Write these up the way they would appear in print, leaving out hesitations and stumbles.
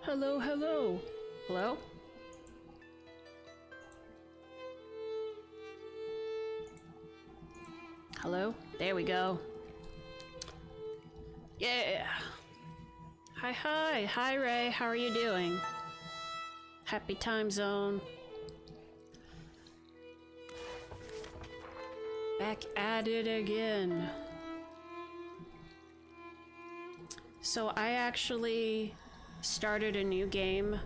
Hello, hello. Hello? Hello? There we go. Yeah. Hi. Hi, Ray. How are you doing? Happy time zone. Back at it again. So I actually started a new game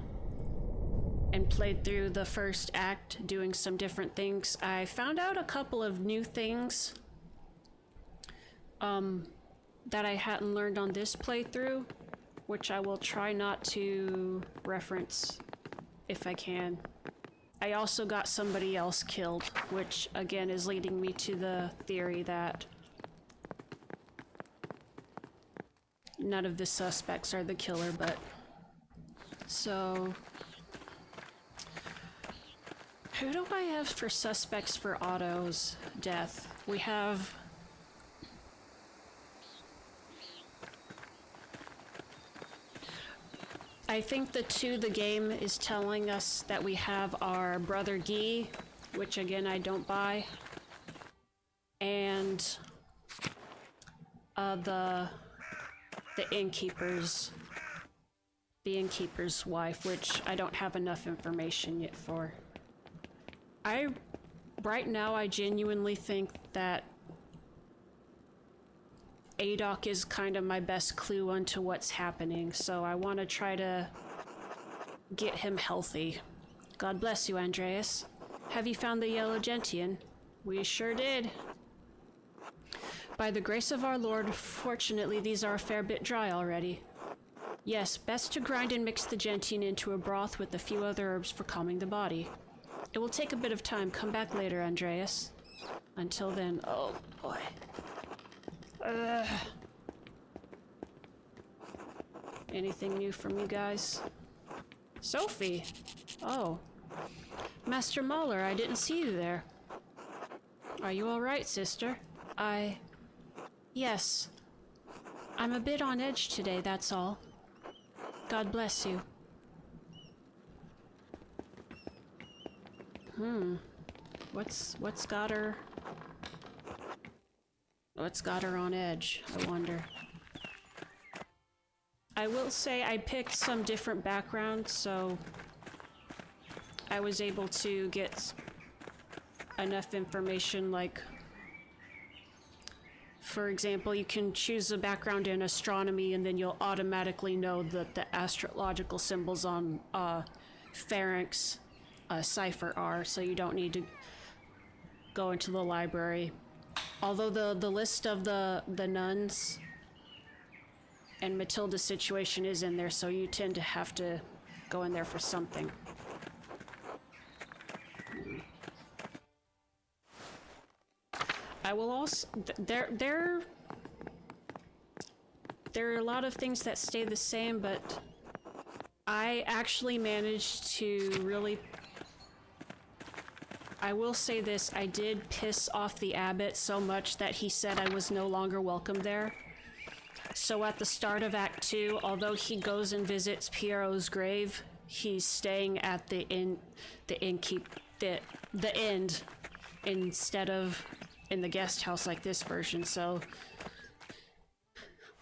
and played through the first act doing some different things. I found out a couple of new things that I hadn't learned on this playthrough, which I will try not to reference if I can. I also got somebody else killed, which again is leading me to the theory that none of the suspects are the killer, but... So... Who do I have for suspects for Otto's death? We have... I think the game is telling us that we have our brother Guy, which again I don't buy, and the innkeeper's wife, which I don't have enough information yet for. Right now I genuinely think that Adok is kind of my best clue onto what's happening, so I want to try to get him healthy. God bless you, Andreas. Have you found the yellow gentian? We sure did. By the grace of our Lord, fortunately these are a fair bit dry already. Yes, best to grind and mix the gentian into a broth with a few other herbs for calming the body. It will take a bit of time. Come back later, Andreas. Until then, oh boy. Anything new from you guys? Sophie! Oh. Master Mahler, I didn't see you there. Are you alright, sister? Yes. I'm a bit on edge today, that's all. God bless you. What's got her... What's got her on edge, I wonder. I will say I picked some different backgrounds, so I was able to get enough information, like, for example, you can choose a background in astronomy and then you'll automatically know that the astrological symbols on Pharynx cipher are, so you don't need to go into the library. Although the list of the nuns and Matilda's situation is in there, so you tend to have to go in there for something. I will also... There are a lot of things that stay the same, but I actually managed to really... I will say this, I did piss off the abbot so much that he said I was no longer welcome there. So at the start of Act 2, although he goes and visits Piero's grave, he's staying at the inn instead of in the guest house like this version, so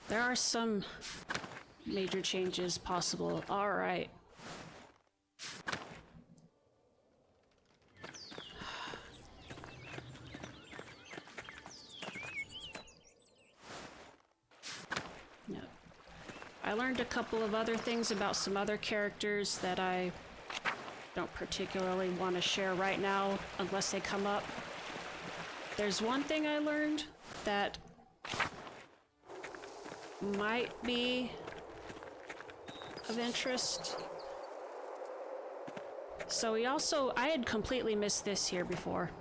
there are some major changes possible. Alright. I learned a couple of other things about some other characters that I don't particularly want to share right now unless they come up. There's one thing I learned that might be of interest. So I had completely missed this here before.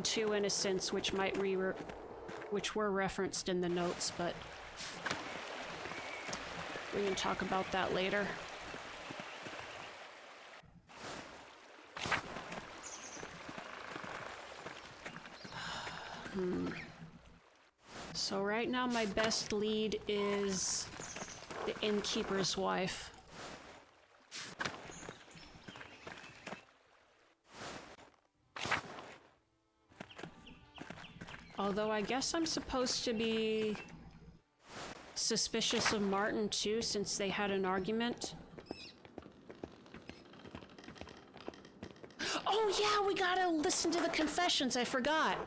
Two innocents, which were referenced in the notes, but we can talk about that later. So right now my best lead is the innkeeper's wife. Although I guess I'm supposed to be suspicious of Martin too, since they had an argument. Oh yeah, we gotta listen to the confessions, I forgot.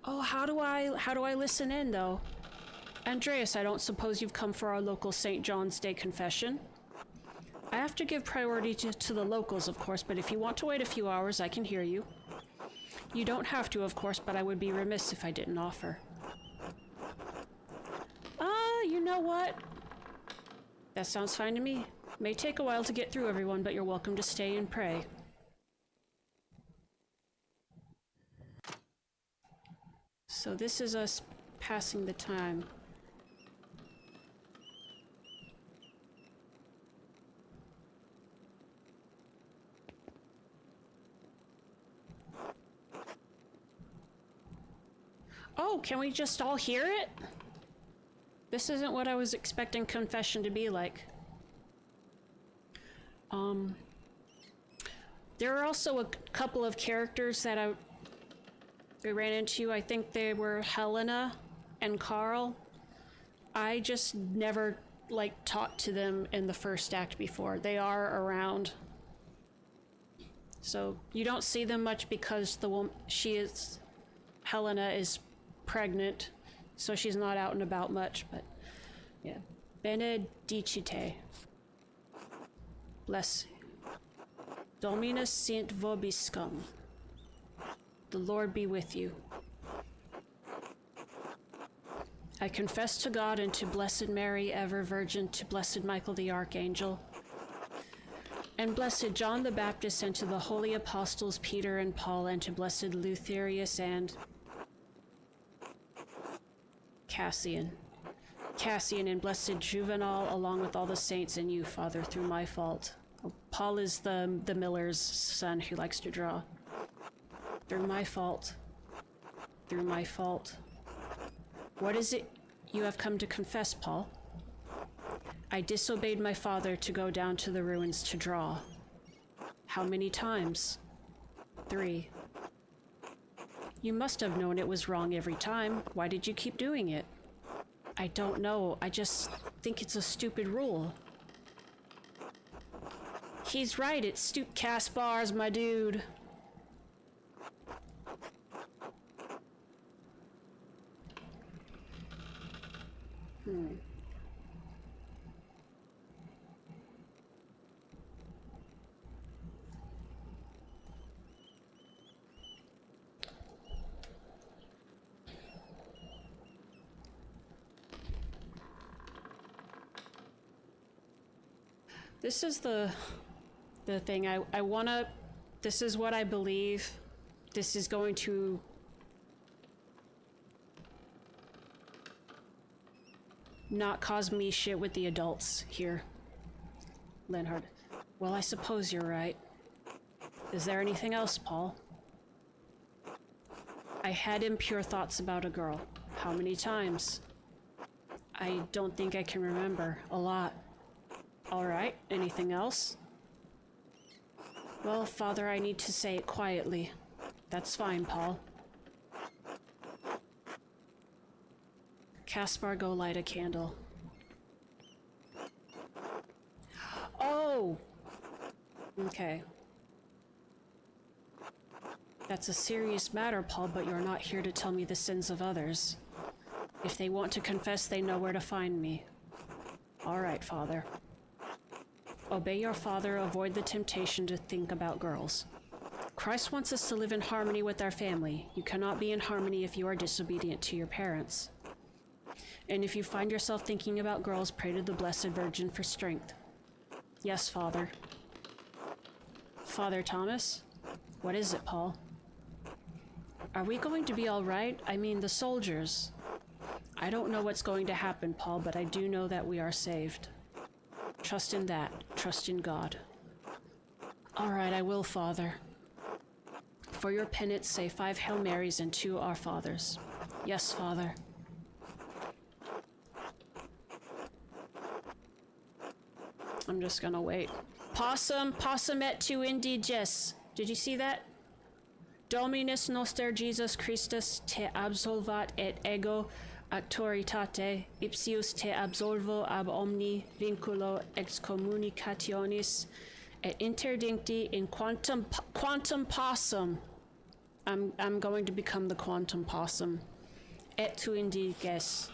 Oh, how do I listen in though? Andreas, I don't suppose you've come for our local St. John's Day confession? I have to give priority to the locals, of course, but if you want to wait a few hours, I can hear you. You don't have to, of course, but I would be remiss if I didn't offer. You know what? That sounds fine to me. May take a while to get through everyone, but you're welcome to stay and pray. So this is us passing the time. Oh, can we just all hear it? This isn't what I was expecting confession to be like. There are also a couple of characters that I ran into. I think they were Helena and Carl. I just never, talked to them in the first act before. They are around. So, you don't see them much because Helena is pregnant, so she's not out and about much, but yeah. Benedicite. Bless. Dominus sint vobiscum. The Lord be with you. I confess to God and to Blessed Mary, ever Virgin, to Blessed Michael the Archangel, and Blessed John the Baptist, and to the holy apostles Peter and Paul, and to Blessed Lutherius and Cassian and Blessed Juvenal, along with all the saints and you, Father, through my fault. Paul is the miller's son who likes to draw. Through my fault. Through my fault. What is it you have come to confess, Paul? I disobeyed my father to go down to the ruins to draw. How many times? 3. You must have known it was wrong every time. Why did you keep doing it? I don't know. I just think it's a stupid rule. He's right. It's Caspar's, my dude. This is the thing. I wanna, this is what I believe. This is going to not cause me shit with the adults here. Leonhard. Well, I suppose you're right. Is there anything else, Paul? I had impure thoughts about a girl. How many times? I don't think I can remember. A lot. All right, anything else? Well, Father, I need to say it quietly. That's fine, Paul. Caspar, go light a candle. Oh! Okay. That's a serious matter, Paul, but you're not here to tell me the sins of others. If they want to confess, they know where to find me. All right, Father. Obey your father, avoid the temptation to think about girls. Christ wants us to live in harmony with our family. You cannot be in harmony if you are disobedient to your parents. And if you find yourself thinking about girls, pray to the Blessed Virgin for strength. Yes, Father. Father Thomas? What is it, Paul? Are we going to be all right? I mean, the soldiers. I don't know what's going to happen, Paul, but I do know that we are saved. Trust in that. Trust in God. All right, I will, Father. For your penance, say 5 Hail Marys and 2 Our Fathers. Yes, Father. I'm just gonna wait. Possum et tu indiges. Did you see that? Dominus noster Jesus Christus te absolvat et ego auctoritate ipsius te absolvo ab omni vinculo excommunicationis et interdincti in quantum possum. I'm going to become the quantum possum. Et tu indiges.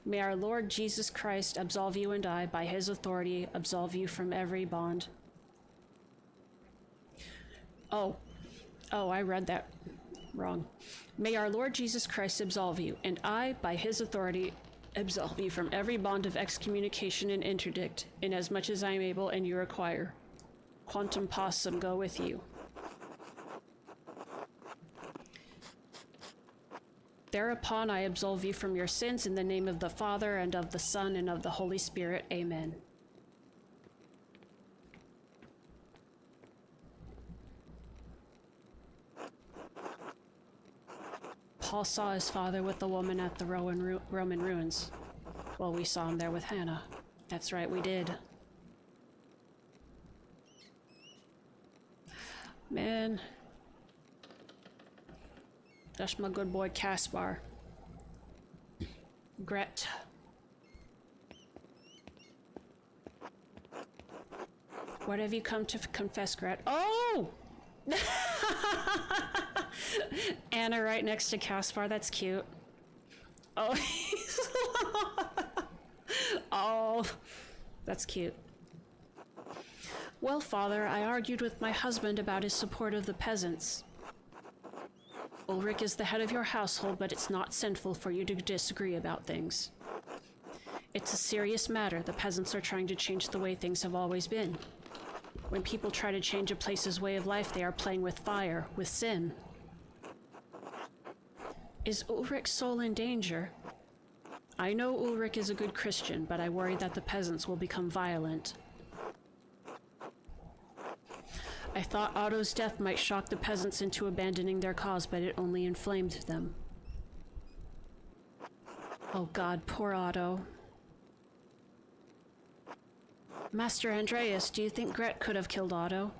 May our Lord Jesus Christ absolve you and I, by his authority, absolve you from every bond. Oh, I read that wrong. May our Lord Jesus Christ absolve you, and I, by his authority, absolve you from every bond of excommunication and interdict, inasmuch as I am able and you require. Quantum possum go with you. Thereupon I absolve you from your sins in the name of the Father, and of the Son, and of the Holy Spirit. Amen. Paul saw his father with the woman at the Roman ruins. Well, we saw him there with Hannah. That's right, we did. Man. That's my good boy Caspar. Gret. What have you come to confess, Gret? Oh! Anna right next to Caspar, that's cute. Oh, oh, that's cute. Well, Father, I argued with my husband about his support of the peasants. Ulrich is the head of your household, but it's not sinful for you to disagree about things. It's a serious matter. The peasants are trying to change the way things have always been. When people try to change a place's way of life, they are playing with fire, with sin. Is Ulrich's soul in danger? I know Ulrich is a good Christian, but I worry that the peasants will become violent. I thought Otto's death might shock the peasants into abandoning their cause, but it only inflamed them. Oh God, poor Otto. Master Andreas, do you think Gret could have killed Otto?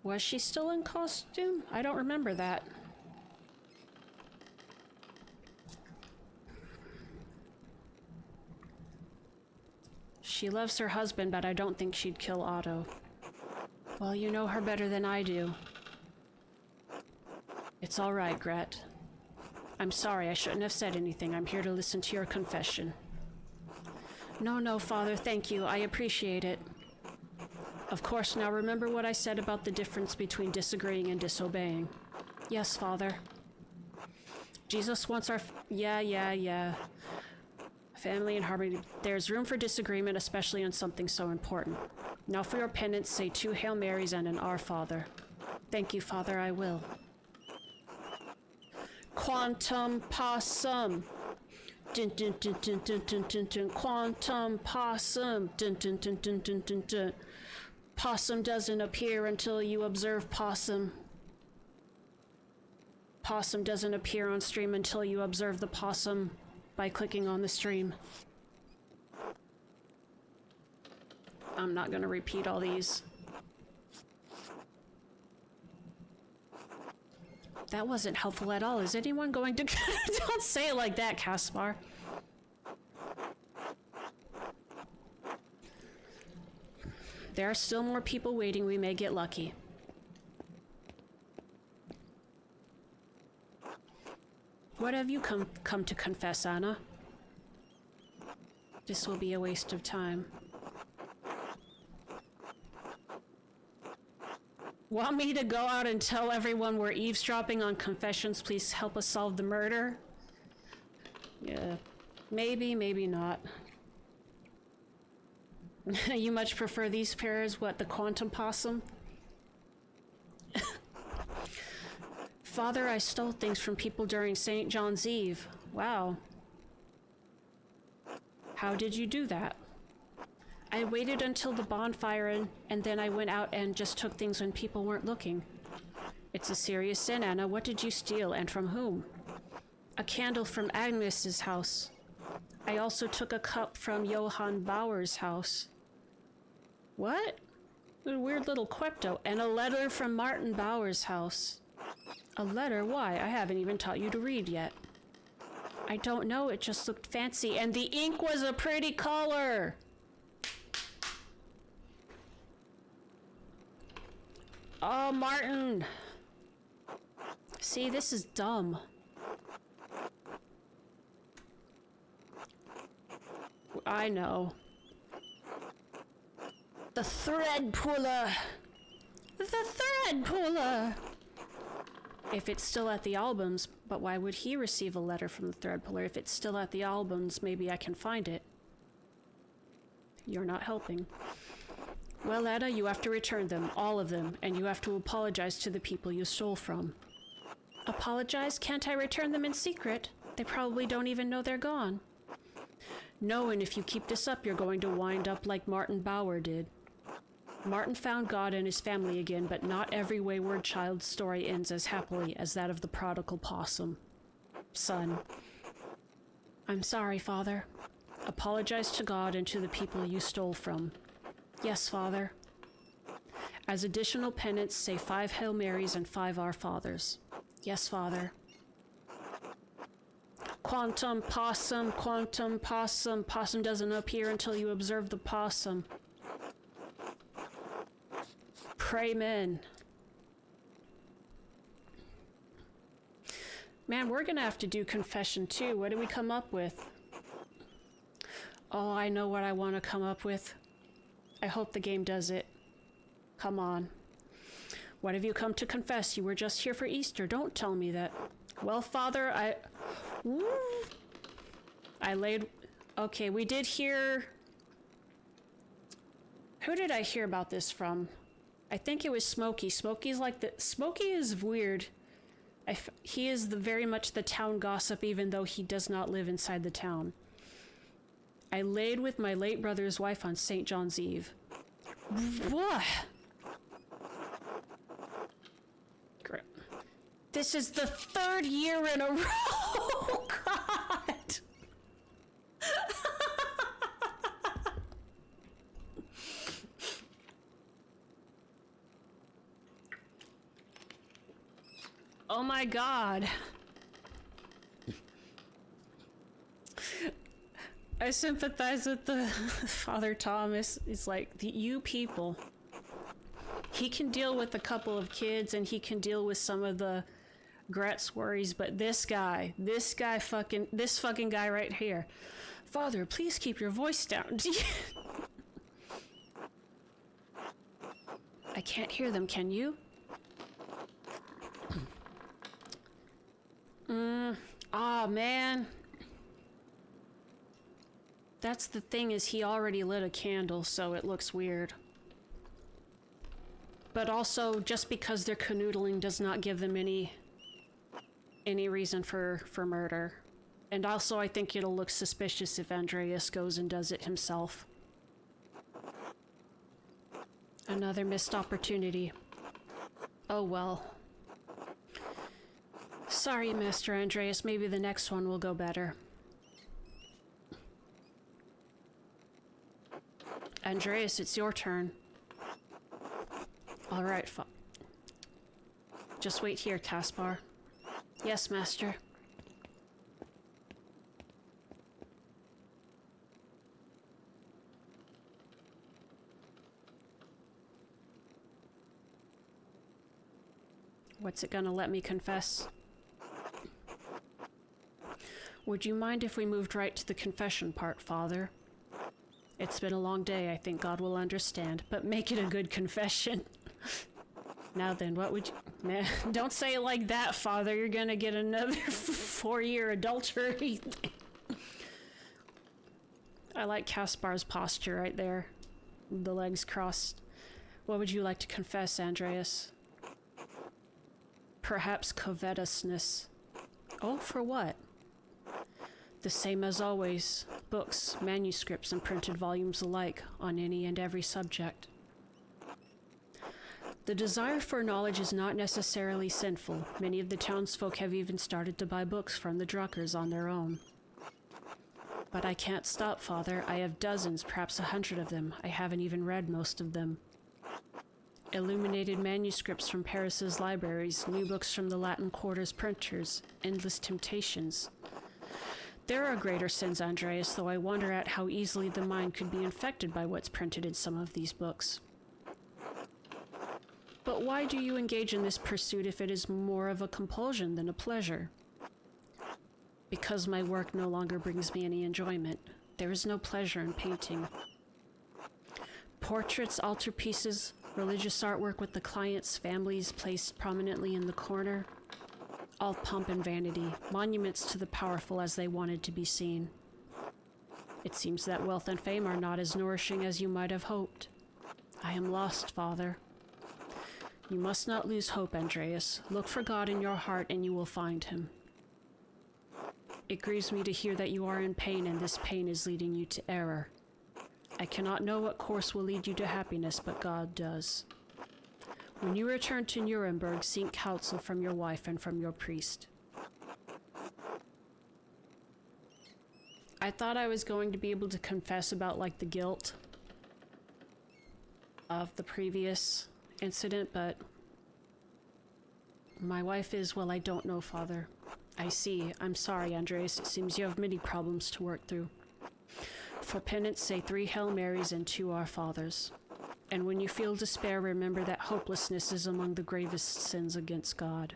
Was she still in costume? I don't remember that. She loves her husband, but I don't think she'd kill Otto. Well, you know her better than I do. It's all right, Gret. I'm sorry, I shouldn't have said anything. I'm here to listen to your confession. No, Father, thank you. I appreciate it. Of course, now remember what I said about the difference between disagreeing and disobeying. Yes, Father. Jesus wants our... Yeah. Family and harmony. There's room for disagreement, especially on something so important. Now for your penance, say 2 Hail Marys and an Our Father. Thank you, Father, I will. Quantum possum. Dun dun dun dun dun dun dun dun. Quantum possum. Dun dun dun dun dun dun dun. Possum doesn't appear until you observe possum. Possum doesn't appear on stream until you observe the possum by clicking on the stream. I'm not gonna repeat all these. That wasn't helpful at all. Is anyone going to... Don't say it like that, Caspar. There are still more people waiting. We may get lucky. What have you come to confess, Anna? This will be a waste of time. Want me to go out and tell everyone we're eavesdropping on confessions? Please help us solve the murder? Yeah. Maybe, maybe not. You much prefer these pairs? What, the quantum possum? Father, I stole things from people during St. John's Eve. Wow. How did you do that? I waited until the bonfire and then I went out and just took things when people weren't looking. It's a serious sin, Anna. What did you steal and from whom? A candle from Agnes's house. I also took a cup from Johann Bauer's house. What? A weird little klepto. And a letter from Martin Bauer's house. A letter? Why? I haven't even taught you to read yet. I don't know, it just looked fancy, and the ink was a pretty color! Oh, Martin! See, this is dumb. I know. The thread puller! The thread puller! If it's still at the albums, but why would he receive a letter from the thread puller? If it's still at the albums, maybe I can find it. You're not helping. Well, Ada, you have to return them, all of them, and you have to apologize to the people you stole from. Apologize? Can't I return them in secret? They probably don't even know they're gone. No, and if you keep this up, you're going to wind up like Martin Bauer did. Martin found God and his family again, but not every wayward child's story ends as happily as that of the prodigal possum. Son. I'm sorry, Father. Apologize to God and to the people you stole from. Yes, Father. As additional penance, say 5 Hail Marys and 5 Our Fathers. Yes, Father. Quantum possum, quantum possum. Possum doesn't appear until you observe the possum. Pray men. Man, we're gonna have to do confession too. What do we come up with? Oh, I know what I want to come up with. I hope the game does it. Come on. What have you come to confess? You were just here for Easter. Don't tell me that. Well, Father, I laid... Okay, we did hear... Who did I hear about this from? I think it was Smokey. Smokey's like the... Smokey is weird. He is very much the town gossip, even though he does not live inside the town. I laid with my late brother's wife on St. John's Eve. What? Great. This is the 3rd year in a row! Oh, God! Oh my God. I sympathize with the Father Thomas. It's like, you people. He can deal with a couple of kids and he can deal with some of the Gret's worries, but this fucking guy right here. Father, please keep your voice down. I can't hear them, can you? Oh, man. That's the thing, is he already lit a candle, so it looks weird. But also, just because they're canoodling does not give them any reason for murder. And also, I think it'll look suspicious if Andreas goes and does it himself. Another missed opportunity. Oh well. Sorry, Master Andreas, maybe the next one will go better. Andreas, it's your turn. All right, just wait here, Caspar. Yes, Master. What's it gonna let me confess? Would you mind if we moved right to the confession part, Father? It's been a long day, I think God will understand, but make it a good confession. Now then, what would you... Man, don't say it like that, Father. You're gonna get another 4-year adultery. I like Caspar's posture right there. The legs crossed. What would you like to confess, Andreas? Perhaps covetousness. Oh, for what? The same as always. Books, manuscripts, and printed volumes alike on any and every subject. The desire for knowledge is not necessarily sinful. Many of the townsfolk have even started to buy books from the drunkers on their own. But I can't stop, Father. I have dozens, perhaps 100 of them. I haven't even read most of them. Illuminated manuscripts from Paris's libraries, new books from the Latin Quarter's printers, endless temptations. There are greater sins, Andreas, though I wonder at how easily the mind could be infected by what's printed in some of these books. But why do you engage in this pursuit if it is more of a compulsion than a pleasure? Because my work no longer brings me any enjoyment. There is no pleasure in painting. Portraits, altarpieces, religious artwork with the client's families placed prominently in the corner. All pomp and vanity, monuments to the powerful as they wanted to be seen. It seems that wealth and fame are not as nourishing as you might have hoped. I am lost, Father. You must not lose hope, Andreas. Look for God in your heart and you will find him. It grieves me to hear that you are in pain and this pain is leading you to error. I cannot know what course will lead you to happiness, but God does. When you return to Nuremberg, seek counsel from your wife and from your priest. I thought I was going to be able to confess about, like, the guilt of the previous incident, but my wife is, well, I don't know, Father. I see. I'm sorry, Andreas. It seems you have many problems to work through. For penance, say 3 Hail Marys and 2 Our Fathers. And when you feel despair, remember that hopelessness is among the gravest sins against God.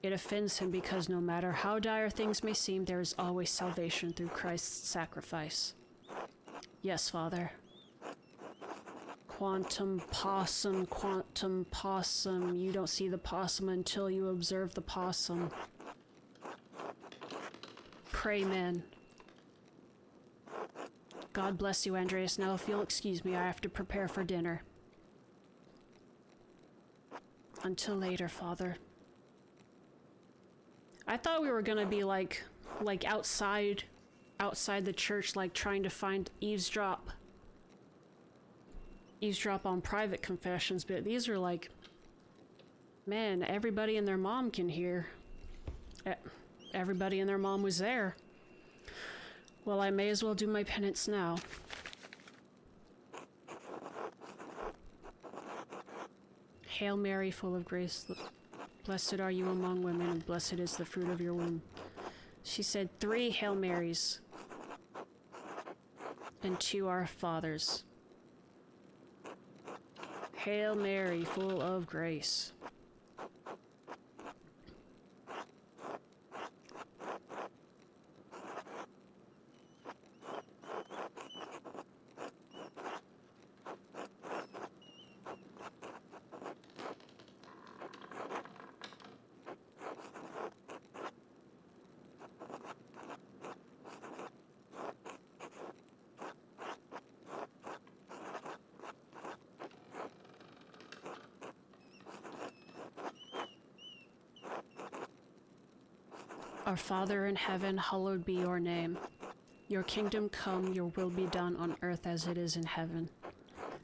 It offends him because no matter how dire things may seem, there is always salvation through Christ's sacrifice. Yes, Father. Quantum possum. You don't see the possum until you observe the possum. Pray, men. God bless you, Andreas. Now, if you'll excuse me, I have to prepare for dinner. Until later, Father. I thought we were gonna be like outside the church, like trying to find eavesdrop on private confessions, but these are like, man, everybody and their mom can hear. Everybody and their mom was there. Well, I may as well do my penance now. Hail Mary, full of grace, blessed are you among women, and blessed is the fruit of your womb. She said 3 Hail Marys and 2 Our Fathers. Hail Mary, full of grace. Our Father in heaven, hallowed be your name. Your kingdom come, your will be done on earth as it is in heaven.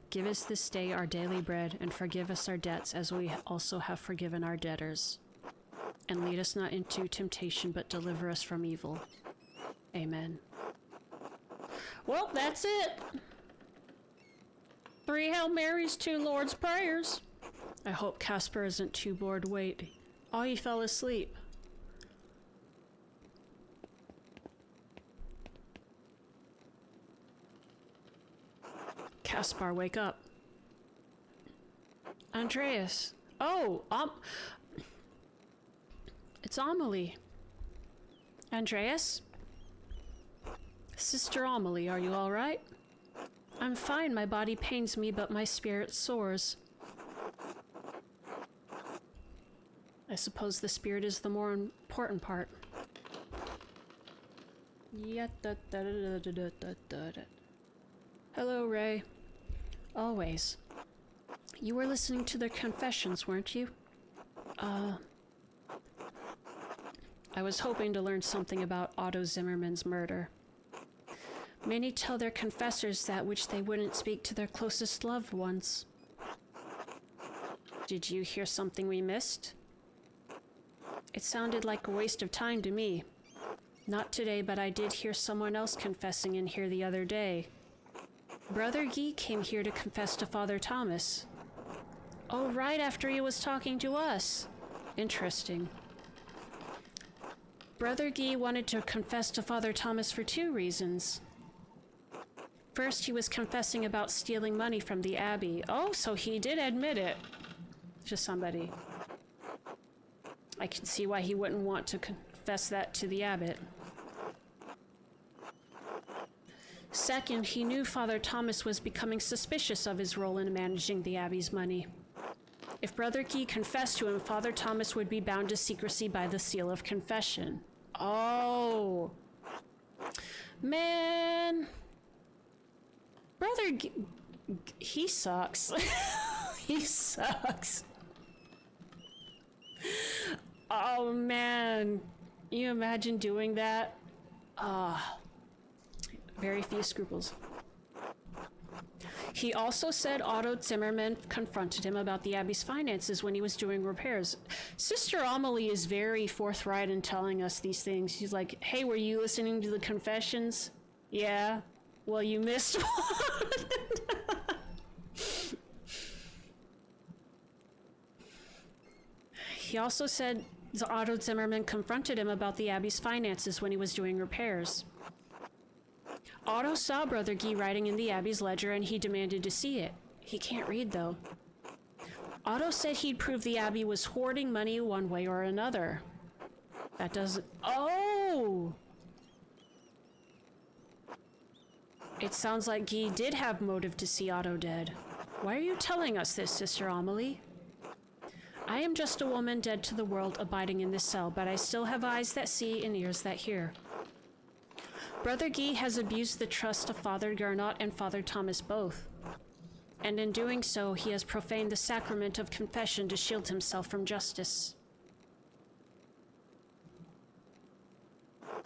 Give us this day our daily bread, and forgive us our debts as we also have forgiven our debtors. And lead us not into temptation, but deliver us from evil. Amen. Well, that's it. 3 Hail Marys, 2 Lord's Prayers. I hope Casper isn't too bored. Wait. Oh, he fell asleep. Caspar, wake up. Andreas. Oh, it's Amelie. Andreas? Sister Amelie, are you all right? I'm fine. My body pains me, but my spirit soars. I suppose the spirit is the more important part. Hello, Ray. Always. You were listening to their confessions, weren't you? I was hoping to learn something about Otto Zimmermann's murder. Many tell their confessors that which they wouldn't speak to their closest loved ones. Did you hear something we missed? It sounded like a waste of time to me. Not today, but I did hear someone else confessing in here the other day. Brother Guy came here to confess to Father Thomas. Oh, right after he was talking to us. Interesting. Brother Guy wanted to confess to Father Thomas for 2 reasons. First, he was confessing about stealing money from the Abbey. Oh, so he did admit it to somebody. I can see why he wouldn't want to confess that to the abbot. Second, he knew Father Thomas was becoming suspicious of his role in managing the Abbey's money. If Brother Guy confessed to him, Father Thomas would be bound to secrecy by the seal of confession. Oh. Man. Brother Guy, he sucks. He sucks. Oh man, you imagine doing that? Very few scruples. He also said Otto Zimmerman confronted him about the Abbey's finances when he was doing repairs. Sister Amelie is very forthright in telling us these things. She's like, hey, were you listening to the confessions? Yeah. Well, you missed one. He also said Otto Zimmerman confronted him about the Abbey's finances when he was doing repairs. Otto saw Brother Guy writing in the Abbey's ledger and he demanded to see it. He can't read, though. Otto said he'd prove the Abbey was hoarding money one way or another. That doesn't... Oh! It sounds like Guy did have motive to see Otto dead. Why are you telling us this, Sister Amelie? I am just a woman dead to the world abiding in this cell, but I still have eyes that see and ears that hear. Brother Guy has abused the trust of Father Gernot and Father Thomas both. And in doing so, he has profaned the sacrament of confession to shield himself from justice.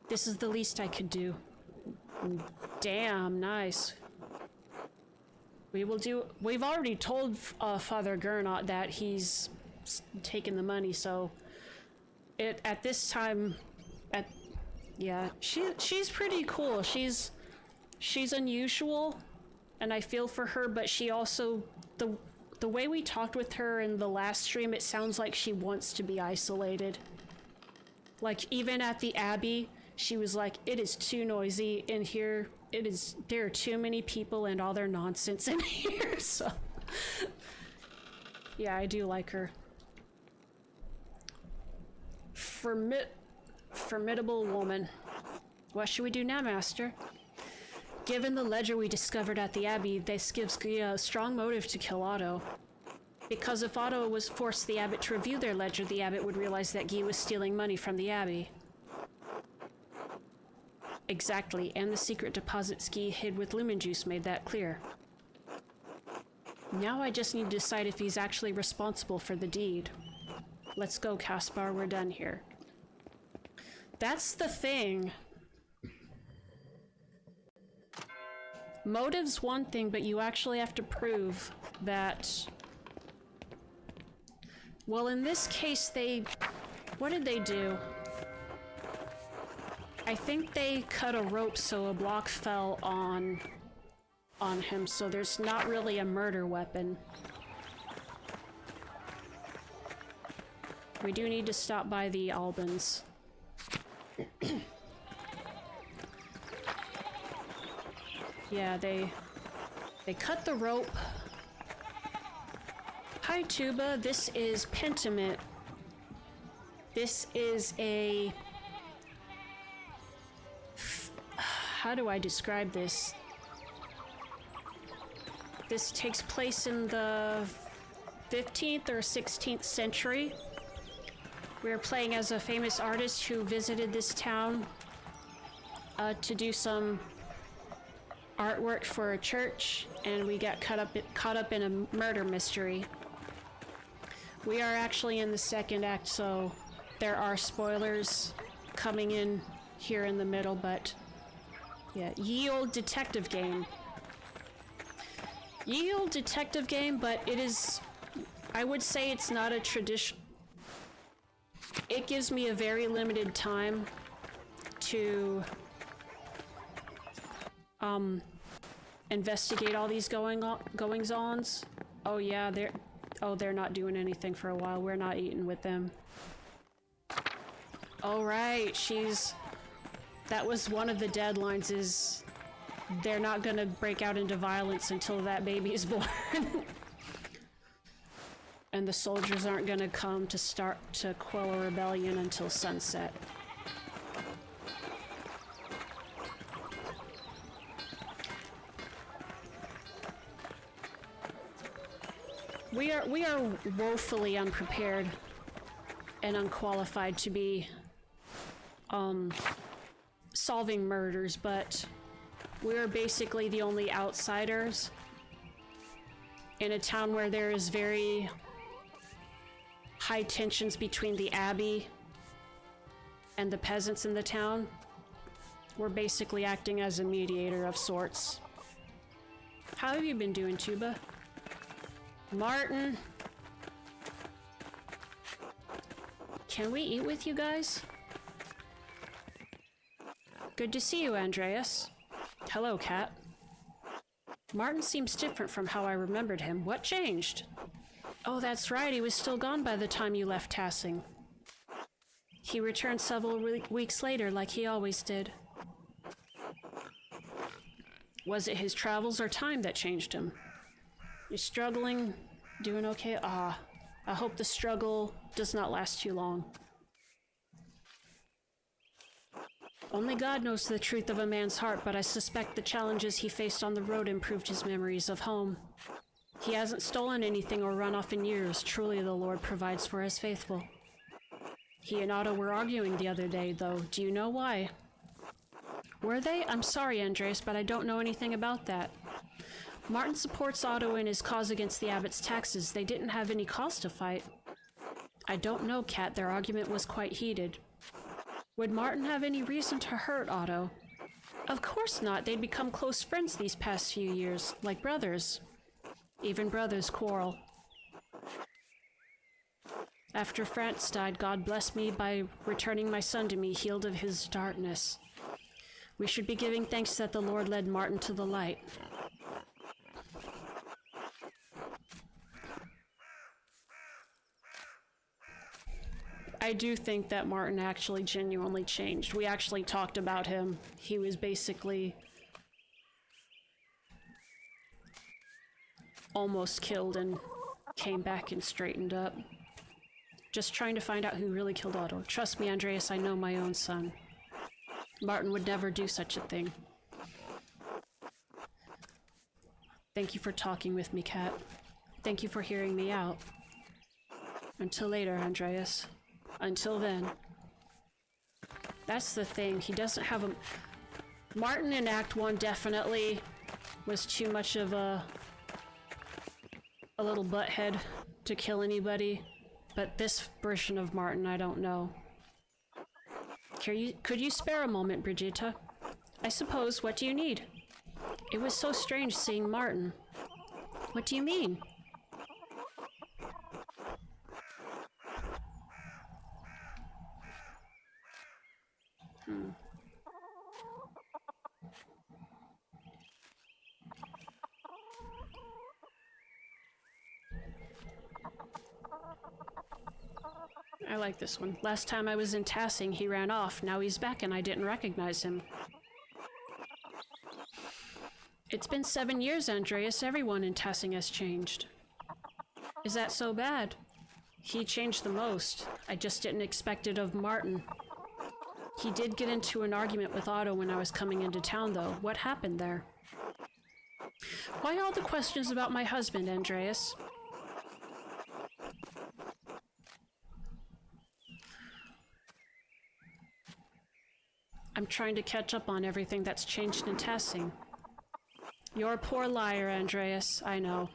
This is the least I could do. Damn, nice. We've already told Father Gernot that he's taken the money, so at this time, yeah, she's pretty cool. She's unusual, and I feel for her, but she also, the way we talked with her in the last stream, it sounds like she wants to be isolated. Like, even at the Abbey, she was like, it is too noisy in here. There are too many people and all their nonsense in here, so. Yeah, I do like her. Formidable woman. What should we do now, Master? Given the ledger we discovered at the Abbey, this gives Guy a strong motive to kill Otto. Because if Otto was forced the Abbot to review their ledger, the Abbot would realize that Guy was stealing money from the Abbey. Exactly, and the secret deposits Guy hid with lemon juice made that clear. Now I just need to decide if he's actually responsible for the deed. Let's go, Caspar, we're done here. That's the thing. Motive's one thing, but you actually have to prove that... Well, in this case, what did they do? I think they cut a rope so a block fell on him, so there's not really a murder weapon. We do need to stop by the Albans. Yeah, they cut the rope. Hi, Tuba. This is Pentiment. This is a... How do I describe this? This takes place in the 15th or 16th century. We're playing as a famous artist who visited this town to do some artwork for a church, and we got caught up in a murder mystery. We are actually in the second act, so there are spoilers coming in here in the middle, but yeah, ye olde detective game. Ye olde detective game, but it is I would say it's not a tradition. It gives me a very limited time to investigate all these goings-ons. Oh yeah, they're not doing anything for a while. We're not eating with them. Oh right, that was one of the deadlines, is they're not gonna break out into violence until that baby is born. And the soldiers aren't gonna come to start to quell a rebellion until sunset. We are woefully unprepared and unqualified to be solving murders, but we're basically the only outsiders in a town where there is very high tensions between the abbey and the peasants in the town. We're basically acting as a mediator of sorts. How have you been doing, Tuba? Martin? Can we eat with you guys? Good to see you, Andreas. Hello, Kat. Martin seems different from how I remembered him. What changed? Oh, that's right, he was still gone by the time you left Tassing. He returned several weeks later, like he always did. Was it his travels or time that changed him? You're struggling? Doing okay? I hope the struggle does not last too long. Only God knows the truth of a man's heart, but I suspect the challenges he faced on the road improved his memories of home. He hasn't stolen anything or run off in years. Truly the Lord provides for his faithful. He and Otto were arguing the other day, though. Do you know why? Were they? I'm sorry, Andres, but I don't know anything about that. Martin supports Otto in his cause against the abbot's taxes. They didn't have any cause to fight. I don't know, Kat. Their argument was quite heated. Would Martin have any reason to hurt Otto? Of course not. They'd become close friends these past few years, like brothers. Even brothers quarrel. After Franz died, God blessed me by returning my son to me, healed of his darkness. We should be giving thanks that the Lord led Martin to the light. I do think that Martin actually genuinely changed. We actually talked about him. He was basically almost killed and came back and straightened up. Just trying to find out who really killed Otto. Trust me, Andreas, I know my own son. Martin would never do such a thing. Thank you for talking with me, Kat. Thank you for hearing me out. Until later, Andreas. Until then. That's the thing, he doesn't have a... Martin in Act 1 definitely was too much of a little butthead to kill anybody, but this version of Martin, I don't know. Could you spare a moment, Brigitta? I suppose. What do you need? It was so strange seeing Martin. What do you mean? I like this one. Last time I was in Tassing, he ran off. Now he's back and I didn't recognize him. It's been 7 years, Andreas. Everyone in Tassing has changed. Is that so bad? He changed the most. I just didn't expect it of Martin. He did get into an argument with Otto when I was coming into town, though. What happened there? Why all the questions about my husband, Andreas? I'm trying to catch up on everything that's changed in Tassing. You're a poor liar, Andreas. I know.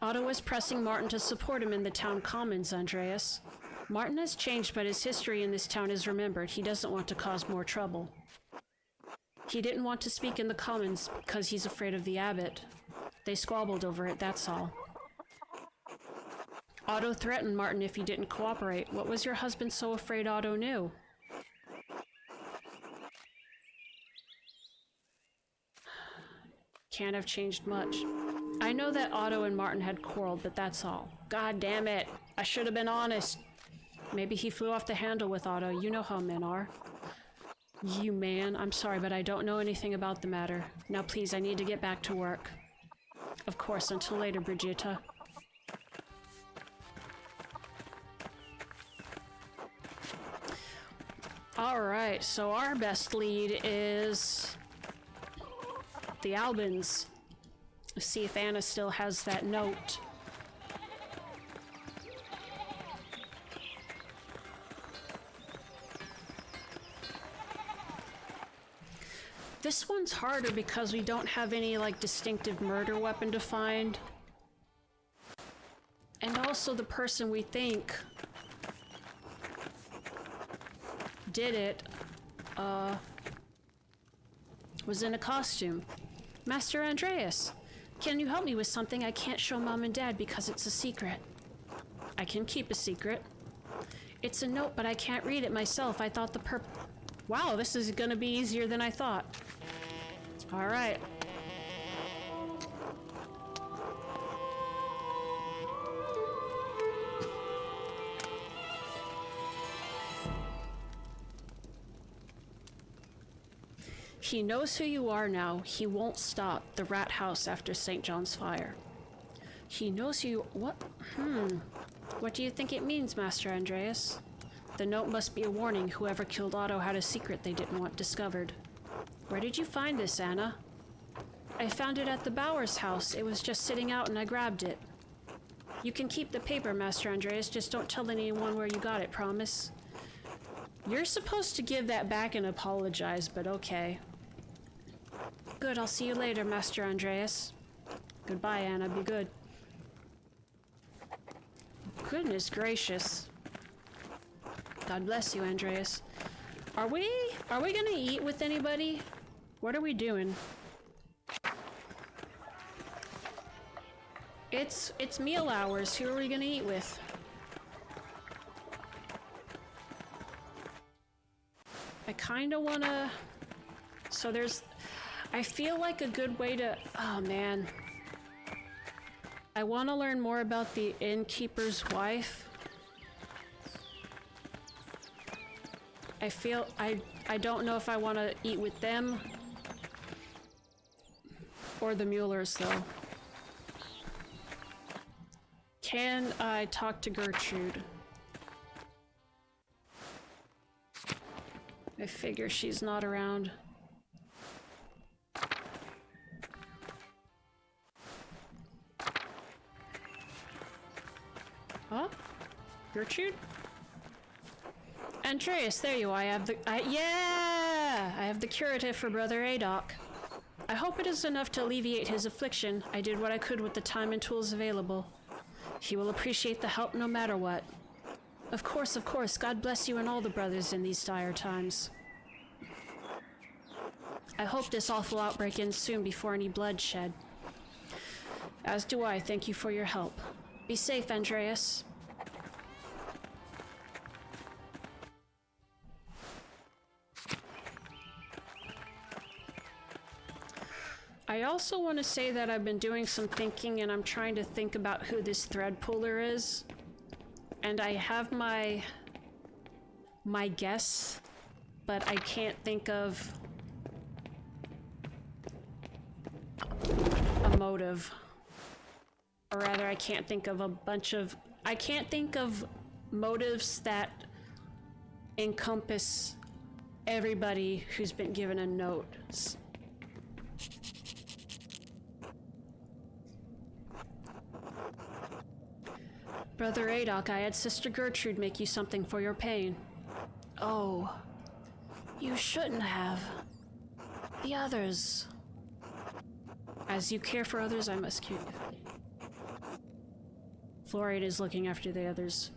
Otto is pressing Martin to support him in the town commons, Andreas. Martin has changed, but his history in this town is remembered. He doesn't want to cause more trouble. He didn't want to speak in the commons because he's afraid of the abbot. They squabbled over it, that's all. Otto threatened Martin if he didn't cooperate. What was your husband so afraid Otto knew? Can't have changed much. I know that Otto and Martin had quarreled, but that's all. God damn it! I should have been honest. Maybe he flew off the handle with Otto. You know how men are. You man, I'm sorry, but I don't know anything about the matter. Now please, I need to get back to work. Of course, until later, Brigitta. Alright, so our best lead is the Albans. Let's see if Anna still has that note. This one's harder because we don't have any, like, distinctive murder weapon to find. And also the person we think did it, was in a costume. Master Andreas, can you help me with something I can't show Mom and Dad because it's a secret? I can keep a secret. It's a note, but I can't read it myself. I thought Wow, this is gonna be easier than I thought. All right. He knows who you are now. He won't stop. The rat house after St. John's fire. He knows you... What? What do you think it means, Master Andreas? The note must be a warning. Whoever killed Otto had a secret they didn't want discovered. Where did you find this, Anna? I found it at the Bowers house. It was just sitting out and I grabbed it. You can keep the paper, Master Andreas. Just don't tell anyone where you got it, promise? You're supposed to give that back and apologize, but okay. Good, I'll see you later, Master Andreas. Goodbye, Anna. Be good. Goodness gracious. God bless you, Andreas. Are we gonna eat with anybody? What are we doing? It's meal hours. Who are we gonna eat with? I kinda wanna... So there's... I feel like a good way to... Oh man. I wanna learn more about the innkeeper's wife. I feel... I don't know if I wanna eat with them. Or the Muellers, though. Can I talk to Gertrude? I figure she's not around. Huh? Gertrude? Andreas, there you are. I have the curative for Brother Adolf. I hope it is enough to alleviate his affliction. I did what I could with the time and tools available. He will appreciate the help no matter what. Of course, of course. God bless you and all the brothers in these dire times. I hope this awful outbreak ends soon before any bloodshed. As do I. Thank you for your help. Be safe, Andreas. I also want to say that I've been doing some thinking and I'm trying to think about who this thread puller is. And I have my guess, but I can't think of a motive. Or rather, I can't think of I can't think of motives that encompass everybody who's been given a note. Brother Adolf, I had Sister Gertrude make you something for your pain. Oh, you shouldn't have. The others. As you care for others, I must care. Florian is looking after the others.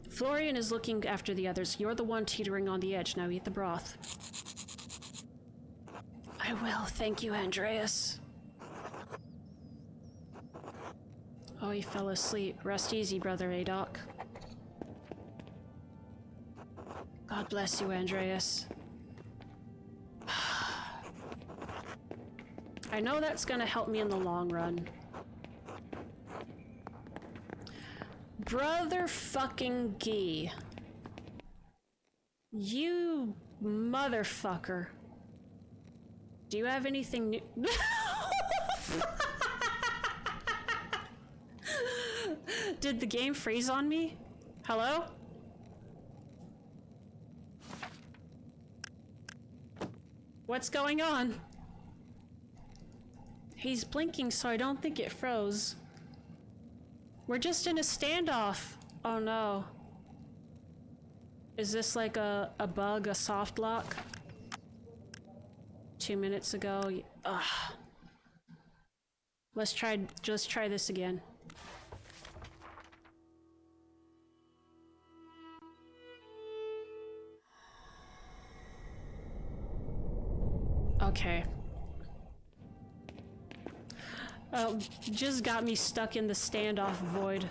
Florian is looking after the others. You're the one teetering on the edge. Now eat the broth. I will, thank you, Andreas. Oh, he fell asleep. Rest easy, Brother Adoc. God bless you, Andreas. I know that's gonna help me in the long run. Brother fucking Gee. You motherfucker. Do you have anything new? Did the game freeze on me? Hello? What's going on? He's blinking, so I don't think it froze. We're just in a standoff. Oh no. Is this like a bug, a soft lock? 2 minutes ago. Ugh. Let's try this again. Okay. Just got me stuck in the standoff void.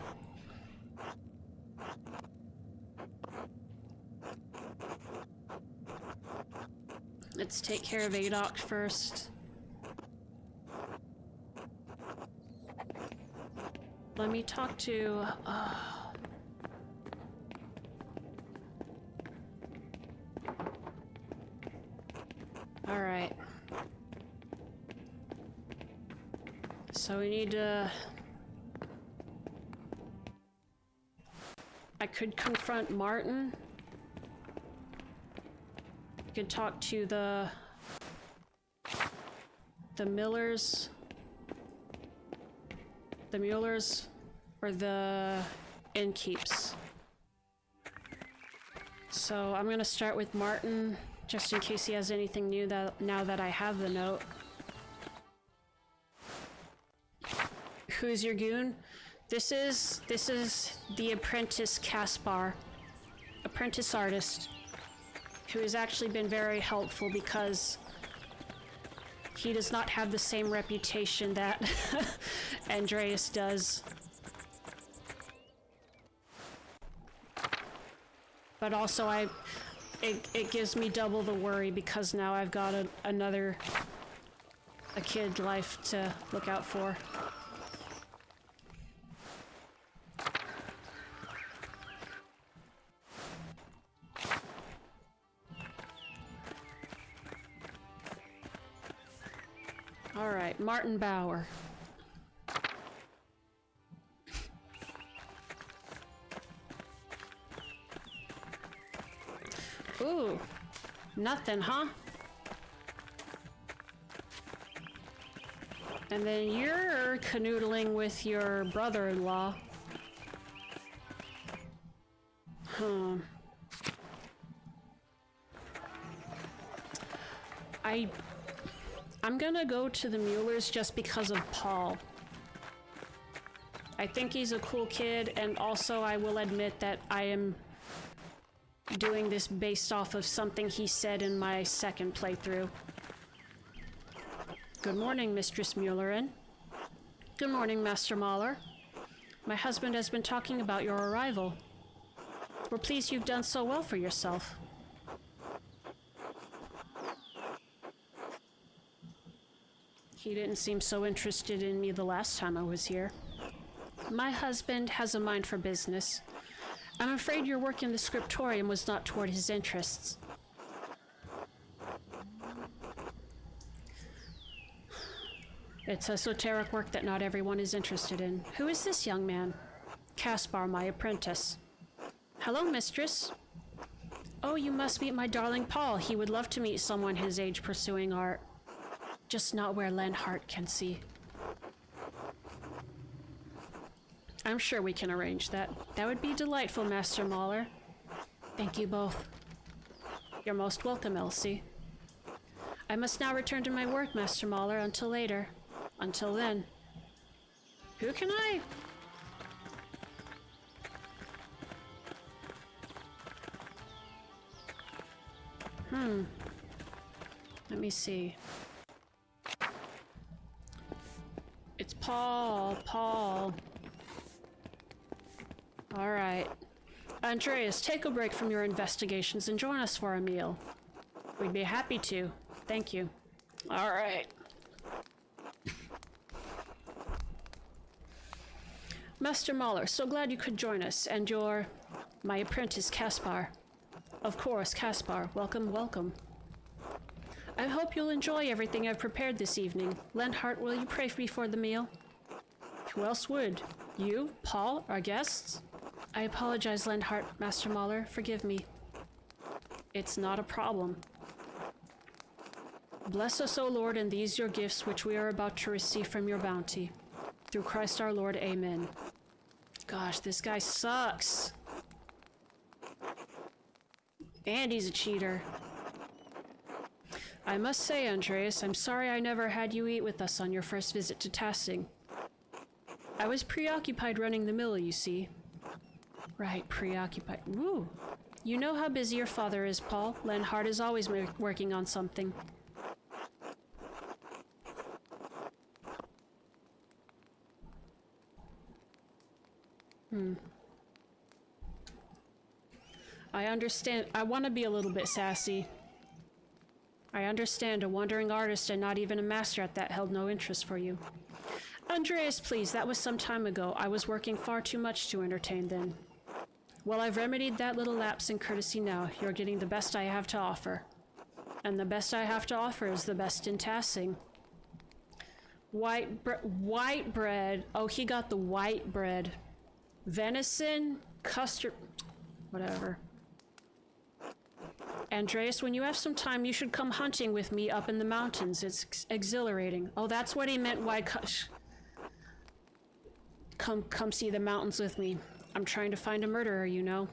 Let's take care of Adoc first. Let me talk to... Alright. So we need to... I could confront Martin. I could talk to the Millers. The Muellers. Or the Innkeeps. So I'm gonna start with Martin, just in case he has anything new now that I have the note. Who's your goon? This is the apprentice Caspar, apprentice artist, who has actually been very helpful because he does not have the same reputation that Andreas does. But also it gives me double the worry because now I've got a kid life to look out for. All right, Martin Bauer. Ooh, nothing, huh? And then you're canoodling with your brother-in-law. I'm gonna go to the Muellers just because of Paul. I think he's a cool kid, and also I will admit that I am doing this based off of something he said in my second playthrough. Good morning, Mistress Muellerin. Good morning, Master Mahler. My husband has been talking about your arrival. We're pleased you've done so well for yourself. He didn't seem so interested in me the last time I was here. My husband has a mind for business. I'm afraid your work in the scriptorium was not toward his interests. It's esoteric work that not everyone is interested in. Who is this young man? Caspar, my apprentice. Hello, mistress. Oh, you must meet my darling Paul. He would love to meet someone his age pursuing art. Just not where Lenhart can see. I'm sure we can arrange that. That would be delightful, Master Mahler. Thank you both. You're most welcome, Elsie. I must now return to my work, Master Mahler, until later. Until then. Who can I... Let me see. Paul. Alright. Andreas, take a break from your investigations and join us for a meal. We'd be happy to. Thank you. Alright. Master Mahler, so glad you could join us, and you're my apprentice, Caspar. Of course, Caspar. Welcome, welcome. I hope you'll enjoy everything I've prepared this evening. Lenhart, will you pray before the meal? Who else would? You, Paul, our guests? I apologize, Lenhart, Master Mahler. Forgive me. It's not a problem. Bless us, O Lord, and these your gifts which we are about to receive from your bounty. Through Christ our Lord, amen. Gosh, this guy sucks. And he's a cheater. I must say, Andreas, I'm sorry I never had you eat with us on your first visit to Tassing. I was preoccupied running the mill, you see. Right, preoccupied. Woo! You know how busy your father is, Paul. Lenhart is always working on something. I understand. I want to be a little bit sassy. I understand a wandering artist and not even a master at that held no interest for you. Andreas, please, that was some time ago. I was working far too much to entertain then. Well, I've remedied that little lapse in courtesy now. You're getting the best I have to offer. And the best I have to offer is the best in Tassing. White bread. Oh, he got the white bread. Venison, custard, whatever. Andreas, when you have some time, you should come hunting with me up in the mountains. It's exhilarating. Oh, that's what he meant. Why? Come see the mountains with me. I'm trying to find a murderer, you know.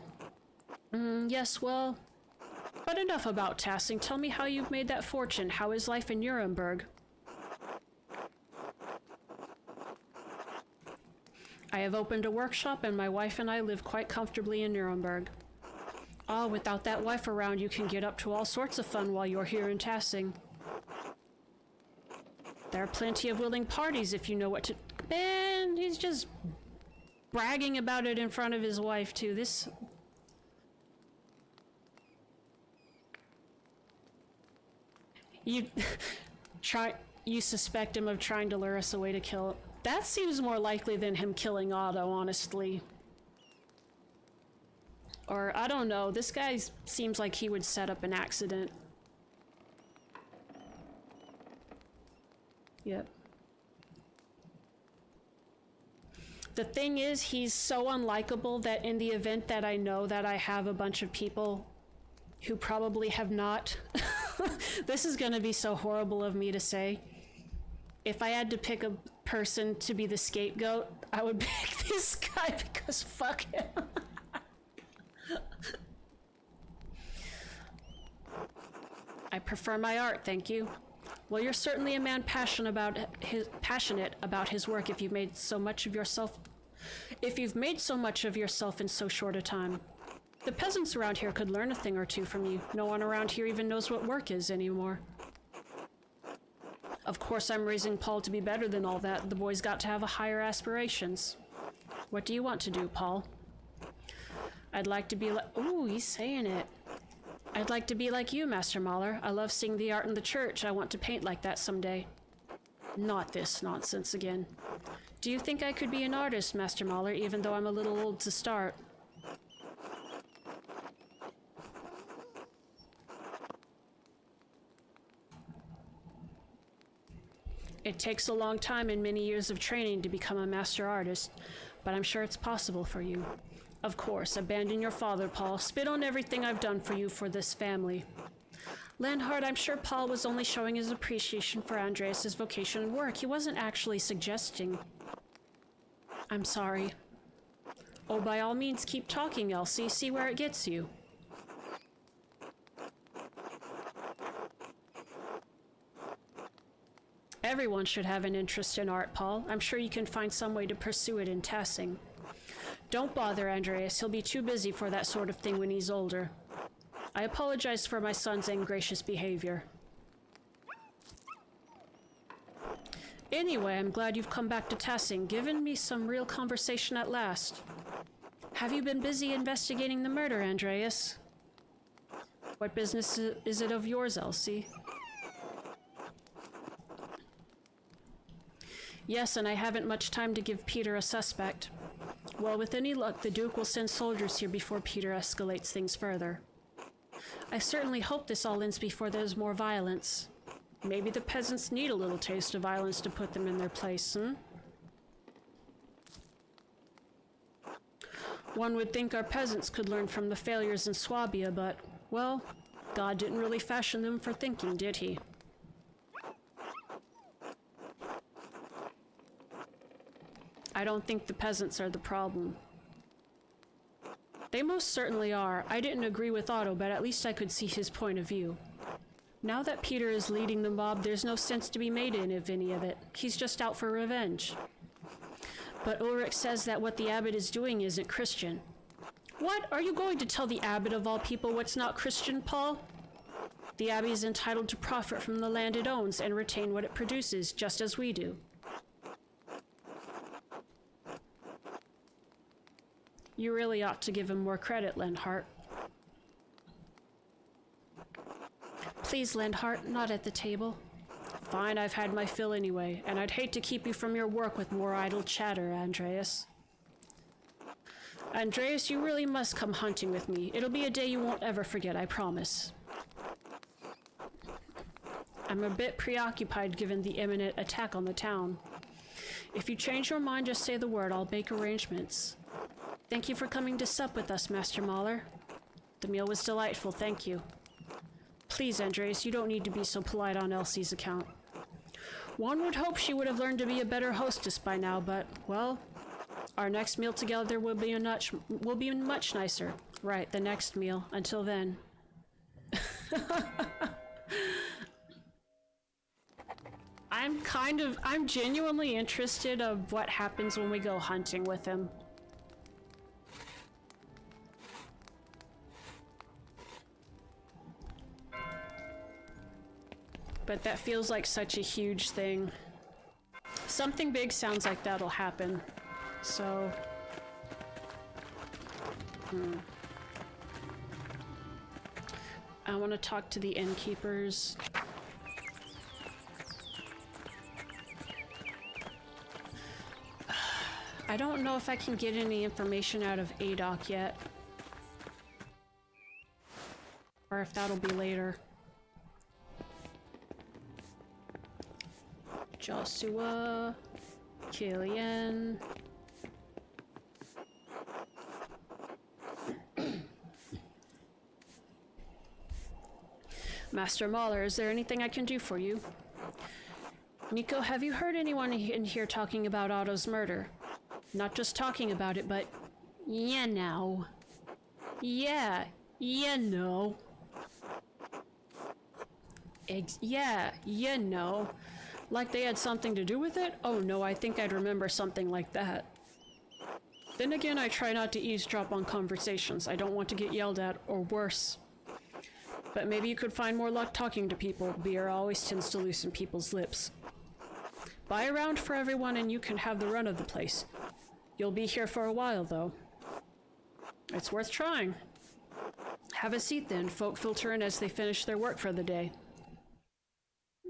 Yes, well, but enough about Tassing. Tell me how you've made that fortune. How is life in Nuremberg? I have opened a workshop, and my wife and I live quite comfortably in Nuremberg. Oh, without that wife around, you can get up to all sorts of fun while you're here in Tassing. There are plenty of willing parties if you know what to... Man, he's just bragging about it in front of his wife, too. This... You suspect him of trying to lure us away to kill... That seems more likely than him killing Otto, honestly. Or, I don't know, this guy seems like he would set up an accident. Yep. The thing is, he's so unlikable that in the event that I know that I have a bunch of people who probably have not... This is gonna be so horrible of me to say. If I had to pick a person to be the scapegoat, I would pick this guy because fuck him. I prefer my art, thank you. Well, you're certainly a man passionate about his work if you've made so much of yourself in so short a time. The peasants around here could learn a thing or two from you. No one around here even knows what work is anymore. Of course, I'm raising Paul to be better than all that. The boy's got to have higher aspirations. What do you want to do, Paul? I'd like to be like... Ooh, he's saying it. I'd like to be like you, Master Mahler. I love seeing the art in the church. I want to paint like that someday. Not this nonsense again. Do you think I could be an artist, Master Mahler, even though I'm a little old to start? It takes a long time and many years of training to become a master artist, but I'm sure it's possible for you. Of course, abandon your father, Paul. Spit on everything I've done for you for this family. Lenhart, I'm sure Paul was only showing his appreciation for Andreas' vocation and work. He wasn't actually suggesting. I'm sorry. Oh, by all means, keep talking, Elsie. See where it gets you. Everyone should have an interest in art, Paul. I'm sure you can find some way to pursue it in Tassing. Don't bother, Andreas. He'll be too busy for that sort of thing when he's older. I apologize for my son's ingracious behavior. Anyway, I'm glad you've come back to Tassing, given me some real conversation at last. Have you been busy investigating the murder, Andreas? What business is it of yours, Elsie? Yes, and I haven't much time to give Peter a suspect. Well, with any luck, the Duke will send soldiers here before Peter escalates things further. I certainly hope this all ends before there's more violence. Maybe the peasants need a little taste of violence to put them in their place, One would think our peasants could learn from the failures in Swabia, but, well, God didn't really fashion them for thinking, did he? I don't think the peasants are the problem. They most certainly are. I didn't agree with Otto, but at least I could see his point of view. Now that Peter is leading the mob, there's no sense to be made in of any of it. He's just out for revenge. But Ulrich says that what the abbot is doing isn't Christian. What? Are you going to tell the abbot of all people what's not Christian, Paul? The abbey is entitled to profit from the land it owns and retain what it produces, just as we do. You really ought to give him more credit, Lenhart. Please, Lenhart, not at the table. Fine, I've had my fill anyway, and I'd hate to keep you from your work with more idle chatter, Andreas. Andreas, you really must come hunting with me. It'll be a day you won't ever forget, I promise. I'm a bit preoccupied given the imminent attack on the town. If you change your mind, just say the word. I'll make arrangements. Thank you for coming to sup with us, Master Mahler. The meal was delightful, thank you. Please, Andreas, you don't need to be so polite on Elsie's account. One would hope she would have learned to be a better hostess by now, but, well, our next meal together will be much nicer. Right, the next meal. Until then. I'm genuinely interested of what happens when we go hunting with him. But that feels like such a huge thing. Something big sounds like that'll happen. So... I want to talk to the innkeepers. I don't know if I can get any information out of Adok yet. Or if that'll be later. Joshua, Killian. Master Mahler, is there anything I can do for you? Nico, have you heard anyone in here talking about Otto's murder? Not just talking about it, but... Yeah, now. Yeah, you know. Yeah, you know. Like they had something to do with it? Oh no, I think I'd remember something like that. Then again, I try not to eavesdrop on conversations. I don't want to get yelled at, or worse. But maybe you could find more luck talking to people. Beer always tends to loosen people's lips. Buy a round for everyone and you can have the run of the place. You'll be here for a while, though. It's worth trying. Have a seat then. Folk filter in as they finish their work for the day.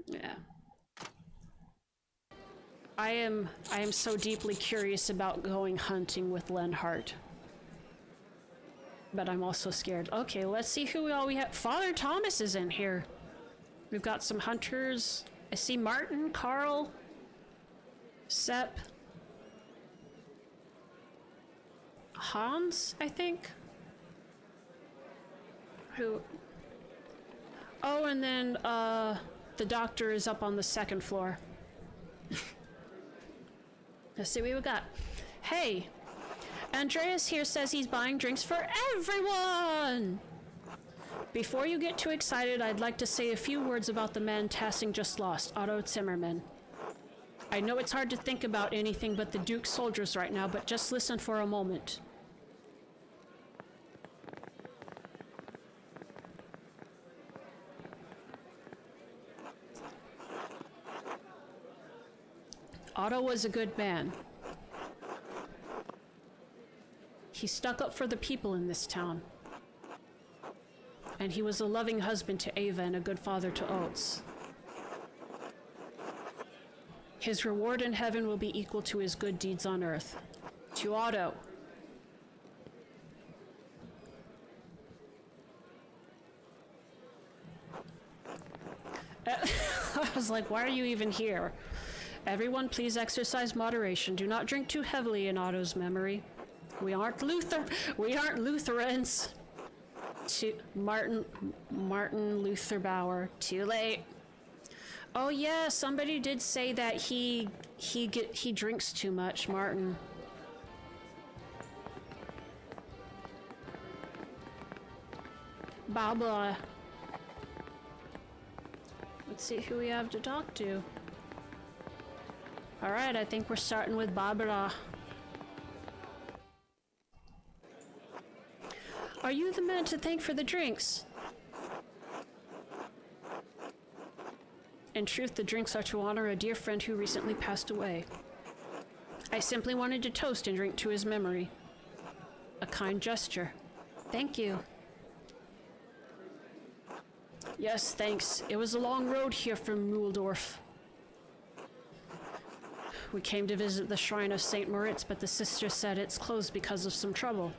Yeah. I am so deeply curious about going hunting with Lenhart. But I'm also scared. Okay, let's see who all we have. Father Thomas is in here. We've got some hunters. I see Martin, Carl, Sepp, Hans, I think. Who? Oh, and then the doctor is up on the second floor. Let's see what we got. Hey, Andreas here says he's buying drinks for everyone! Before you get too excited, I'd like to say a few words about the man Tassing just lost, Otto Zimmermann. I know it's hard to think about anything but the Duke's soldiers right now, but just listen for a moment. Otto was a good man. He stuck up for the people in this town. And he was a loving husband to Ava and a good father to Oates. His reward in heaven will be equal to his good deeds on earth. To Otto. I was like, why are you even here? Everyone, please exercise moderation. Do not drink too heavily in Otto's memory. We aren't Lutherans. To Martin Luther Bauer. Too late. Oh yeah, somebody did say that he drinks too much, Martin. Baba. Let's see who we have to talk to. Alright, I think we're starting with Barbara. Are you the man to thank for the drinks? In truth, the drinks are to honor a dear friend who recently passed away. I simply wanted to toast and drink to his memory. A kind gesture. Thank you. Yes, thanks. It was a long road here from Muhldorf. We came to visit the shrine of St. Moritz, but the sister said it's closed because of some trouble.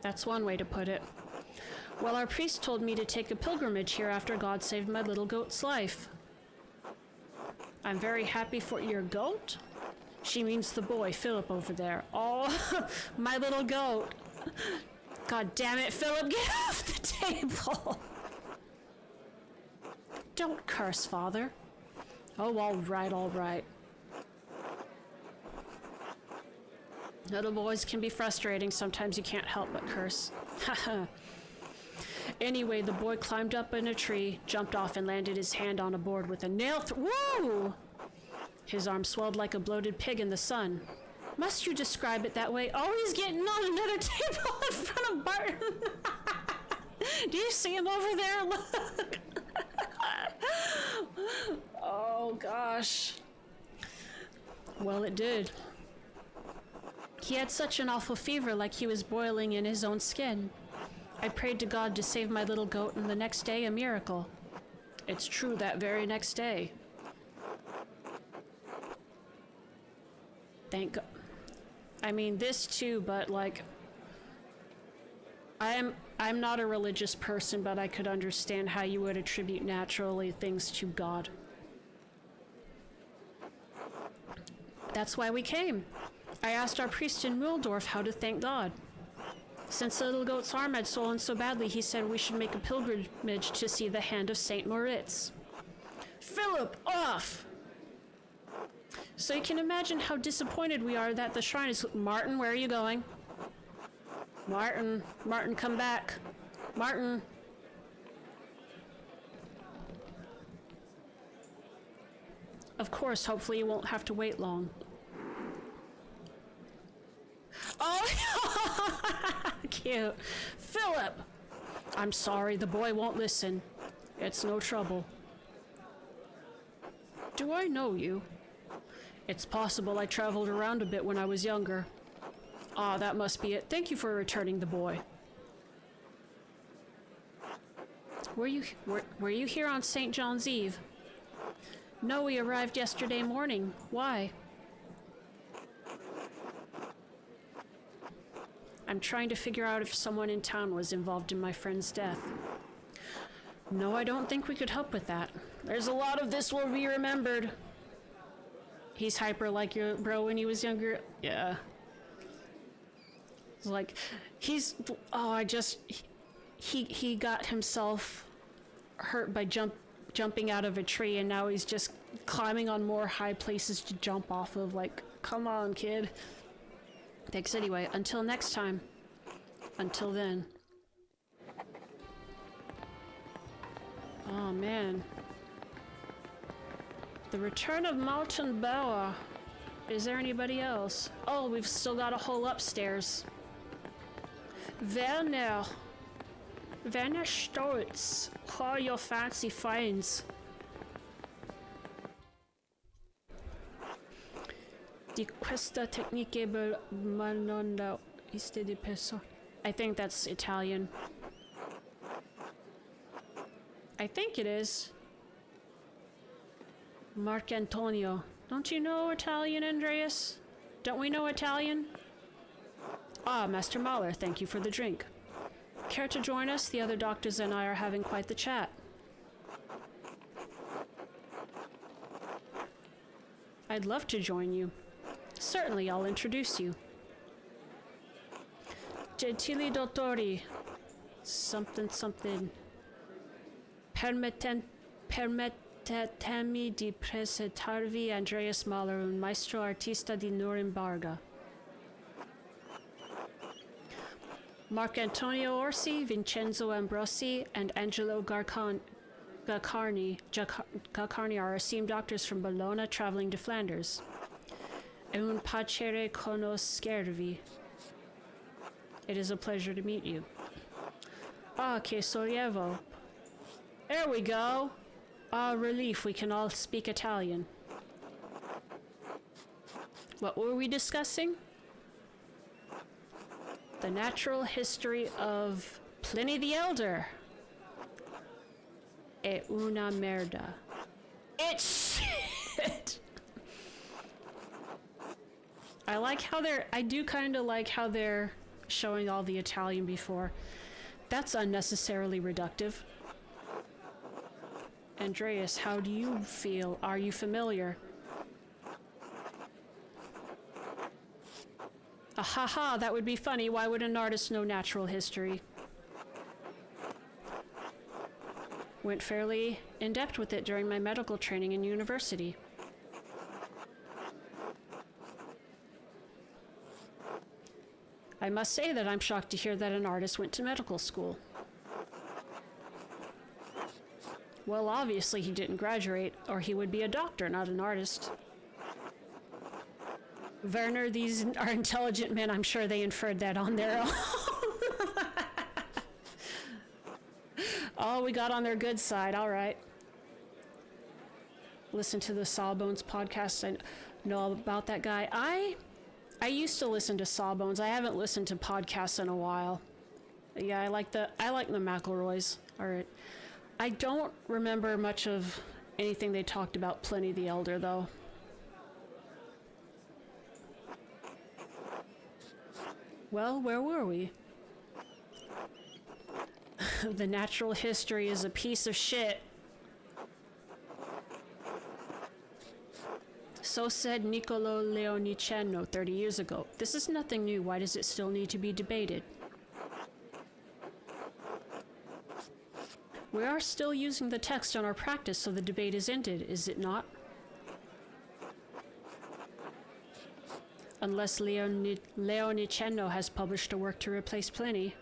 That's one way to put it. Well, our priest told me to take a pilgrimage here after God saved my little goat's life. I'm very happy for your goat? She means the boy, Philip, over there. Oh, my little goat. God damn it, Philip, get off the table! Don't curse, Father. Oh, all right, all right. Little boys can be frustrating. Sometimes you can't help but curse. Haha. Anyway, the boy climbed up in a tree, jumped off, and landed his hand on a board with a nail Woo! His arm swelled like a bloated pig in the sun. Must you describe it that way? Oh, he's getting on another table in front of Barton. Do you see him over there? Look. Oh, gosh. Well, it did. He had such an awful fever, like he was boiling in his own skin. I prayed to God to save my little goat, and the next day, a miracle. It's true, that very next day. Thank God. I mean, this too, but like, I'm not a religious person, but I could understand how you would attribute naturally things to God. That's why we came. I asked our priest in Muhldorf how to thank God. Since the little goat's arm had swollen so badly, he said we should make a pilgrimage to see the hand of St. Moritz. Philip, off! So you can imagine how disappointed we are that the shrine is... Martin, where are you going? Martin, come back. Martin. Of course, hopefully you won't have to wait long. Oh, cute. Philip! I'm sorry, the boy won't listen. It's no trouble. Do I know you? It's possible I traveled around a bit when I was younger. Ah, that must be it. Thank you for returning the boy. Were you here on St. John's Eve? No, we arrived yesterday morning. Why? I'm trying to figure out if someone in town was involved in my friend's death. No, I don't think we could help with that. There's a lot of this will be remembered. He's hyper like your bro when he was younger. Yeah. It's like, he got himself hurt by jumping out of a tree, and now he's just climbing on more high places to jump off of. Like, come on, kid. Thanks anyway. Until next time. Until then. Oh, man. The return of Mountain Bauer. Is there anybody else? Oh, we've still got a hole upstairs. Werner Stolz. All your fancy finds. Di questa tecniche manonda iste di peso. I think that's Italian. I think it is. Mark Antonio. Don't you know Italian, Andreas? Don't we know Italian? Ah, Master Mahler, thank you for the drink. Care to join us? The other doctors and I are having quite the chat. I'd love to join you. Certainly, I'll introduce you. Gentili dottori. Something. Permettetemi di presentarvi Andreas Mahler, un maestro artista di Norimberga. Mark Antonio Orsi, Vincenzo Ambrosi, and Angelo Gaccarni are esteemed doctors from Bologna traveling to Flanders. È un piacere conoscervi. It is a pleasure to meet you. Ah, che sollievo. There we go. Ah, relief, we can all speak Italian. What were we discussing? The natural history of Pliny the Elder. È una merda. It's shit! I do kind of like how they're showing all the Italian before. That's unnecessarily reductive. Andreas, how do you feel? Are you familiar? Ahaha, that would be funny. Why would an artist know natural history? Went fairly in-depth with it during my medical training in university. I must say that I'm shocked to hear that an artist went to medical school. Well, obviously he didn't graduate, or he would be a doctor, not an artist. Werner, these are intelligent men. I'm sure they inferred that on their own. Oh, we got on their good side. All right. Listen to the Sawbones podcast. I know about that guy. I used to listen to Sawbones. I haven't listened to podcasts in a while. Yeah, I like the McElroys. All right. I don't remember much of anything they talked about Pliny the Elder, though. Well, where were we? The natural history is a piece of shit. So said Niccolo Leoniceno 30 years ago. This is nothing new. Why does it still need to be debated? We are still using the text on our practice, so the debate is ended, is it not? Unless Leoniceno has published a work to replace Pliny.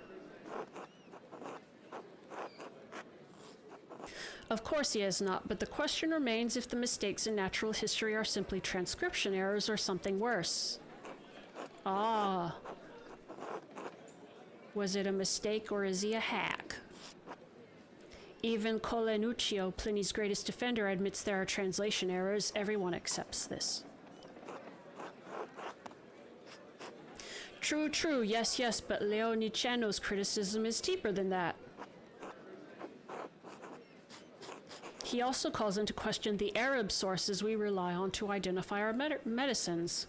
Of course he has not, but the question remains if the mistakes in natural history are simply transcription errors or something worse. Ah. Was it a mistake or is he a hack? Even Colenuccio, Pliny's greatest defender, admits there are translation errors. Everyone accepts this. True, yes, but Leoniceno's criticism is deeper than that. He also calls into question the Arab sources we rely on to identify our medicines.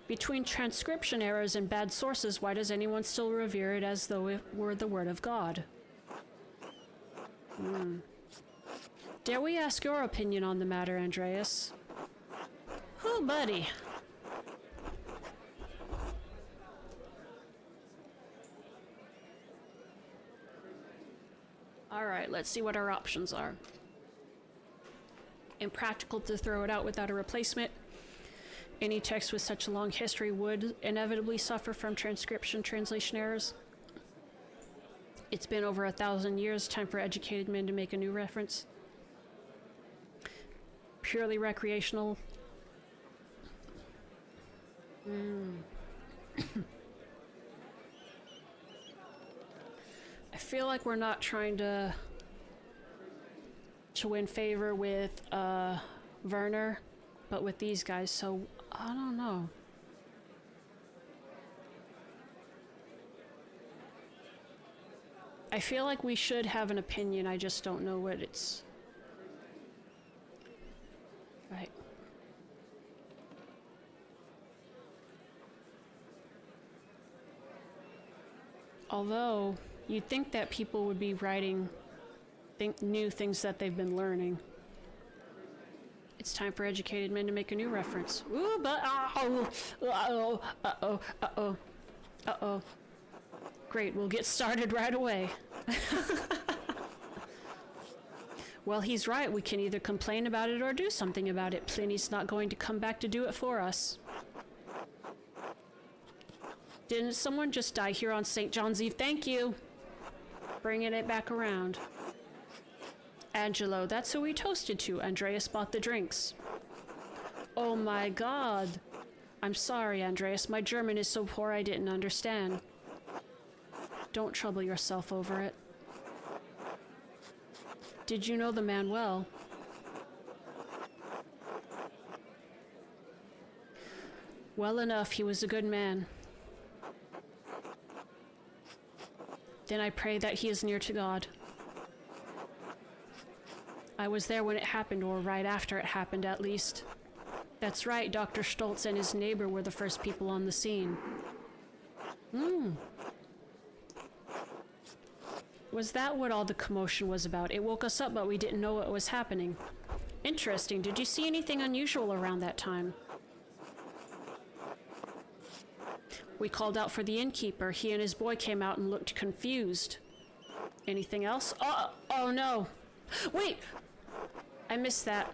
Between transcription errors and bad sources, why does anyone still revere it as though it were the word of God? Dare we ask your opinion on the matter, Andreas? Oh, buddy. Alright, let's see what our options are. Impractical to throw it out without a replacement. Any text with such a long history would inevitably suffer from transcription translation errors. It's been over 1,000 years, time for educated men to make a new reference. Purely recreational. I feel like we're not trying to win favor with Werner, but with these guys, so I don't know. I feel like we should have an opinion, I just don't know what it's... Right. Although, you'd think that people would be writing new things that they've been learning. It's time for educated men to make a new reference. Ooh, but uh-oh. Great, we'll get started right away. Well, he's right. We can either complain about it or do something about it. Pliny's not going to come back to do it for us. Didn't someone just die here on St. John's Eve? Thank you. Bringing it back around. Angelo, that's who we toasted to. Andreas bought the drinks. Oh my god. I'm sorry, Andreas. My German is so poor I didn't understand. Don't trouble yourself over it. Did you know the man well? Well enough, he was a good man. Then I pray that he is near to God. I was there when it happened, or right after it happened, at least. That's right, Dr. Stoltz and his neighbor were the first people on the scene. Was that what all the commotion was about? It woke us up, but we didn't know what was happening. Interesting. Did you see anything unusual around that time? We called out for the innkeeper. He and his boy came out and looked confused. Anything else? Oh no. Wait! I missed that.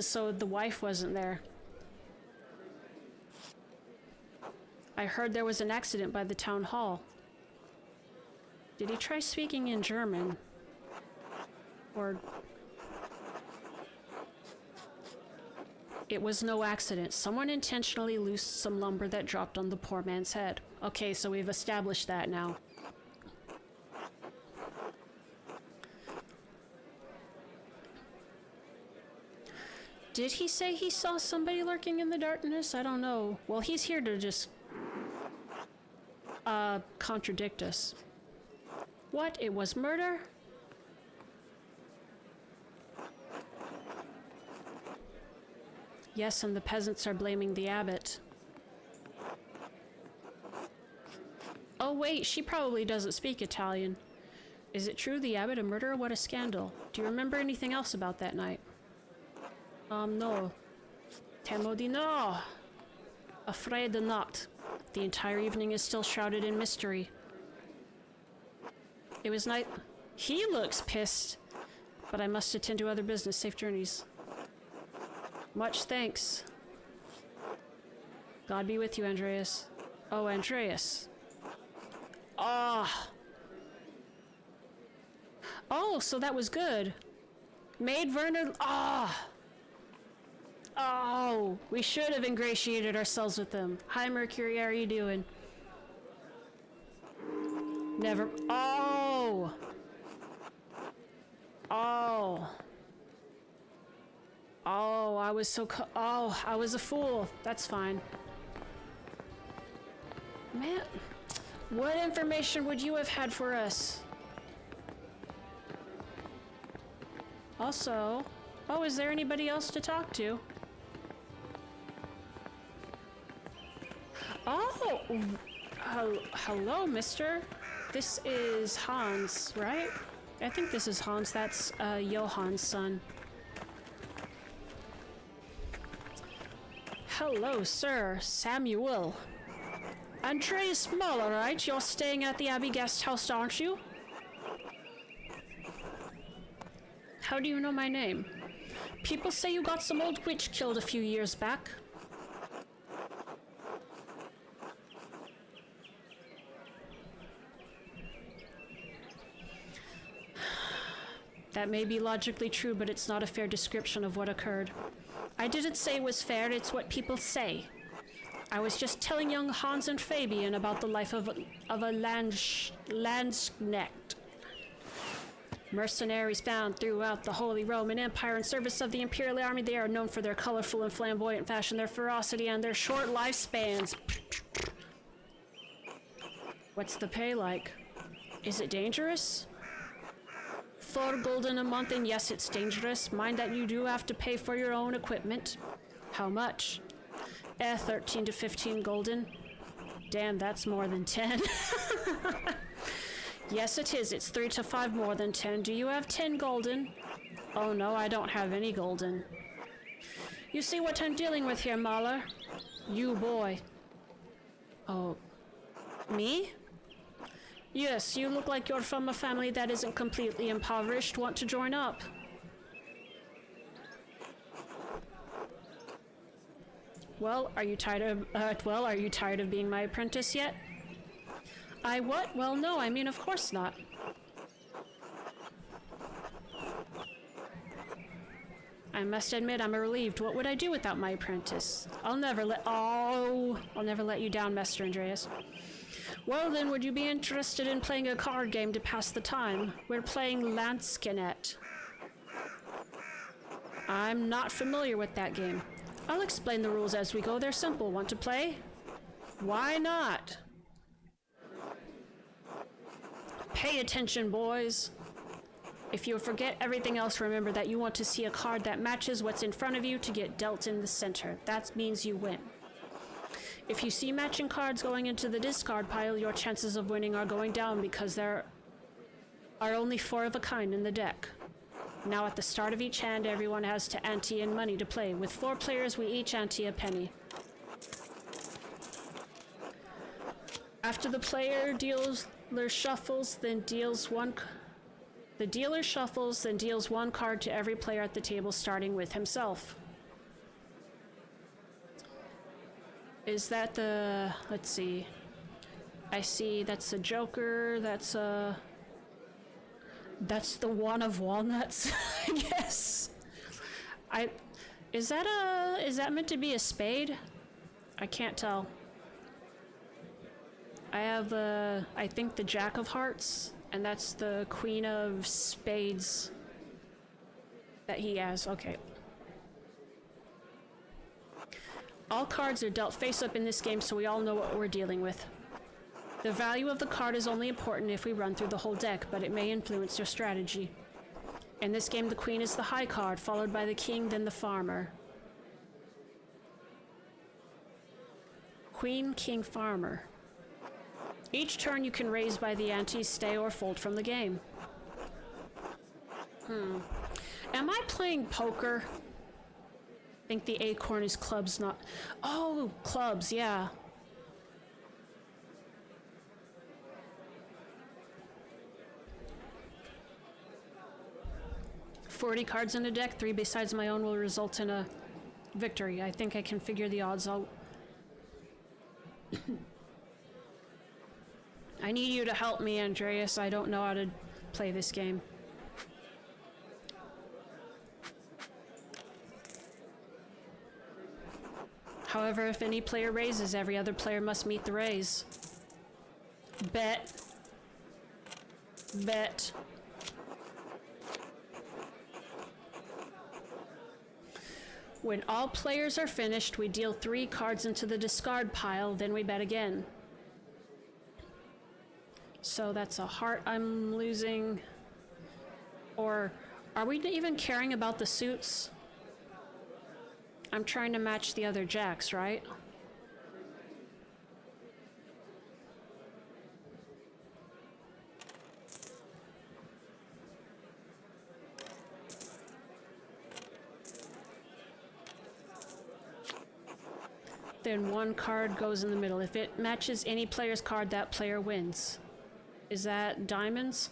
So the wife wasn't there. I heard there was an accident by the town hall. Did he try speaking in German? Or... It was no accident. Someone intentionally loosed some lumber that dropped on the poor man's head. Okay, so we've established that now. Did he say he saw somebody lurking in the darkness? I don't know. Well, he's here to just... contradict us. What? It was murder? Yes, and the peasants are blaming the abbot. Oh wait, she probably doesn't speak Italian. Is it true the abbot a murderer? What a scandal. Do you remember anything else about that night? No. Temo di no. Afraid not. The entire evening is still shrouded in mystery. It was night. He looks pissed. But I must attend to other business. Safe journeys. Much thanks. God be with you, Andreas. Oh, Andreas. Ah. Oh, so that was good. Made Werner... Ah. Oh, we should have ingratiated ourselves with them. Hi, Mercury, how are you doing? Never... Oh! Oh. Oh, I was so... Oh, I was a fool. That's fine. Man, what information would you have had for us? Also... Oh, is there anybody else to talk to? Oh! Hello, mister. This is Hans, right? I think this is Hans. That's Johann's son. Hello, sir. Samuel. Andreas Muller, right? You're staying at the Abbey Guest House, aren't you? How do you know my name? People say you got some old witch killed a few years back. That may be logically true, but it's not a fair description of what occurred. I didn't say it was fair, it's what people say. I was just telling young Hans and Fabian about the life of a landsknecht. Mercenaries found throughout the Holy Roman Empire in service of the Imperial Army. They are known for their colorful and flamboyant fashion, their ferocity, and their short lifespans. What's the pay like? Is it dangerous? 4 golden a month, and yes, it's dangerous. Mind that you do have to pay for your own equipment. How much? 13 to 15 golden. Damn, that's more than 10. Yes, it is. It's 3 to 5 more than 10. Do you have 10 golden? Oh no, I don't have any golden. You see what I'm dealing with here, Mahler? You boy. Oh, me? Yes, you look like you're from a family that isn't completely impoverished. Want to join up? Well, are you tired of being my apprentice yet? I what? Well, no, I mean, of course not. I must admit, I'm relieved. What would I do without my apprentice? I'll never let you down, Master Andreas. Well then, would you be interested in playing a card game to pass the time? We're playing Landskenet. I'm not familiar with that game. I'll explain the rules as we go. They're simple. Want to play? Why not? Pay attention, boys. If you forget everything else, remember that you want to see a card that matches what's in front of you to get dealt in the center. That means you win. If you see matching cards going into the discard pile, your chances of winning are going down because there are only 4 of a kind in the deck. Now at the start of each hand, everyone has to ante in money to play. With 4 players, we each ante a penny. After the player shuffles, then deals one card to every player at the table, starting with himself. Is that the... let's see. I see that's a Joker, that's the one of walnuts, I guess. Is that meant to be a spade? I can't tell. I have I think the Jack of Hearts, and that's the Queen of Spades that he has. Okay. All cards are dealt face up in this game, so we all know what we're dealing with. The value of the card is only important if we run through the whole deck, but it may influence your strategy. In this game, the Queen is the high card, followed by the King, then the Farmer. Queen, King, Farmer. Each turn you can raise by the ante, stay, or fold from the game. Am I playing poker? I think the acorn is clubs, not... Oh, clubs, yeah. "40 cards in a deck, 3 besides my own will result in a victory. I think I can figure the odds out. I need you to help me, Andreas. I don't know how to play this game. However, if any player raises, every other player must meet the raise. Bet. Bet. When all players are finished, we deal 3 cards into the discard pile, then we bet again. So that's a heart I'm losing. Or are we even caring about the suits? I'm trying to match the other jacks, right? Then 1 card goes in the middle. If it matches any player's card, that player wins. Is that diamonds?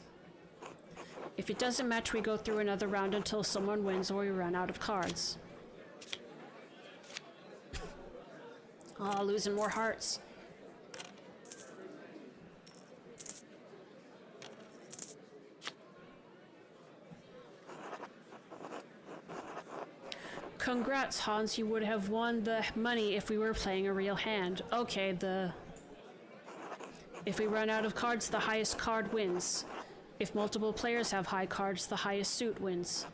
If it doesn't match, we go through another round until someone wins or we run out of cards. Oh, losing more hearts. Congrats, Hans. You would have won the money if we were playing a real hand. Okay, if we run out of cards, the highest card wins. If multiple players have high cards, the highest suit wins.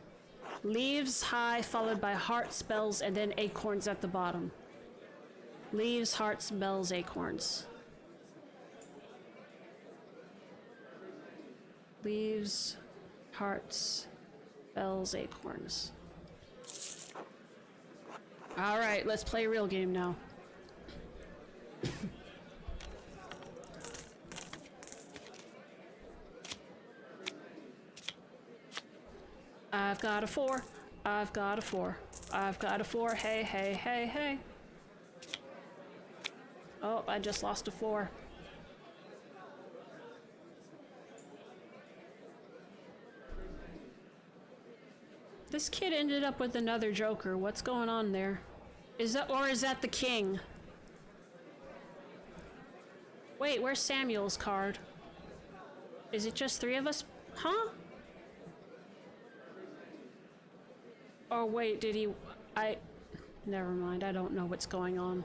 Leaves high, followed by hearts, bells, and then acorns at the bottom. Leaves, hearts, bells, acorns. Leaves, hearts, bells, acorns. All right, let's play a real game now. I've got a 4. I've got a 4. I've got a 4. Hey, hey, hey, hey. Oh, I just lost a 4. This kid ended up with another joker. What's going on there? Is that the king? Wait, where's Samuel's card? Is it just 3 of us? Huh? Oh wait, did he... Never mind, I don't know what's going on.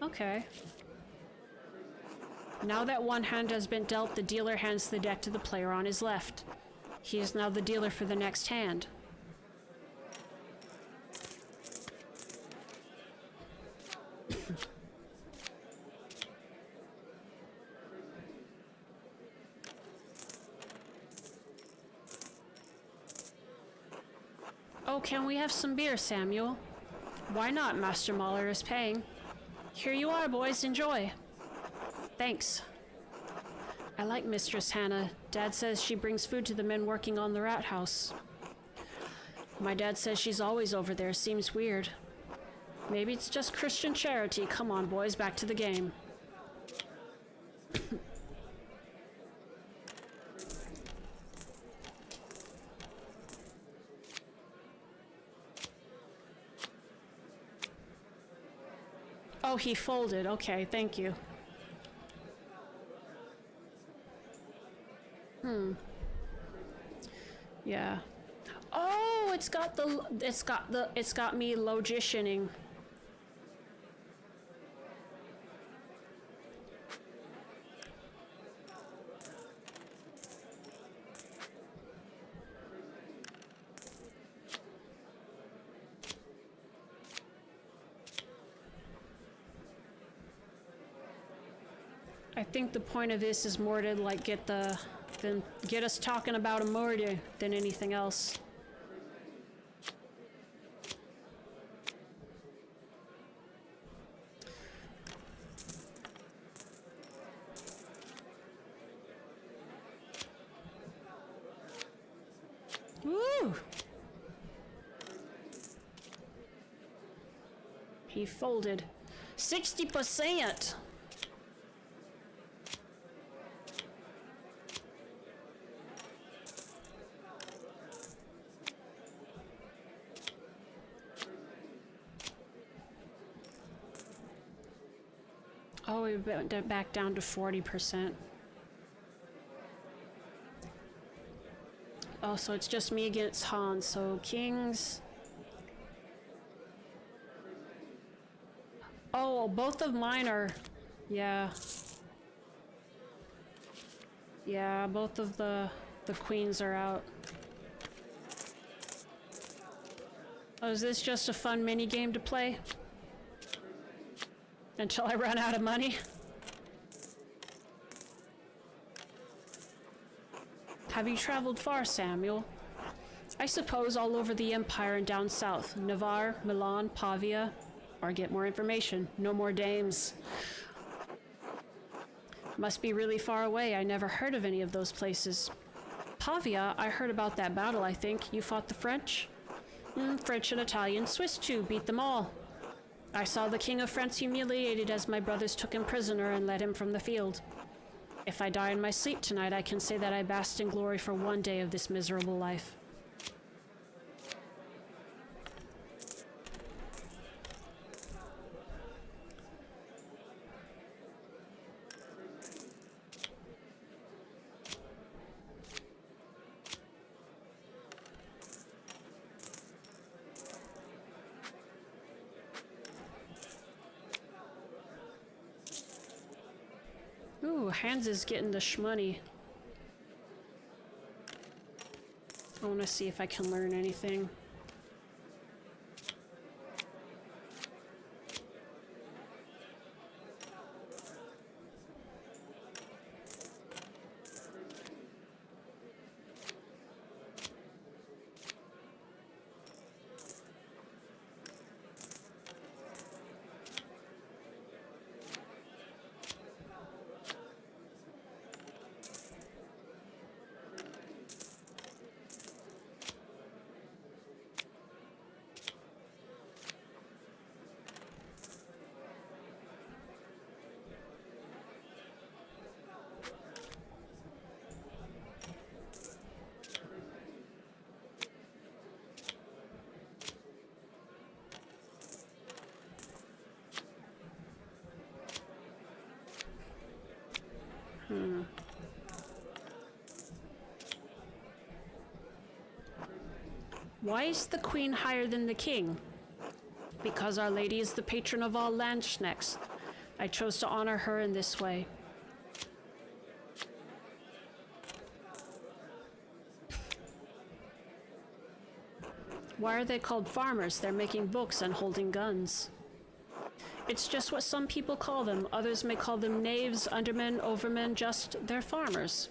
Okay. Now that one hand has been dealt, the dealer hands the deck to the player on his left. He is now the dealer for the next hand. Oh, can we have some beer, Samuel? Why not? Master Mahler is paying. Here you are, boys. Enjoy. Thanks. I like Mistress Hannah. Dad says she brings food to the men working on the rat house. My dad says she's always over there. Seems weird. Maybe it's just Christian charity. Come on, boys. Back to the game. Oh, he folded. Okay, thank you. Yeah. Oh, it's got me logicianing. I think the point of this is more to like get us talking about a murder than anything else. Woo! He folded 60%. Oh, we went back down to 40%. Oh, so it's just me against Hans. So kings. Oh, both of mine are... Yeah. Yeah, both of the queens are out. Oh, is this just a fun mini game to play? Until I run out of money? Have you traveled far, Samuel? I suppose all over the Empire and down south. Navarre, Milan, Pavia. Or get more information. No more dames. Must be really far away. I never heard of any of those places. Pavia, I heard about that battle, I think. You fought the French? French and Italian. Swiss too. Beat them all. I saw the King of France humiliated as my brothers took him prisoner and led him from the field. If I die in my sleep tonight, I can say that I basked in glory for one day of this miserable life. Ooh, Hans is getting the shmoney. I want to see if I can learn anything. Why is the queen higher than the king? Because Our Lady is the patron of all landsknechts. I chose to honor her in this way. Why are they called farmers? They're making books and holding guns. It's just what some people call them. Others may call them knaves, undermen, overmen, just they're farmers.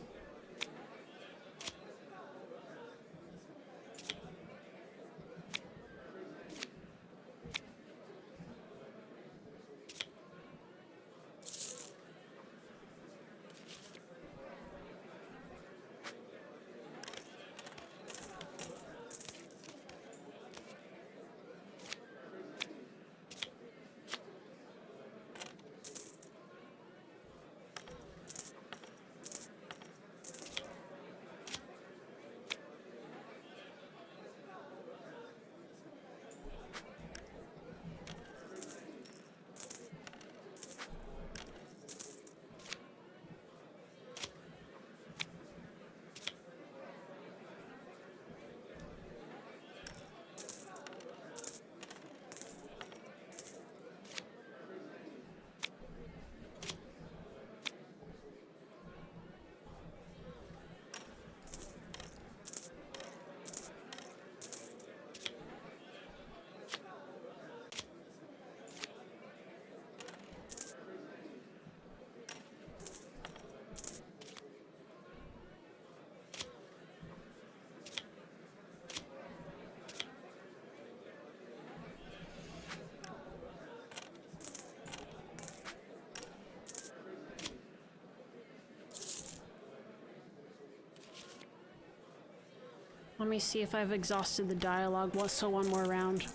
Let me see if I've exhausted the dialogue. So one more round.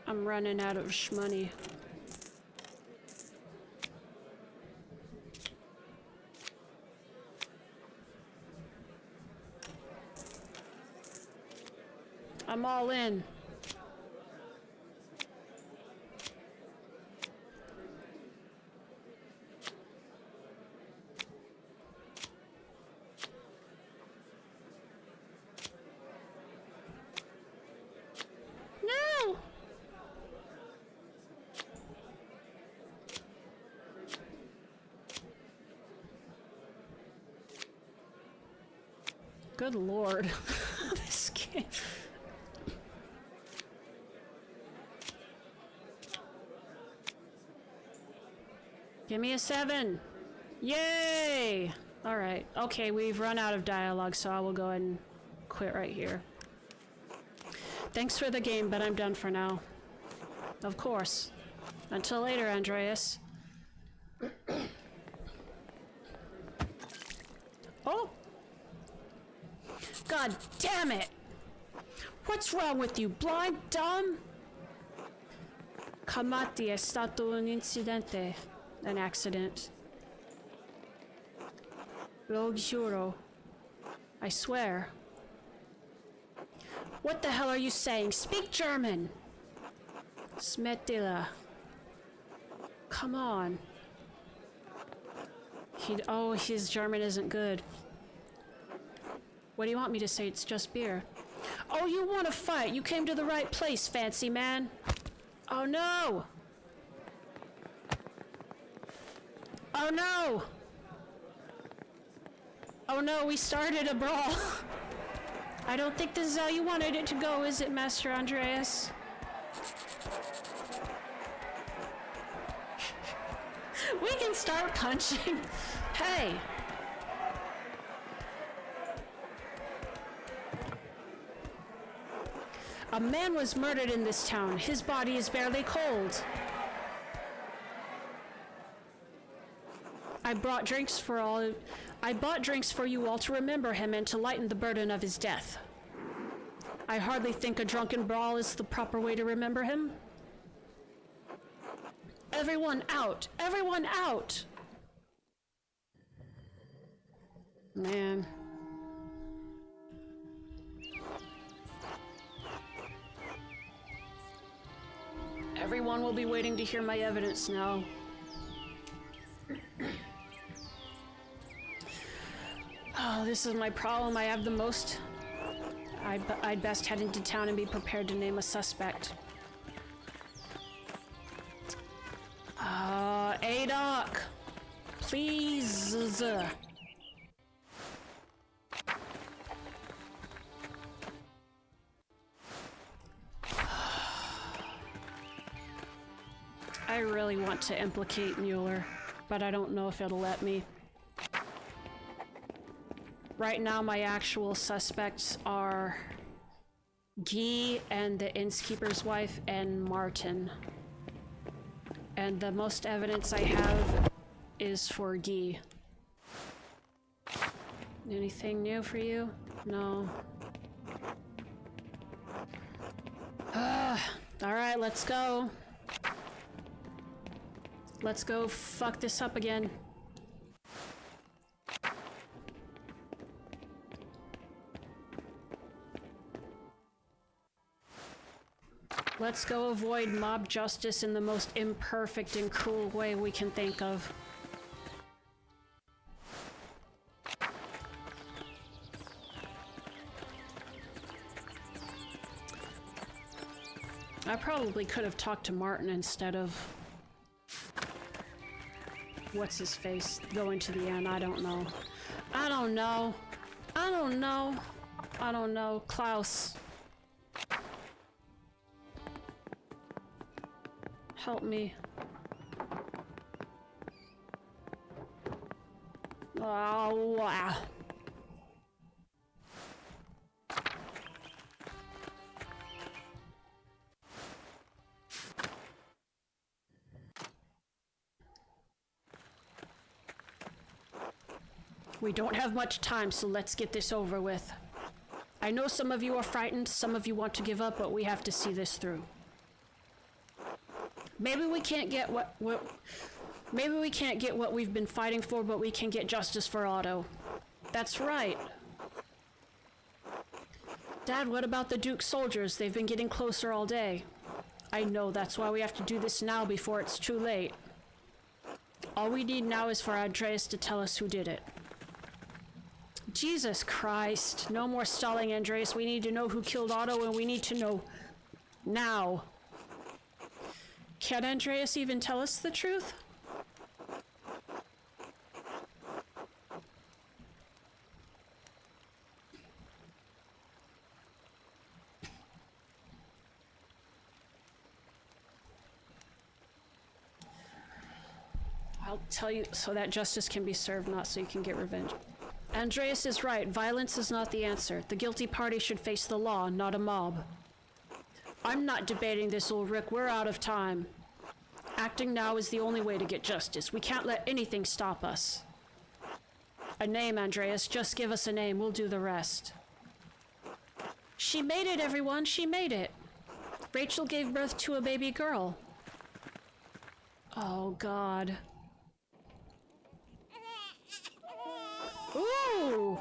I'm running out of shmoney. I'm all in. No! Good lord. This game. Give me a 7. Yay! Alright. Okay, we've run out of dialogue, so I will go ahead and quit right here. Thanks for the game, but I'm done for now. Of course. Until later, Andreas. Oh! God damn it! What's wrong with you, blind, dumb? Kamati, è stato un incidente. An accident. Lo giuro. I swear. What the hell are you saying? Speak German! Smetila. Come on. His German isn't good. What do you want me to say? It's just beer. Oh, you want to fight? You came to the right place, fancy man. Oh no! Oh no! Oh no, we started a brawl. I don't think this is how you wanted it to go, is it, Master Andreas? We can start punching. Hey! A man was murdered in this town. His body is barely cold. I bought drinks for you all to remember him and to lighten the burden of his death. I hardly think a drunken brawl is the proper way to remember him. Everyone out! Everyone out! Man. Everyone will be waiting to hear my evidence now. Oh, this is my problem. I have the most. I'd best head into town and be prepared to name a suspect. Adoc! Please. I really want to implicate Mueller, but I don't know if it'll let me. Right now, my actual suspects are Guy and the innkeeper's wife and Martin. And the most evidence I have is for Guy. Anything new for you? No. Alright, let's go. Let's go fuck this up again. Let's go avoid mob justice in the most imperfect and cruel way we can think of. I probably could have talked to Martin instead of what's his face going to the end. I don't know. I don't know. I don't know. I don't know. Klaus. Help me. Oh, wow. We don't have much time, so let's get this over with. I know some of you are frightened, some of you want to give up, but we have to see this through. Maybe we can't get what we've been fighting for, but we can get justice for Otto. That's right. Dad, what about the Duke's soldiers? They've been getting closer all day. I know, that's why we have to do this now before it's too late. All we need now is for Andreas to tell us who did it. Jesus Christ. No more stalling, Andreas. We need to know who killed Otto, and we need to know now. Can Andreas even tell us the truth? I'll tell you so that justice can be served, not so you can get revenge. Andreas is right. Violence is not the answer. The guilty party should face the law, not a mob. I'm not debating this, Ulrich. We're out of time. Acting now is the only way to get justice. We can't let anything stop us. A name, Andreas. Just give us a name. We'll do the rest. She made it, everyone. She made it. Rachel gave birth to a baby girl. Oh, God. Ooh!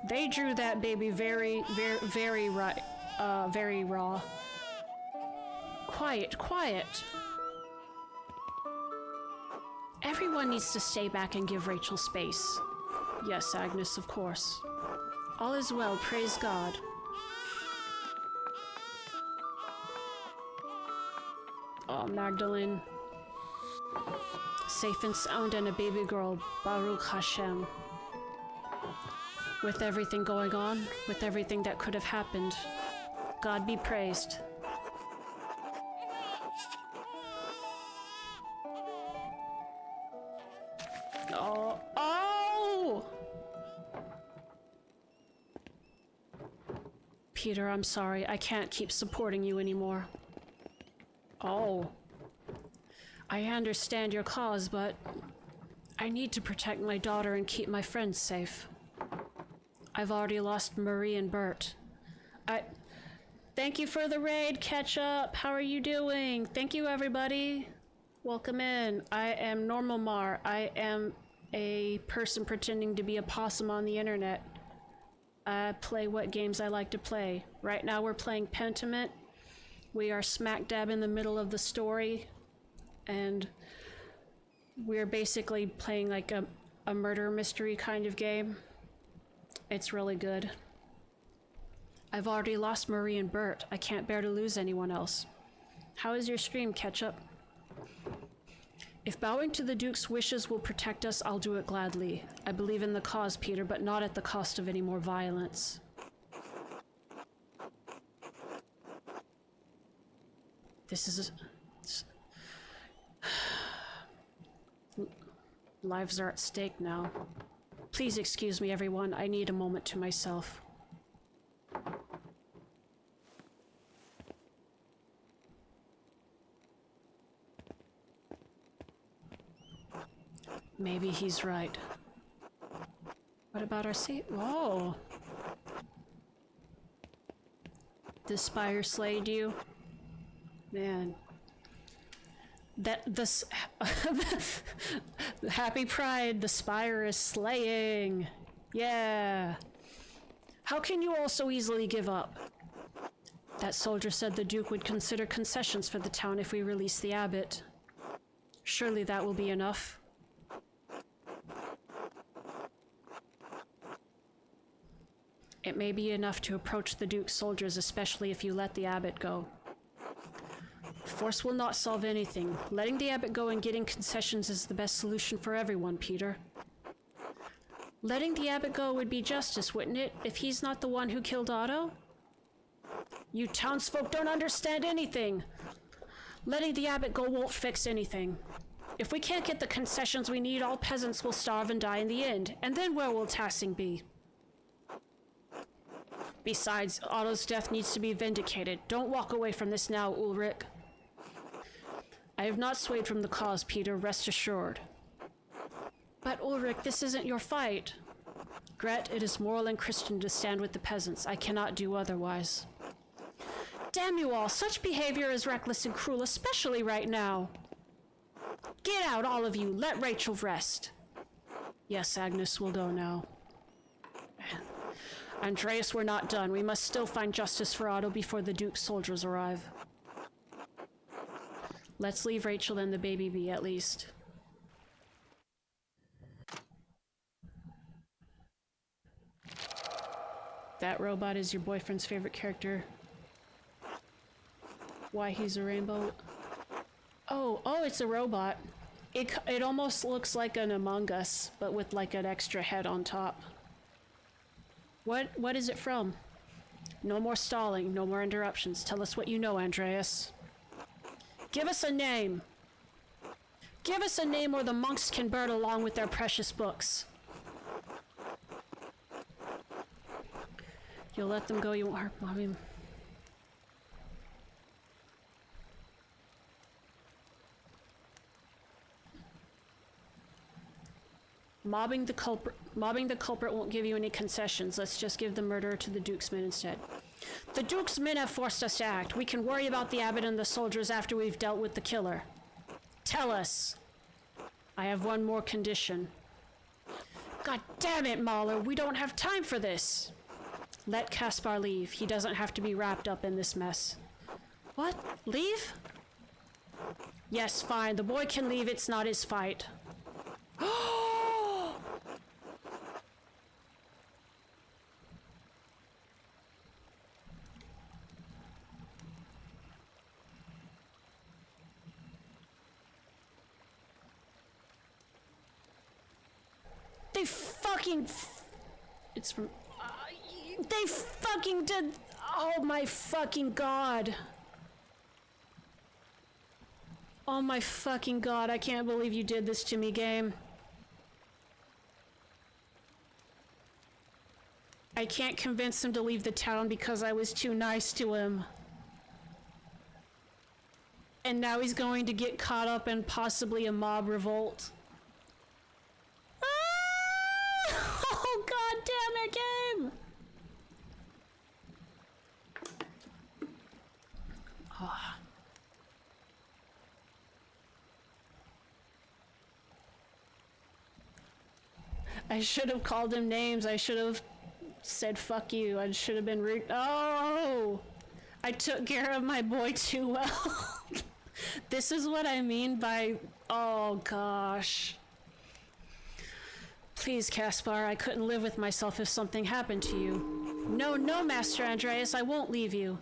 They drew that baby very, very, very right. very raw. Quiet, quiet. Everyone needs to stay back and give Rachel space. Yes, Agnes, of course. All is well, praise God. Oh, Magdalene. Safe and sound and a baby girl, Baruch Hashem. With everything going on, with everything that could have happened, God be praised. Oh, oh! Peter, I'm sorry, I can't keep supporting you anymore. Oh. I understand your cause, but I need to protect my daughter and keep my friends safe. I've already lost Marie and Bert. Thank you for the raid, Ketchup. How are you doing? Thank you, everybody. Welcome in. I am Normal Mar. I am a person pretending to be a possum on the internet. I play what games I like to play. Right now we're playing Pentiment. We are smack dab in the middle of the story. And we're basically playing like a murder mystery kind of game. It's really good. I've already lost Marie and Bert. I can't bear to lose anyone else. How is your stream, Ketchup? If bowing to the Duke's wishes will protect us, I'll do it gladly. I believe in the cause, Peter, but not at the cost of any more violence. This is... Lives are at stake now. Please excuse me, everyone. I need a moment to myself. Maybe he's right. What about our seat? Whoa! The spire slayed you? Man. This Happy Pride, the spire is slaying. Yeah. How can you all so easily give up? That soldier said the Duke would consider concessions for the town if we release the abbot. Surely that will be enough. It may be enough to approach the Duke's soldiers, especially if you let the abbot go. Force will not solve anything. Letting the abbot go and getting concessions is the best solution for everyone, Peter. Letting the abbot go would be justice, wouldn't it, if he's not the one who killed Otto? You townsfolk don't understand anything. Letting the abbot go won't fix anything. If we can't get the concessions we need, all peasants will starve and die in the end. And then where will Tassing be? Besides, Otto's death needs to be vindicated. Don't walk away from this now, Ulrich. I have not swayed from the cause, Peter, rest assured. But Ulrich, this isn't your fight. Gret, it is moral and Christian to stand with the peasants. I cannot do otherwise. Damn you all, such behavior is reckless and cruel, especially right now. Get out, all of you. Let Rachel rest. Yes, Agnes, we'll go now. Andreas, we're not done. We must still find justice for Otto before the Duke's soldiers arrive. Let's leave Rachel and the baby be, at least. That robot is your boyfriend's favorite character. Why he's a rainbow? Oh, it's a robot. It almost looks like an Among Us, but with like an extra head on top. What is it from? No more stalling, no more interruptions. Tell us what you know, Andreas. Give us a name. Give us a name or the monks can burn along with their precious books. You'll let them go, you won't hurt them. Mobbing the culprit won't give you any concessions. Let's just give the murderer to the Duke's men instead. The Duke's men have forced us to act. We can worry about the abbot and the soldiers after we've dealt with the killer. Tell us. I have one more condition. God damn it, Mahler, we don't have time for this. Let Caspar leave. He doesn't have to be wrapped up in this mess. What? Leave? Yes, fine. The boy can leave. It's not his fight. They fucking... It's from... they fucking did... Oh my fucking god. Oh my fucking god, I can't believe you did this to me, game. I can't convince him to leave the town because I was too nice to him. And now he's going to get caught up in possibly a mob revolt. Oh god damn it, game! Oh. I should have called him names. I should have said fuck you. I should have been rude. Oh! I took care of my boy too well. This is what I mean by... Oh gosh. Please, Caspar, I couldn't live with myself if something happened to you. No, no, Master Andreas, I won't leave you.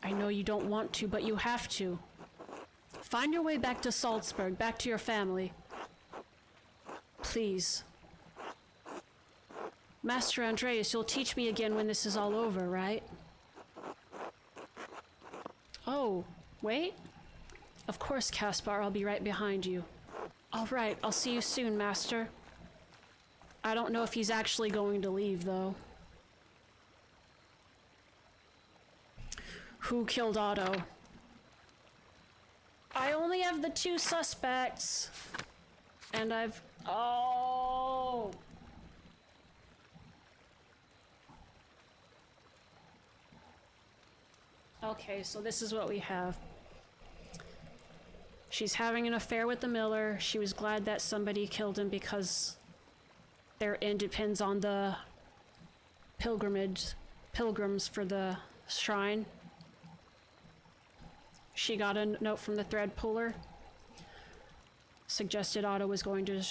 I know you don't want to, but you have to. Find your way back to Salzburg, back to your family. Please. Master Andreas, you'll teach me again when this is all over, right? Oh, wait. Of course, Caspar, I'll be right behind you. All right, I'll see you soon, Master. I don't know if he's actually going to leave, though. Who killed Otto? I only have the 2 suspects. And I've... Oh! Okay, so this is what we have. She's having an affair with the miller. She was glad that somebody killed him because their end depends on the pilgrims for the shrine. She got a note from the thread puller. Suggested Otto was going to...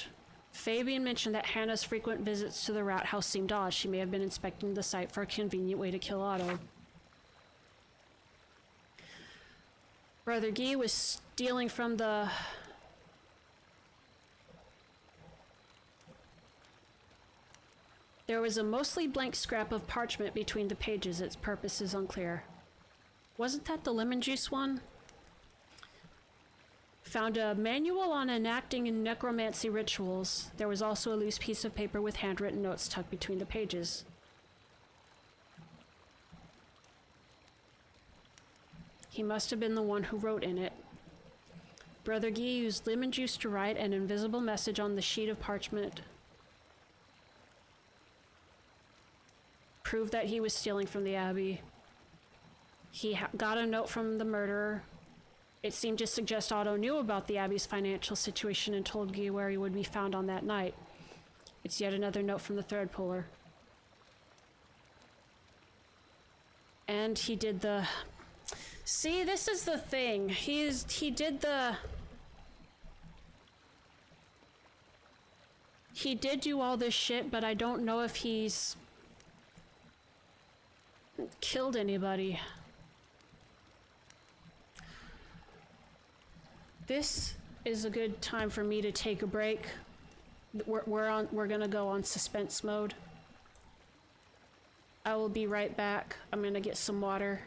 Fabian mentioned that Hannah's frequent visits to the rat house seemed odd. She may have been inspecting the site for a convenient way to kill Otto. Brother Guy was stealing from the... There was a mostly blank scrap of parchment between the pages. Its purpose is unclear. Wasn't that the lemon juice one? Found a manual on enacting and necromancy rituals. There was also a loose piece of paper with handwritten notes tucked between the pages. He must have been the one who wrote in it. Brother Guy used lemon juice to write an invisible message on the sheet of parchment. Proved that he was stealing from the Abbey. He got a note from the murderer. It seemed to suggest Otto knew about the Abbey's financial situation and told Guy where he would be found on that night. It's yet another note from the thread puller. And he did the... See, this is the thing. He did the... He did do all this shit, but I don't know if he's... killed anybody. This is a good time for me to take a break. We're gonna go on suspense mode. I will be right back. I'm gonna get some water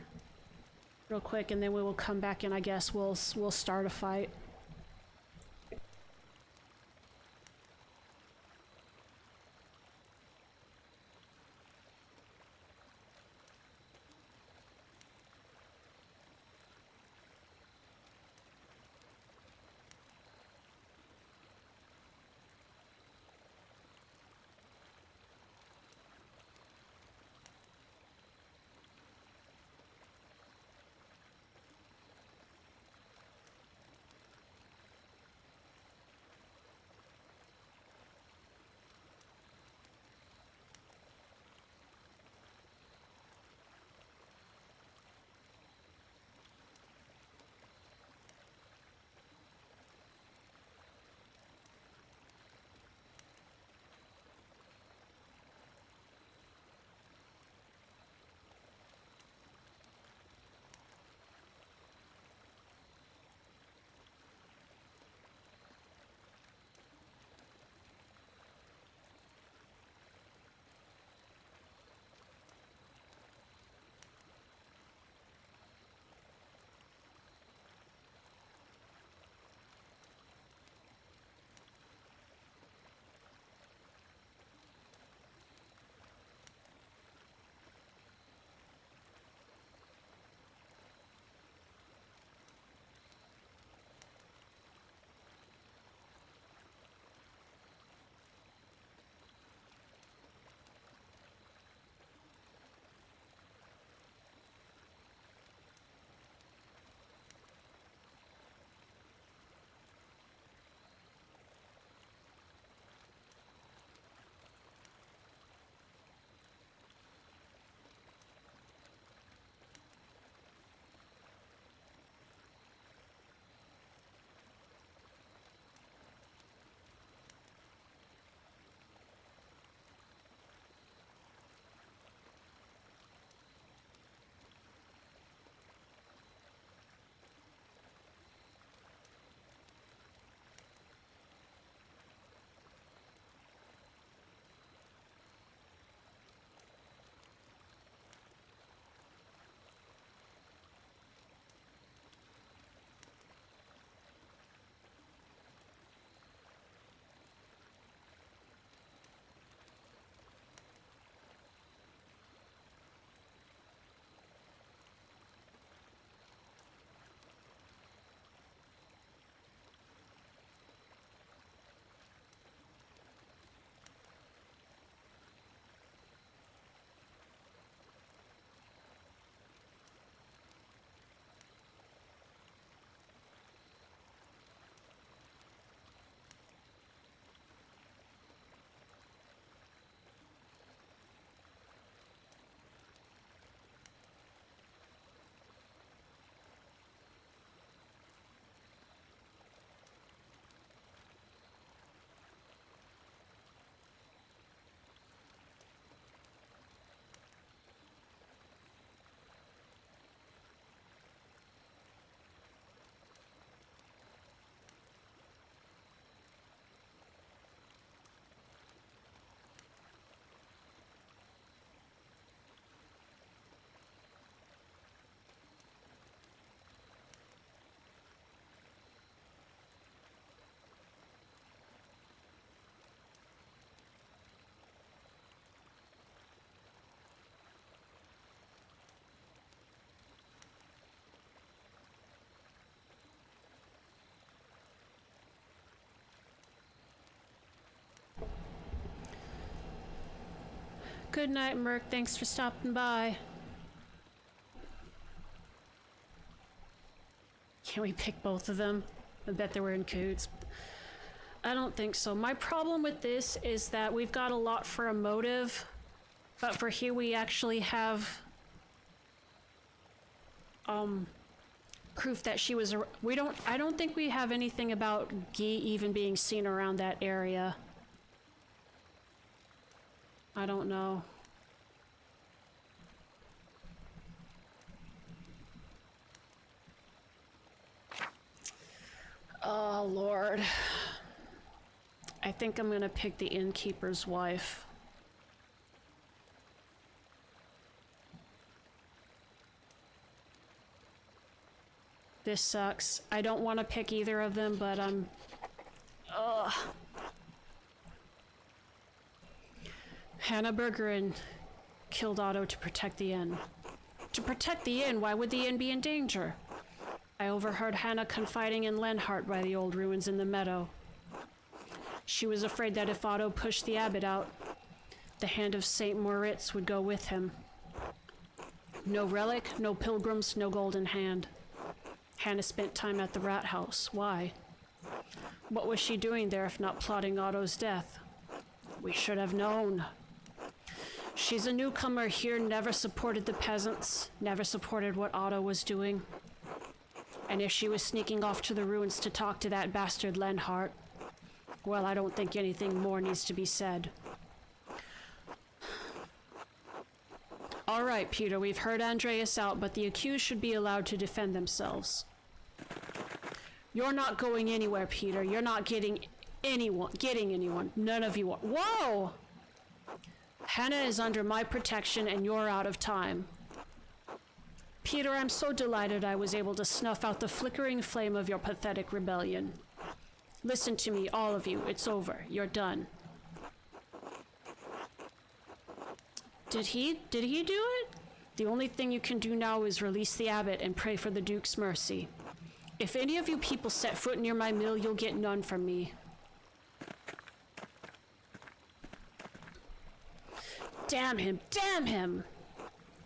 real quick, and then we will come back and I guess we'll start a fight. Good night, Merc. Thanks for stopping by. Can we pick both of them? I bet they were in cahoots. I don't think so. My problem with this is that we've got a lot for a motive, but for here we actually have proof that she was I don't think we have anything about Guy even being seen around that area. I don't know. Oh, Lord. I think I'm gonna pick the innkeeper's wife. This sucks. I don't want to pick either of them, but I'm... Ugh. Hannah Bergeron killed Otto to protect the inn. To protect the inn? Why would the inn be in danger? I overheard Hannah confiding in Lenhart by the old ruins in the meadow. She was afraid that if Otto pushed the abbot out, the hand of Saint Moritz would go with him. No relic, no pilgrims, no golden hand. Hannah spent time at the rat house. Why? What was she doing there if not plotting Otto's death? We should have known. She's a newcomer here, never supported the peasants, never supported what Otto was doing. And if she was sneaking off to the ruins to talk to that bastard Lenhart, well, I don't think anything more needs to be said. All right, Peter, we've heard Andreas out, but the accused should be allowed to defend themselves. You're not going anywhere, Peter. You're not getting anyone. None of you are. Whoa! Hannah is under my protection and you're out of time. Peter, I'm so delighted I was able to snuff out the flickering flame of your pathetic rebellion. Listen to me, all of you. It's over. You're done. Did he do it? The only thing you can do now is release the abbot and pray for the Duke's mercy. If any of you people set foot near my mill, you'll get none from me. Damn him, damn him!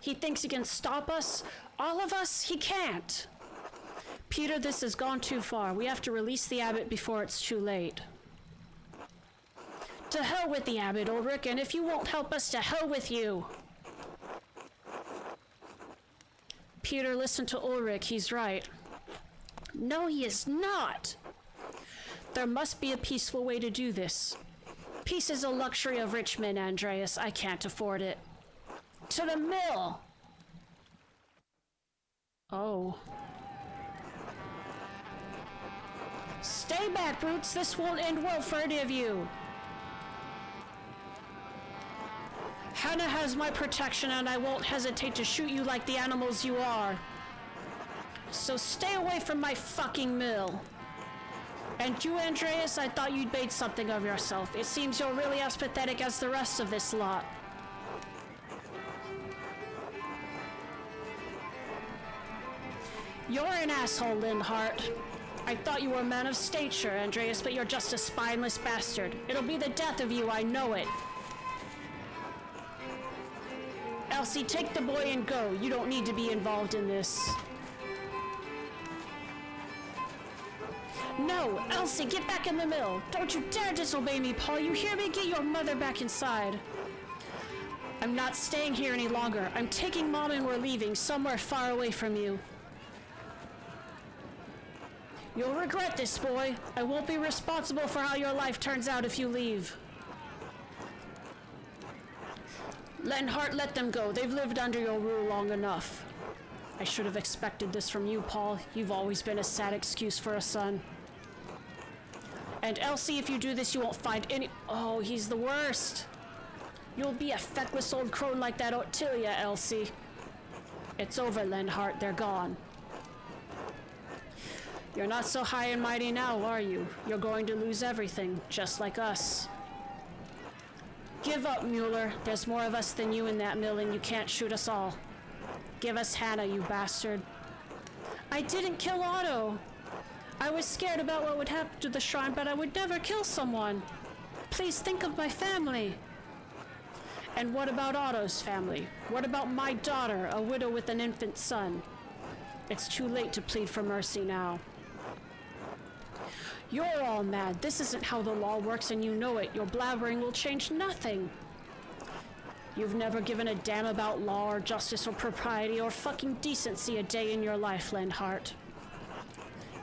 He thinks he can stop us? All of us? He can't! Peter, this has gone too far. We have to release the abbot before it's too late. To hell with the abbot, Ulrich, and if you won't help us, to hell with you! Peter, listen to Ulrich, he's right. No, he is not! There must be a peaceful way to do this. Peace is a luxury of rich men, Andreas. I can't afford it. To the mill! Oh. Stay back, brutes! This won't end well for any of you! Hannah has my protection and I won't hesitate to shoot you like the animals you are. So stay away from my fucking mill. And you, Andreas, I thought you'd made something of yourself. It seems you're really as pathetic as the rest of this lot. You're an asshole, Lindhart. I thought you were a man of stature, Andreas, but you're just a spineless bastard. It'll be the death of you, I know it. Elsie, take the boy and go. You don't need to be involved in this. No! Elsie, get back in the mill! Don't you dare disobey me, Paul! You hear me? Get your mother back inside! I'm not staying here any longer. I'm taking Mom and we're leaving, somewhere far away from you. You'll regret this, boy. I won't be responsible for how your life turns out if you leave. Lenhart, let them go. They've lived under your rule long enough. I should have expected this from you, Paul. You've always been a sad excuse for a son. And Elsie, if you do this, you won't find any... Oh, he's the worst. You'll be a feckless old crone like that Ottilia, Elsie. It's over, Lenhart. They're gone. You're not so high and mighty now, are you? You're going to lose everything, just like us. Give up, Mueller. There's more of us than you in that mill, and you can't shoot us all. Give us Hannah, you bastard. I didn't kill Otto. I was scared about what would happen to the shrine, but I would never kill someone. Please think of my family. And what about Otto's family? What about my daughter, a widow with an infant son? It's too late to plead for mercy now. You're all mad. This isn't how the law works and you know it. Your blabbering will change nothing. You've never given a damn about law or justice or propriety or fucking decency a day in your life, Lenhart.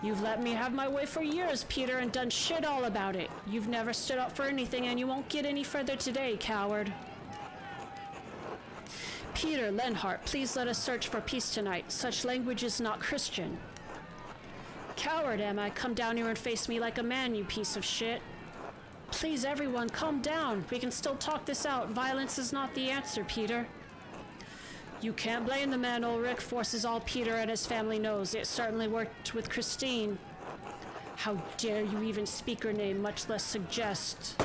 You've let me have my way for years, Peter, and done shit all about it. You've never stood up for anything and you won't get any further today, coward. Peter, Lenhart, please let us search for peace tonight. Such language is not Christian. Coward, am I? Come down here and face me like a man, you piece of shit. Please, everyone, calm down. We can still talk this out. Violence is not the answer, Peter. You can't blame the man, Ulrich. Force is all Peter and his family knows. It certainly worked with Christine. How dare you even speak her name, much less suggest.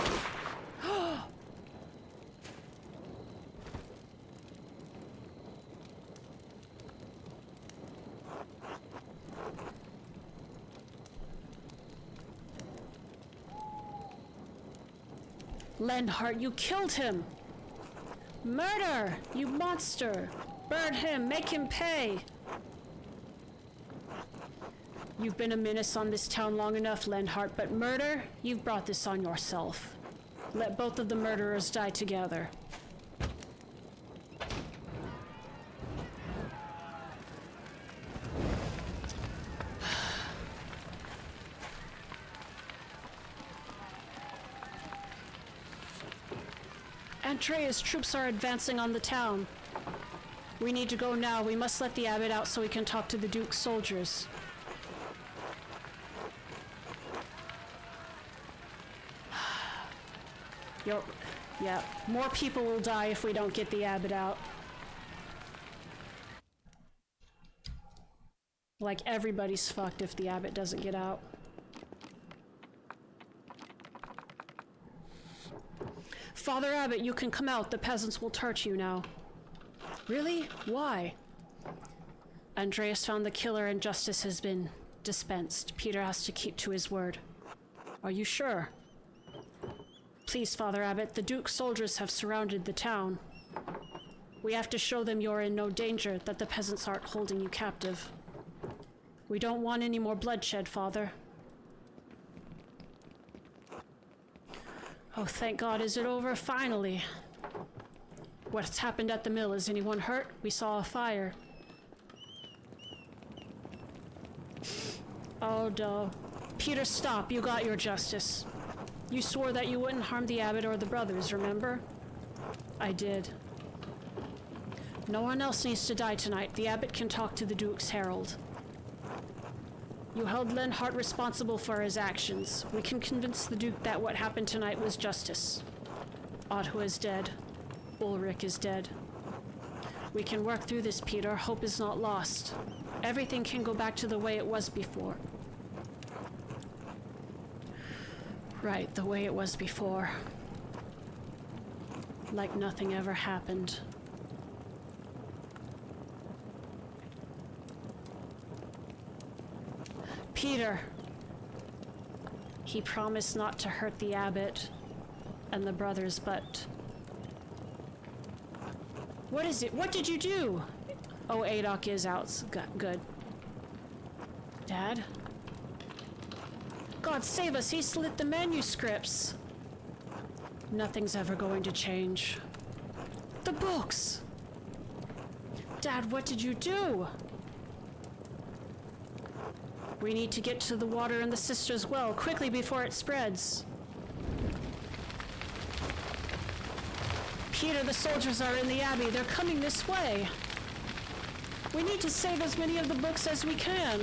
Lenhart, you killed him! Murder! You monster! Burn him! Make him pay! You've been a menace on this town long enough, Lenhart, but murder? You've brought this on yourself. Let both of the murderers die together. Andrea's troops are advancing on the town. We need to go now. We must let the abbot out so we can talk to the Duke's soldiers. Yeah, more people will die if we don't get the abbot out. Like, everybody's fucked if the abbot doesn't get out. Father Abbot, you can come out. The peasants will torch you now. Really? Why? Andreas found the killer and justice has been dispensed. Peter has to keep to his word. Are you sure? Please, Father Abbot, the Duke's soldiers have surrounded the town. We have to show them you're in no danger, that the peasants aren't holding you captive. We don't want any more bloodshed, Father. Oh, thank God, is it over? Finally. What's happened at the mill? Is anyone hurt? We saw a fire. Oh, no. Peter, stop. You got your justice. You swore that you wouldn't harm the abbot or the brothers, remember? I did. No one else needs to die tonight. The abbot can talk to the Duke's herald. You held Lenhart responsible for his actions. We can convince the Duke that what happened tonight was justice. Otto is dead. Ulrich is dead. We can work through this, Peter. Hope is not lost. Everything can go back to the way it was before. Right, the way it was before. Like nothing ever happened. Peter! He promised not to hurt the abbot and the brothers, but... What is it? What did you do? Oh, Adok is out. Good. Dad? God save us, he slit the manuscripts. Nothing's ever going to change. The books! Dad, what did you do? We need to get to the water in the sister's well, quickly before it spreads. Peter, the soldiers are in the abbey. They're coming this way. We need to save as many of the books as we can.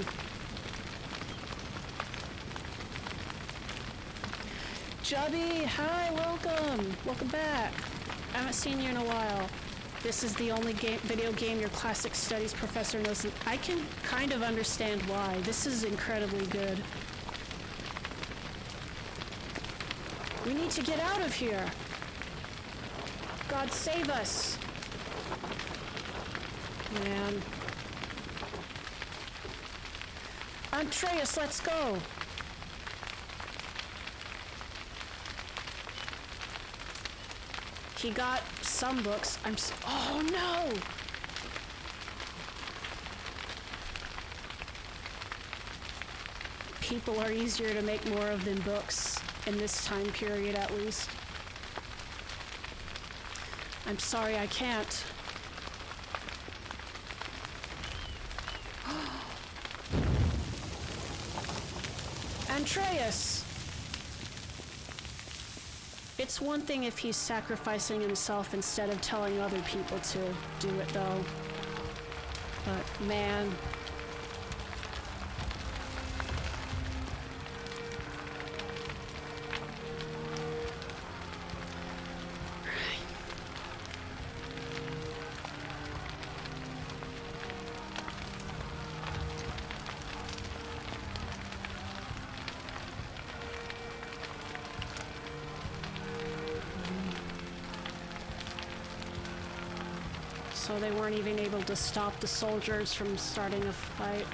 Jubby, hi, welcome. Welcome back. I haven't seen you in a while. This is the only video game your classic studies professor knows. I can kind of understand why. This is incredibly good. We need to get out of here. God save us. Man. Andreas, let's go. He got some books. Oh no! People are easier to make more of than books, in this time period at least. I'm sorry, I can't. Andreas! It's one thing if he's sacrificing himself instead of telling other people to do it, though. But, man... So they weren't even able to stop the soldiers from starting a fight.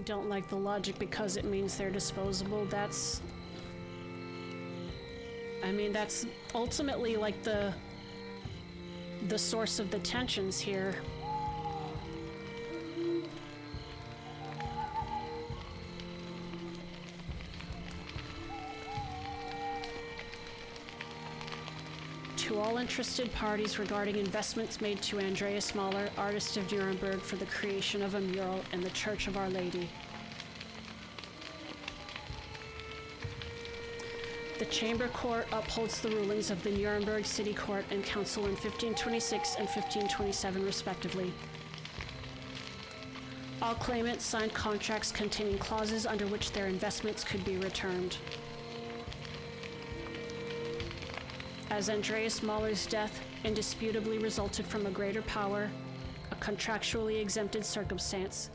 Don't like the logic because it means they're disposable. I mean, that's ultimately like the source of the tensions here. To all interested parties regarding investments made to Andreas Mahler, artist of Nuremberg, for the creation of a mural in the Church of Our Lady. The Chamber Court upholds the rulings of the Nuremberg City Court and Council in 1526 and 1527 respectively. All claimants signed contracts containing clauses under which their investments could be returned. As Andreas Mahler's death indisputably resulted from a greater power, a contractually exempted circumstance,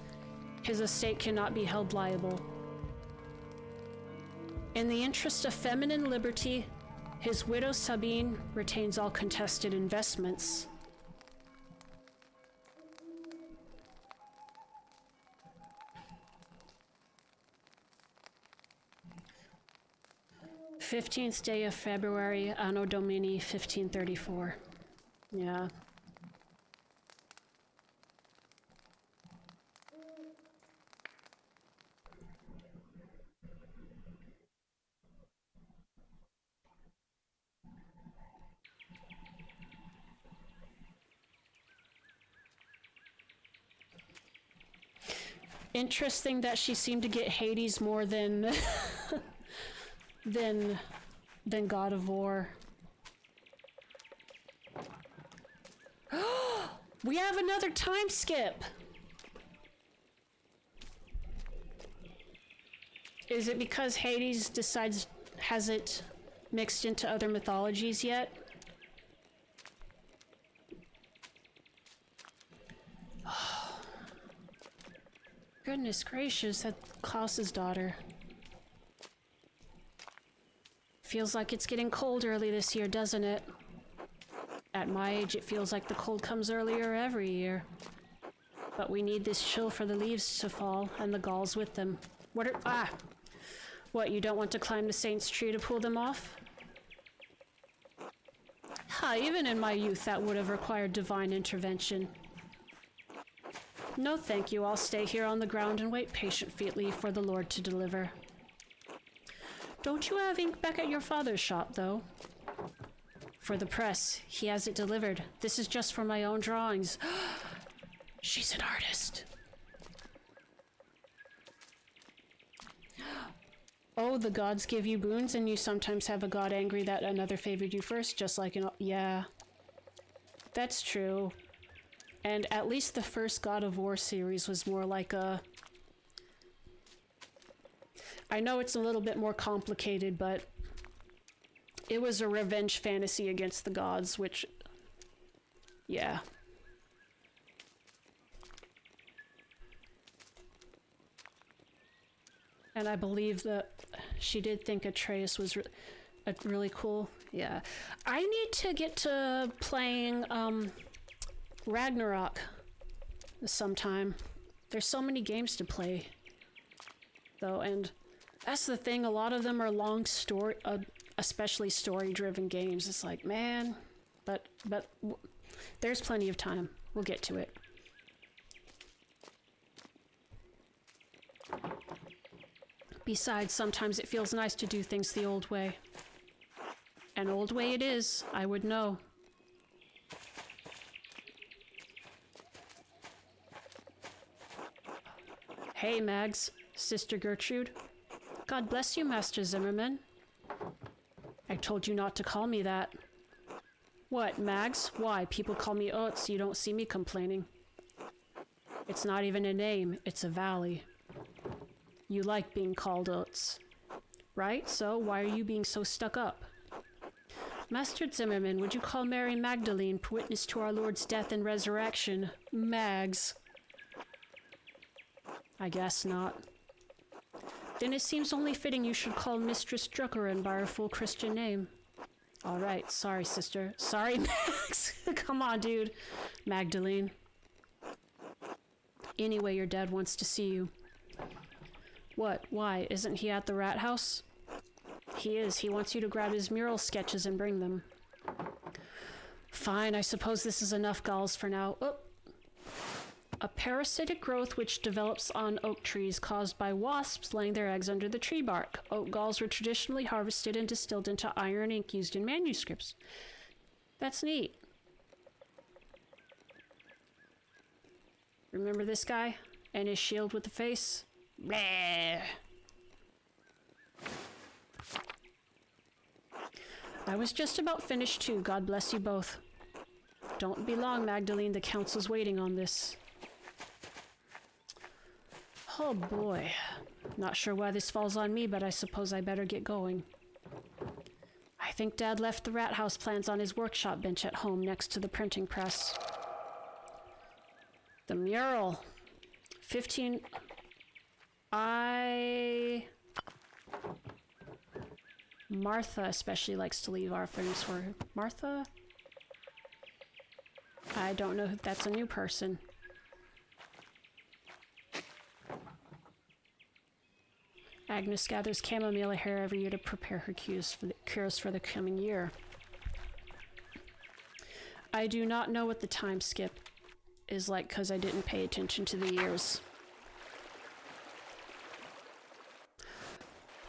his estate cannot be held liable. In the interest of feminine liberty, his widow Sabine retains all contested investments. "15th day of February, Anno Domini 1534. Yeah. Interesting that she seemed to get Hades more than than God of War. We have another time skip. Is it because Hades has it mixed into other mythologies yet? Goodness gracious, that's Klaus's daughter. Feels like it's getting cold early this year, doesn't it? At my age, it feels like the cold comes earlier every year. But we need this chill for the leaves to fall, and the galls with them. What, you don't want to climb the saint's tree to pull them off? Even in my youth, that would have required divine intervention. No thank you, I'll stay here on the ground and wait patiently for the Lord to deliver. Don't you have ink back at your father's shop, though? For the press, he has it delivered. This is just for my own drawings. She's an artist. Oh, the gods give you boons, and you sometimes have a god angry that another favored you first, just like in... Yeah. That's true. And at least the first God of War series was more like a... I know it's a little bit more complicated, but it was a revenge fantasy against the gods, which Yeah. And I believe that she did think Atreus was really cool. Yeah. I need to get to playing Ragnarok sometime. There's so many games to play, though, and that's the thing. A lot of them are long story, especially story-driven games. It's like, man, but there's plenty of time. We'll get to it. Besides, sometimes it feels nice to do things the old way. An old way it is, I would know. Hey, Mags. Sister Gertrude. God bless you, Master Zimmerman. I told you not to call me that. What, Mags? Why? People call me Oats, you don't see me complaining. It's not even a name, it's a valley. You like being called Oats, right? So why are you being so stuck up? Master Zimmerman, would you call Mary Magdalene, witness to our Lord's death and resurrection, Mags? I guess not. Then it seems only fitting you should call Mistress Druckerin by her full Christian name. All right, sorry, sister. Sorry, Max. Come on, dude. Magdalene. Anyway, your dad wants to see you. What? Why? Isn't he at the rat house? He is. He wants you to grab his mural sketches and bring them. Fine, I suppose this is enough galls for now. Oh. A parasitic growth which develops on oak trees caused by wasps laying their eggs under the tree bark. Oak galls were traditionally harvested and distilled into iron ink used in manuscripts. That's neat. Remember this guy? And his shield with the face? Bleh. I was just about finished too, God bless you both. Don't be long, Magdalene, the council's waiting on this. Oh boy. Not sure why this falls on me, but I suppose I better get going. I think Dad left the rat house plans on his workshop bench at home next to the printing press. The mural. 15... Martha especially likes to leave our frames for her. Martha? I don't know if that's a new person. Agnes gathers chamomile hair every year to prepare her cures for the coming year. I do not know what the time skip is like because I didn't pay attention to the years.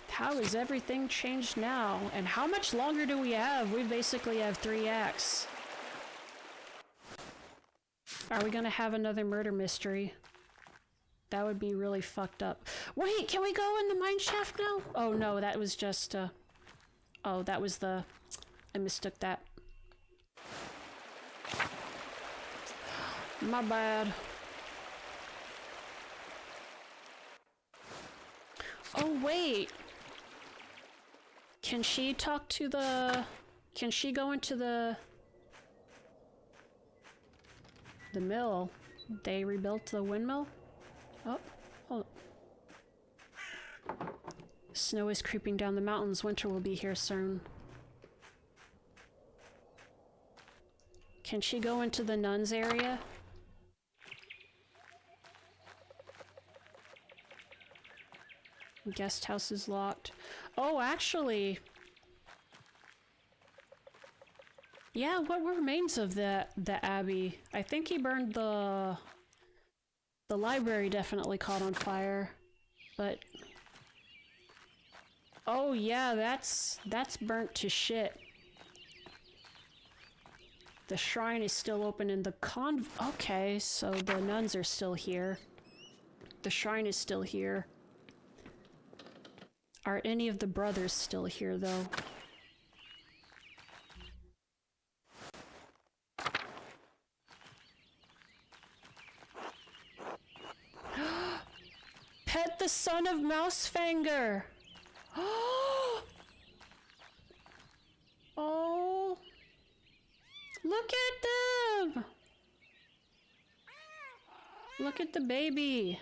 How has everything changed now? And how much longer do we have? We basically have 3 acts. Are we gonna have another murder mystery? That would be really fucked up. Wait, can we go in the mine shaft now? Oh no, that was just, oh, that was the... I mistook that. My bad. Oh, wait. Can she talk to the... Can she go into the mill? They rebuilt the windmill? Oh, hold on. Snow is creeping down the mountains. Winter will be here soon. Can she go into the nuns area? Guest house is locked. Oh, actually... Yeah, what remains of the abbey? I think he burned the library definitely caught on fire, but... Oh yeah, that's burnt to shit. The shrine is still open in the okay, so the nuns are still here. The shrine is still here. Are any of the brothers still here, though? Pet the son of Mousefanger! Oh! Look at them! Look at the baby.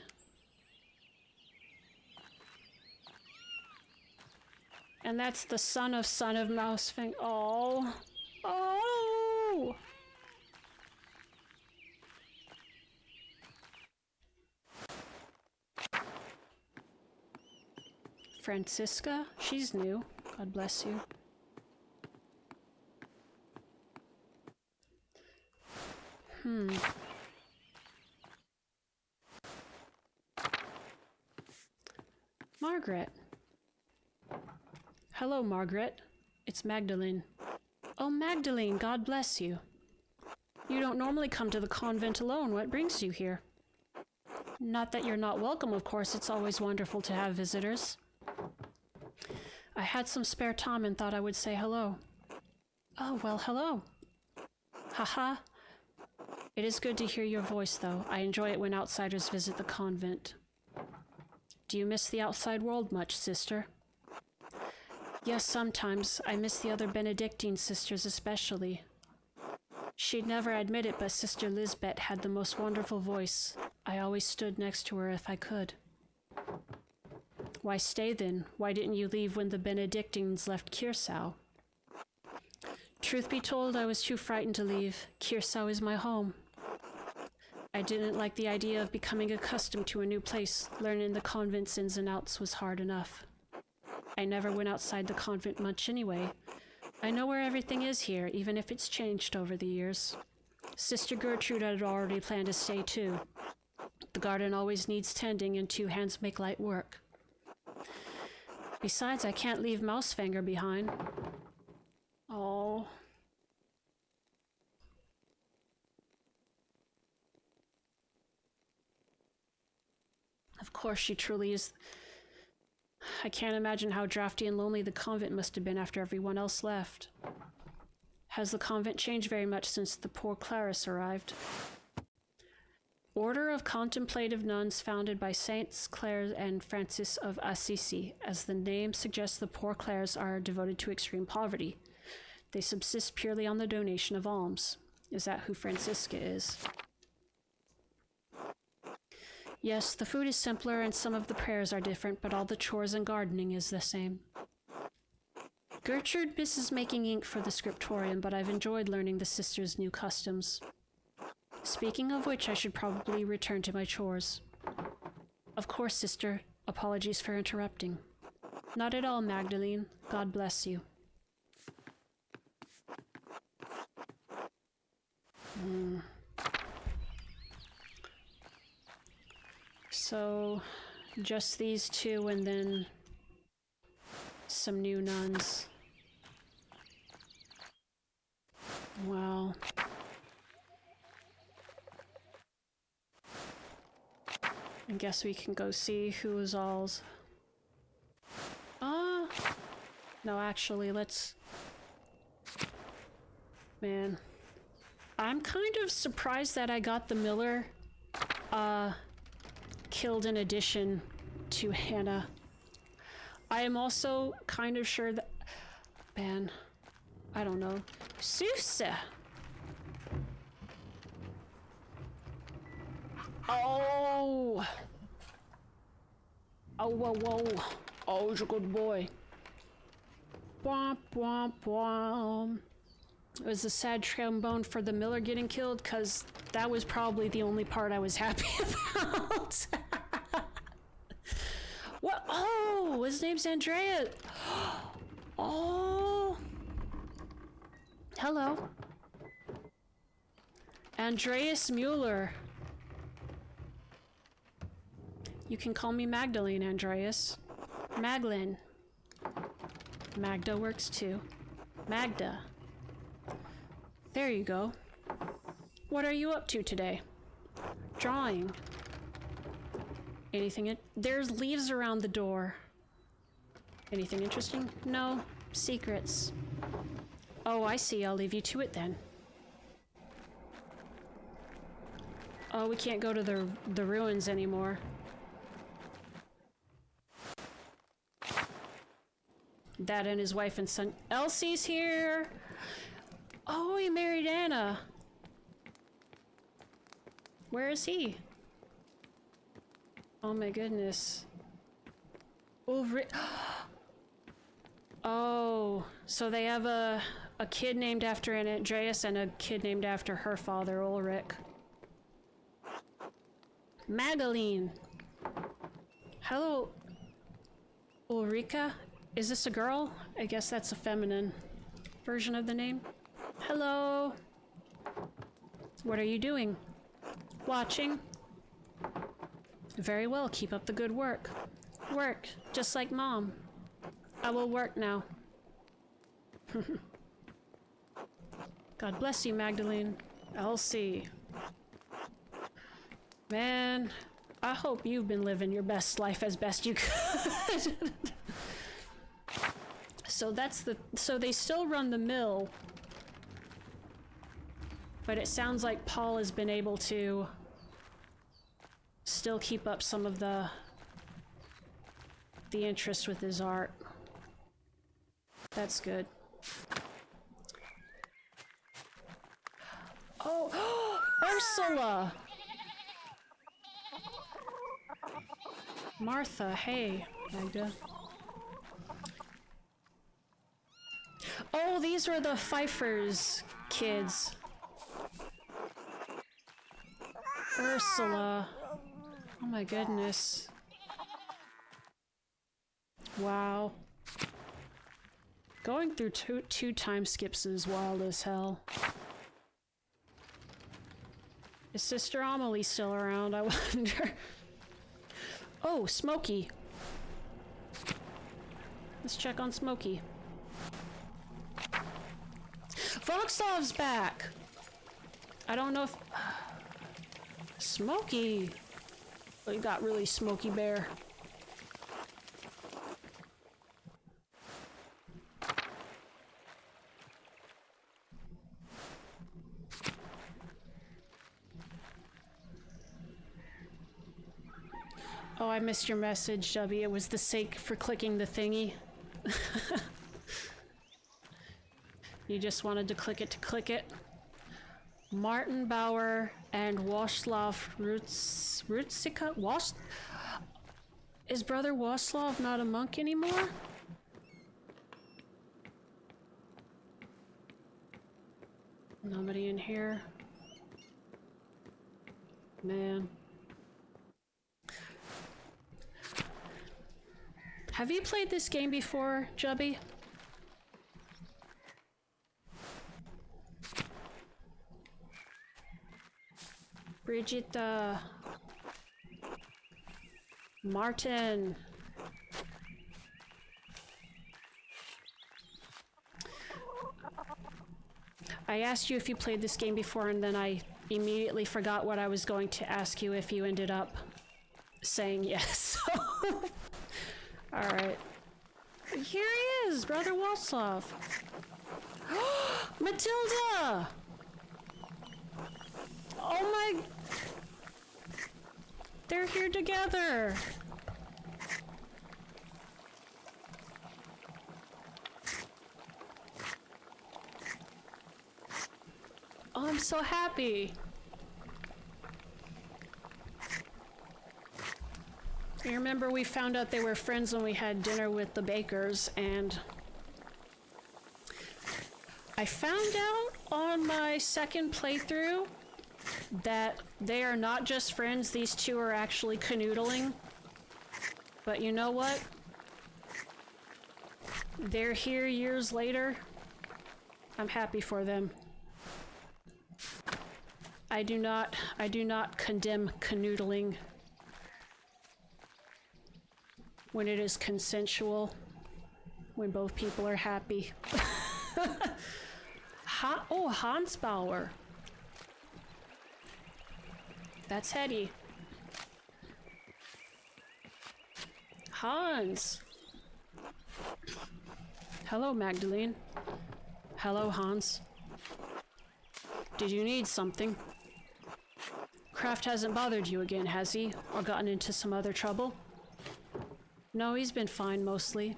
And that's the son of Mousefinger. Oh. Oh! Francisca? She's new. God bless you. Margaret. Hello, Margaret. It's Magdalene. Oh, Magdalene, God bless you. You don't normally come to the convent alone. What brings you here? Not that you're not welcome, of course. It's always wonderful to have visitors. I had some spare time and thought I would say hello. Oh, well, hello. Haha. It is good to hear your voice, though. I enjoy it when outsiders visit the convent. Do you miss the outside world much, sister? Yes, sometimes. I miss the other Benedictine sisters especially. She'd never admit it, but Sister Lisbeth had the most wonderful voice. I always stood next to her if I could. Why stay then? Why didn't you leave when the Benedictines left Kirsau? Truth be told, I was too frightened to leave. Kirsau is my home. I didn't like the idea of becoming accustomed to a new place. Learning the convent's ins and outs was hard enough. I never went outside the convent much anyway. I know where everything is here, even if it's changed over the years. Sister Gertrude had already planned to stay too. The garden always needs tending, and two hands make light work. Besides, I can't leave Mousefinger behind. Oh. Of course, she truly is. I can't imagine how drafty and lonely the convent must have been after everyone else left. Has the convent changed very much since the poor Clarice arrived? Order of Contemplative Nuns founded by Saints Clare and Francis of Assisi. As the name suggests, the poor Clares are devoted to extreme poverty. They subsist purely on the donation of alms. Is that who Francisca is? Yes, the food is simpler and some of the prayers are different, but all the chores and gardening is the same. Gertrude misses making ink for the scriptorium, but I've enjoyed learning the sisters' new customs. Speaking of which, I should probably return to my chores. Of course, sister. Apologies for interrupting. Not at all, Magdalene. God bless you. So, just these two and then some new nuns. Wow. I guess we can go see who is all's. No, actually, let's. Man. I'm kind of surprised that I got the Miller, killed in addition to Hannah. I am also kind of sure that. Man. I don't know. Susa! Oh! Oh, whoa, whoa. Oh, he's a good boy. Womp, womp, womp. It was a sad trombone for the Miller getting killed, because that was probably the only part I was happy about. What? Oh, his name's Andrea. Oh. Hello. Andreas Mueller. You can call me Magdalene, Andreas. Maglin. Magda works too. Magda. There you go. What are you up to today? Drawing. Anything there's leaves around the door. Anything interesting? No. Secrets. Oh, I see. I'll leave you to it then. Oh, we can't go to the ruins anymore. Dad and his wife and son. Elsie's here! Oh, he married Anna. Where is he? Oh my goodness. Oh, so they have a kid named after Andreas and a kid named after her father, Ulrich. Magdalene. Hello, Ulrika. Is this a girl? I guess that's a feminine version of the name. Hello. What are you doing? Watching. Very well, keep up the good work. Work, just like Mom. I will work now. God bless you, Magdalene. I'll see. Man, I hope you've been living your best life as best you could. So they still run the mill. But it sounds like Paul has been able to still keep up some of the interest with his art. That's good. Oh, Ursula! Martha, hey, Magda. Oh, these were the Pfeiffer's kids. Ursula. Oh my goodness. Wow. Going through two time skips is wild as hell. Is Sister Amelie still around, I wonder? Oh, Smokey. Let's check on Smokey. Voxlov's back! I don't know if... Smokey! Oh, you got really Smokey Bear. Oh, I missed your message, Chubby. It was the sake for clicking the thingy. You just wanted to click it. Martin Bauer and Waslav Rutsika? Is Brother Waslav not a monk anymore? Nobody in here. Man. Have you played this game before, Jubby? Brigitte. Martin. I asked you if you played this game before, and then I immediately forgot what I was going to ask you if you ended up saying yes. Alright. Here he is, Brother Waslav. Matilda! Oh my... They're here together! Oh, I'm so happy! You remember we found out they were friends when we had dinner with the Bakers, and I found out on my second playthrough that they are not just friends, these two are actually canoodling. But you know what? They're here years later. I'm happy for them. I do not condemn canoodling when it is consensual, when both people are happy. Oh, Hans Bauer. That's Hetty. Hans. Hello, Magdalene. Hello, Hans. Did you need something? Kraft hasn't bothered you again, has he? Or gotten into some other trouble? No, he's been fine, mostly.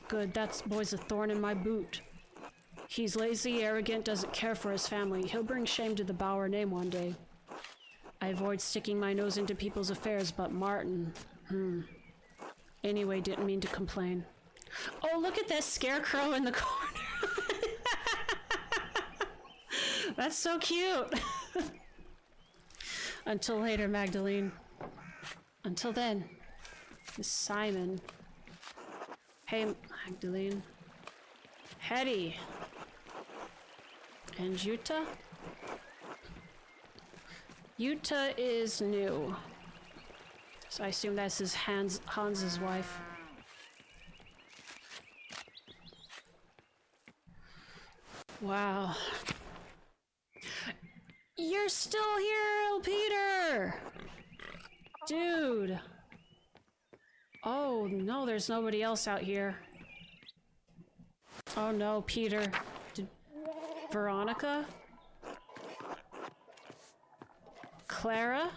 Good, that boy's a thorn in my boot. He's lazy, arrogant, doesn't care for his family. He'll bring shame to the Bauer name one day. I avoid sticking my nose into people's affairs, but Martin... Anyway, didn't mean to complain. Oh, look at that scarecrow in the corner! That's so cute! Until later, Magdalene. Until then, Miss Simon. Hey, Magdalene. Hetty. And Yuta? Yuta is new. So I assume that's his Hans's wife. Wow. You're still here, Peter! Dude. Oh no, there's nobody else out here. Oh no, Peter. Veronica? Clara?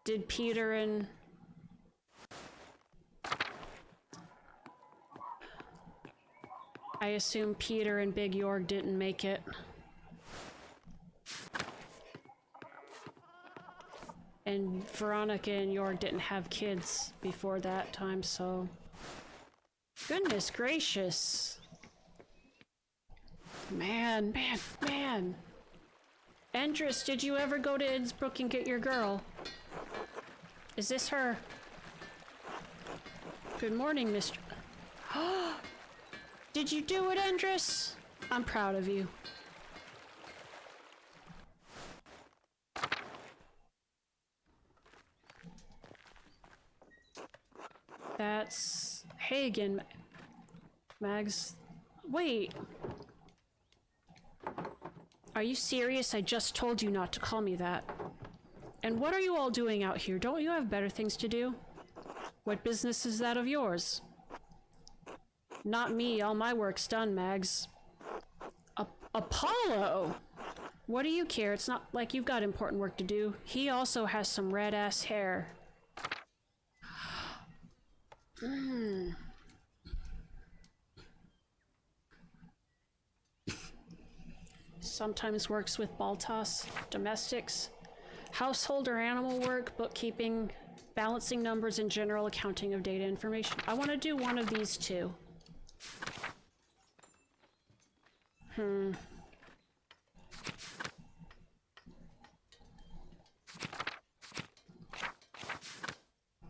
Did Peter and... I assume Peter and Big York didn't make it. And Veronica and York didn't have kids before that time, so... Goodness gracious. Man. Andrus, did you ever go to Innsbruck and get your girl? Is this her? Good morning, Mr. Did you do it, Andrus? I'm proud of you. That's... Hey again, Mags. Wait. Are you serious? I just told you not to call me that. And what are you all doing out here? Don't you have better things to do? What business is that of yours? Not me. All my work's done, Mags. Apollo! What do you care? It's not like you've got important work to do. He also has some red-ass hair. Sometimes works with Baltas, domestics, household or animal work, bookkeeping, balancing numbers, and general accounting of data information. I want to do one of these two.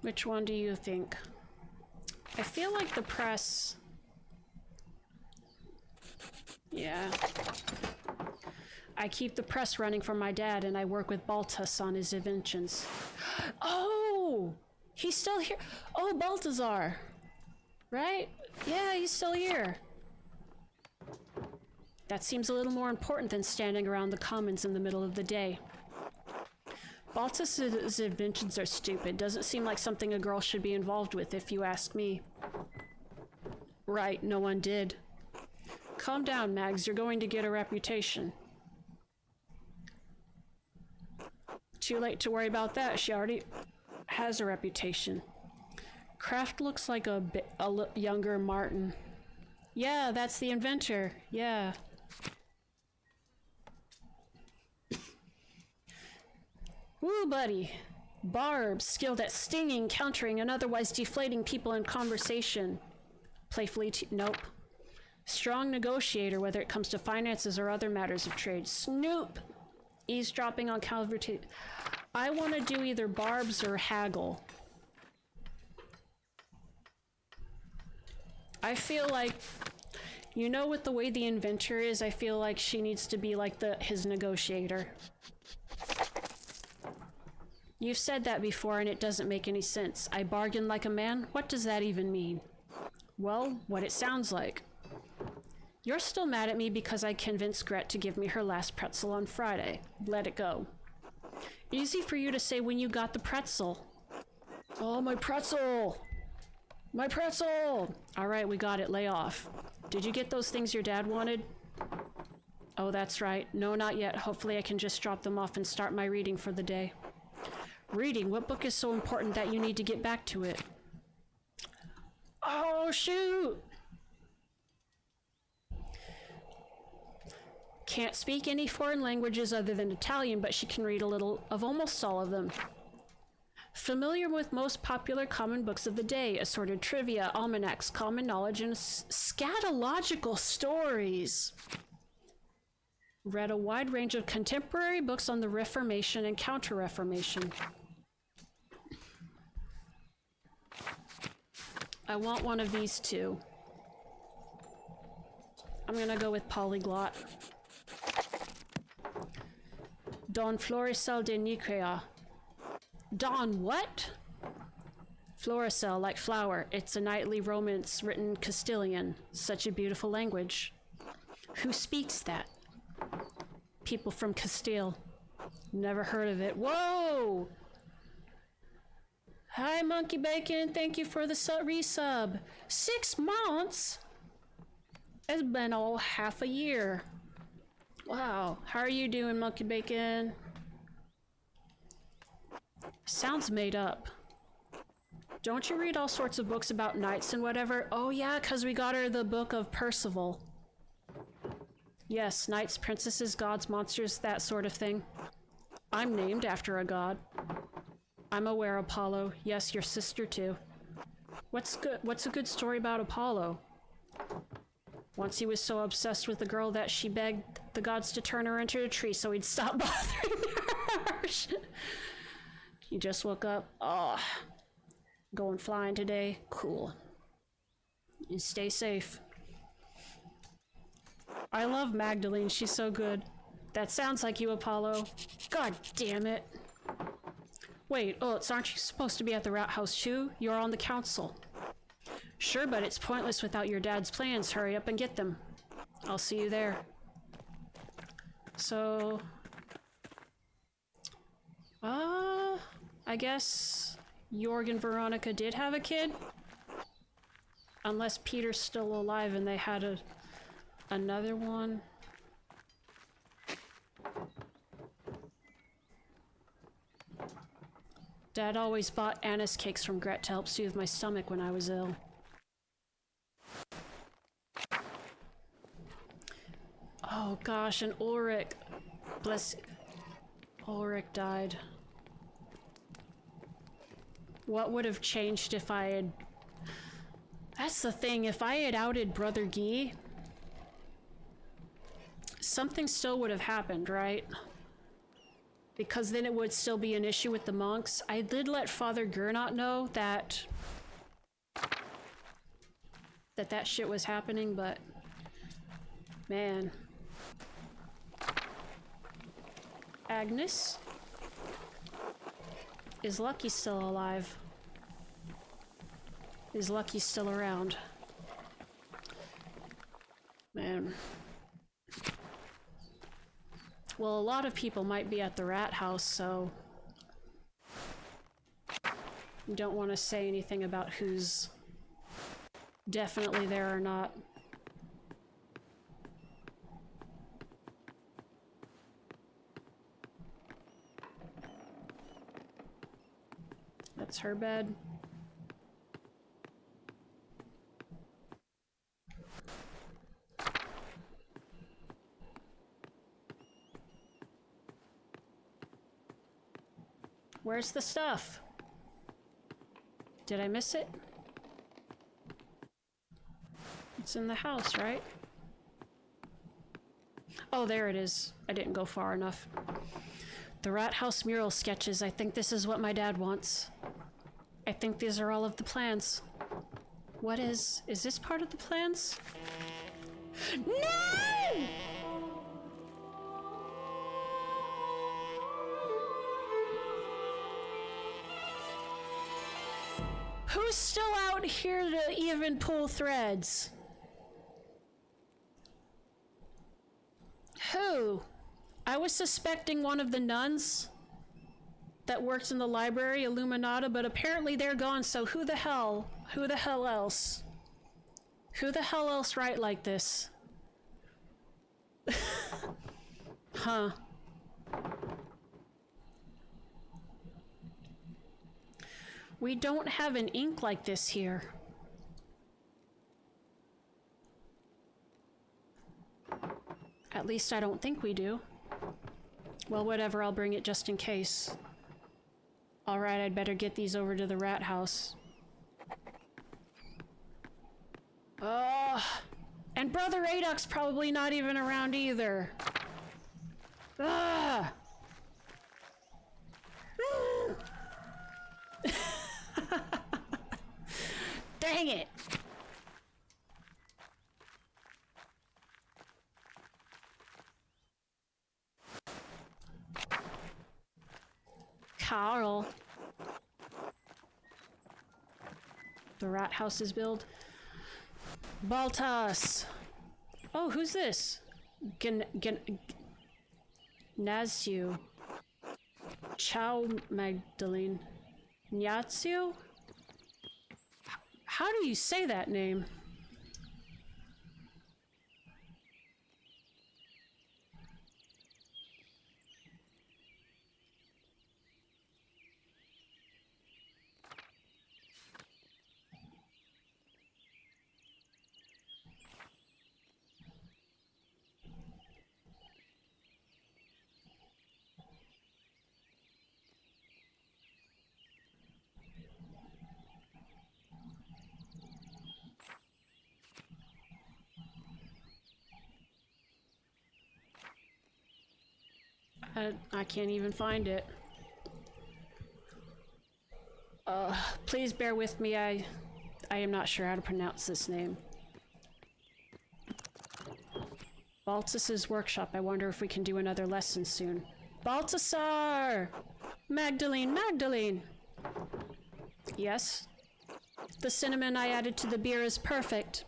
Which one do you think? I feel like the press... Yeah. I keep the press running for my dad, and I work with Baltas on his inventions. Oh! He's still here. Oh, Baltazar. Right? Yeah, he's still here. That seems a little more important than standing around the commons in the middle of the day. Baltas's inventions are stupid. Doesn't seem like something a girl should be involved with, if you ask me. Right, no one did. Calm down, Mags. You're going to get a reputation. Too late to worry about that. She already has a reputation. Kraft looks like a younger Martin. Yeah, that's the inventor. Yeah. Woo, buddy. Barb, skilled at stinging, countering, and otherwise deflating people in conversation. Playfully, nope. Strong negotiator, whether it comes to finances or other matters of trade. Snoop, eavesdropping on conversation. I want to do either Barb's or Haggle. I feel like, you know, with the way the inventor is, I feel like she needs to be like his negotiator. You've said that before and it doesn't make any sense. I bargain like a man? What does that even mean? Well, what it sounds like. You're still mad at me because I convinced Gret to give me her last pretzel on Friday. Let it go. Easy for you to say when you got the pretzel. Oh, my pretzel! My pretzel! Alright, we got it. Lay off. Did you get those things your dad wanted? Oh, that's right. No, not yet. Hopefully I can just drop them off and start my reading for the day. Reading? What book is so important that you need to get back to it? Oh, shoot! Can't speak any foreign languages other than Italian, but she can read a little of almost all of them. Familiar with most popular common books of the day, assorted trivia, almanacs, common knowledge, and scatological stories. Read a wide range of contemporary books on the Reformation and Counter-Reformation. I want one of these two. I'm gonna go with polyglot. Don Floricel de Nicrea. Don what? Floricel, like flower. It's a knightly romance written Castilian. Such a beautiful language. Who speaks that? People from Castile. Never heard of it. Whoa! Hi, Monkey Bacon. Thank you for the resub. 6 months? It's been all half a year. Wow. How are you doing, Monkey Bacon? Sounds made up. Don't you read all sorts of books about knights and whatever? Oh yeah, because we got her the book of Percival. Yes, knights, princesses, gods, monsters, that sort of thing. I'm named after a god. I'm aware, Apollo. Yes, your sister too. What's a good story about Apollo? Once he was so obsessed with the girl that she begged the gods to turn her into a tree so he'd stop bothering her. You just woke up. Oh, going flying today. Cool. And stay safe. I love Magdalene. She's so good. That sounds like you, Apollo. God damn it. Wait, Oats, aren't you supposed to be at the rat house too? You're on the council. Sure, but it's pointless without your dad's plans. Hurry up and get them. I'll see you there. So... I guess Jorg and Veronica did have a kid? Unless Peter's still alive and they had another one. Dad always bought anise cakes from Gret to help soothe my stomach when I was ill. Oh gosh, and Ulrich. Bless... Ulrich died. What would have changed if I had... That's the thing, if I had outed Brother Guy, something still would have happened, right? Because then it would still be an issue with the monks. I did let Father Gernot know that that shit was happening, but man. Agnes? Is Lucky still alive? Is Lucky still around? Man. Well, a lot of people might be at the rat house, so you don't want to say anything about who's definitely there or not. That's her bed. Where's the stuff? Did I miss it? It's in the house, right? Oh, there it is. I didn't go far enough. The rat house mural sketches. I think this is what my dad wants. I think these are all of the plans. What is this part of the plans? No! Who's still out here to even pull threads? Who? I was suspecting one of the nuns that works in the library, Illuminata, but apparently they're gone, so who the hell else? Who the hell else write like this? Huh. We don't have an ink like this here. At least I don't think we do. Well, whatever, I'll bring it just in case. Alright, I'd better get these over to the rat house. And Brother Adok's probably not even around either. Ugh! Dang it! Carl. The rat house is built. Baltas! Oh, who's this? Naziu. Ciao, Magdalene. Nyatsu? How do you say that name? I can't even find it. Please bear with me, I am not sure how to pronounce this name. Baltasar's workshop. I wonder if we can do another lesson soon. Baltasar! Magdalene! Yes? The cinnamon I added to the beer is perfect.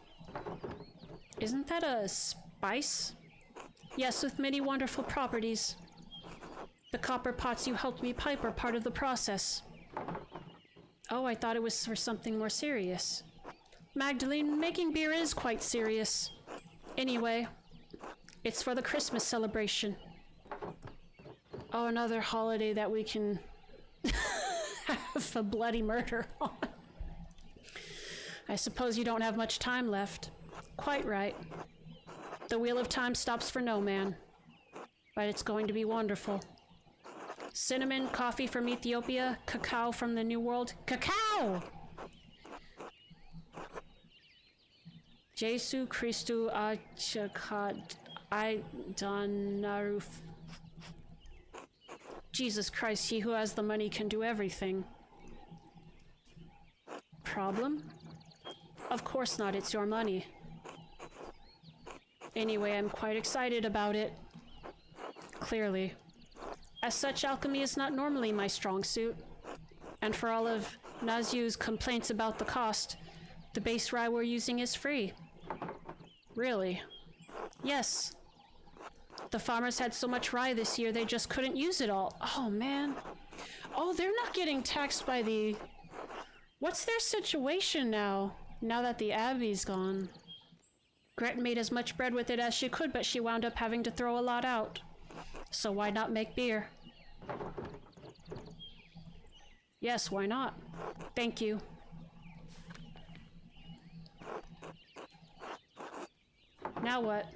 Isn't that a spice? Yes, with many wonderful properties. The copper pots you helped me pipe are part of the process. Oh, I thought it was for something more serious. Magdalene, making beer is quite serious. Anyway, it's for the Christmas celebration. Oh, another holiday that we can have a bloody murder on. I suppose you don't have much time left. Quite right. The wheel of time stops for no man. But it's going to be wonderful. Cinnamon, coffee from Ethiopia, cacao from the New World. Cacao! Jesu Christu Achakat Idanaruf. Jesus Christ, he who has the money can do everything. Problem? Of course not, it's your money. Anyway, I'm quite excited about it. Clearly. As such, alchemy is not normally my strong suit. And for all of Naziu's complaints about the cost, the base rye we're using is free. Really? Yes. The farmers had so much rye this year, they just couldn't use it all. Oh, man. Oh, they're not getting taxed by the... What's their situation now? Now that the Abbey's gone. Gret made as much bread with it as she could, but she wound up having to throw a lot out. So why not make beer? Yes, why not? Thank you. Now what?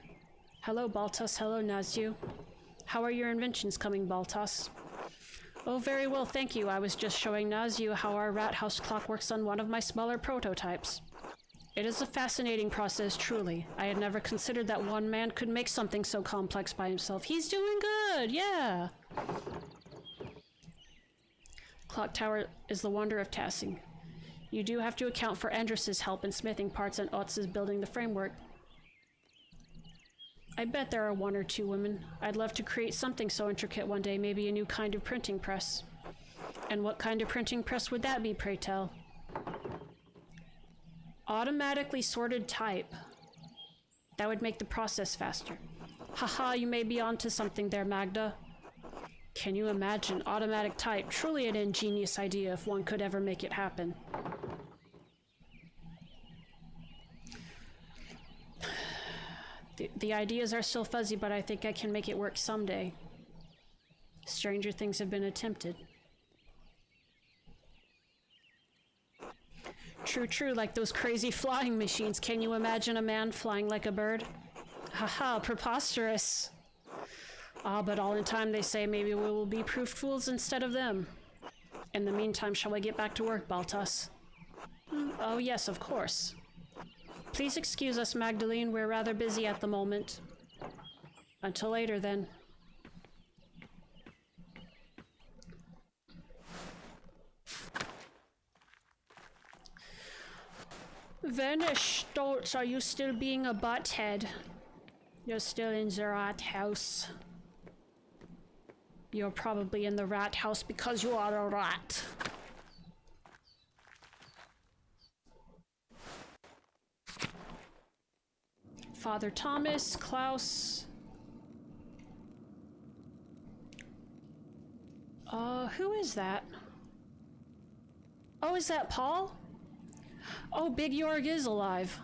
Hello, Baltas. Hello, Naziu. How are your inventions coming, Baltas? Oh, very well, thank you. I was just showing Naziu how our rat house clock works on one of my smaller prototypes. It is a fascinating process, truly. I had never considered that one man could make something so complex by himself. He's doing good, yeah! Clock tower is the wonder of tasking. You do have to account for Andrus's help in smithing parts and Otz's building the framework. I bet there are one or two women. I'd love to create something so intricate one day, maybe a new kind of printing press. And what kind of printing press would that be, pray tell? Automatically sorted type. That would make the process faster. Haha, you may be onto something there, Magda. Can you imagine automatic type? Truly an ingenious idea if one could ever make it happen. The ideas are still fuzzy, but I think I can make it work someday. Stranger things have been attempted. True, like those crazy flying machines. Can you imagine a man flying like a bird? Haha, preposterous. Ah, but all in time, they say. Maybe we will be proof fools instead of them. In the meantime, shall I get back to work, Baltas? Oh yes, of course. Please excuse us, Magdalene. We're rather busy at the moment. Until later, then. Werner Stoltz, are you still being a butthead? You're still in the rat house. You're probably in the rat house because you are a rat. Father Thomas, Klaus. Who is that? Oh, is that Paul? Oh, Big Jorg is alive.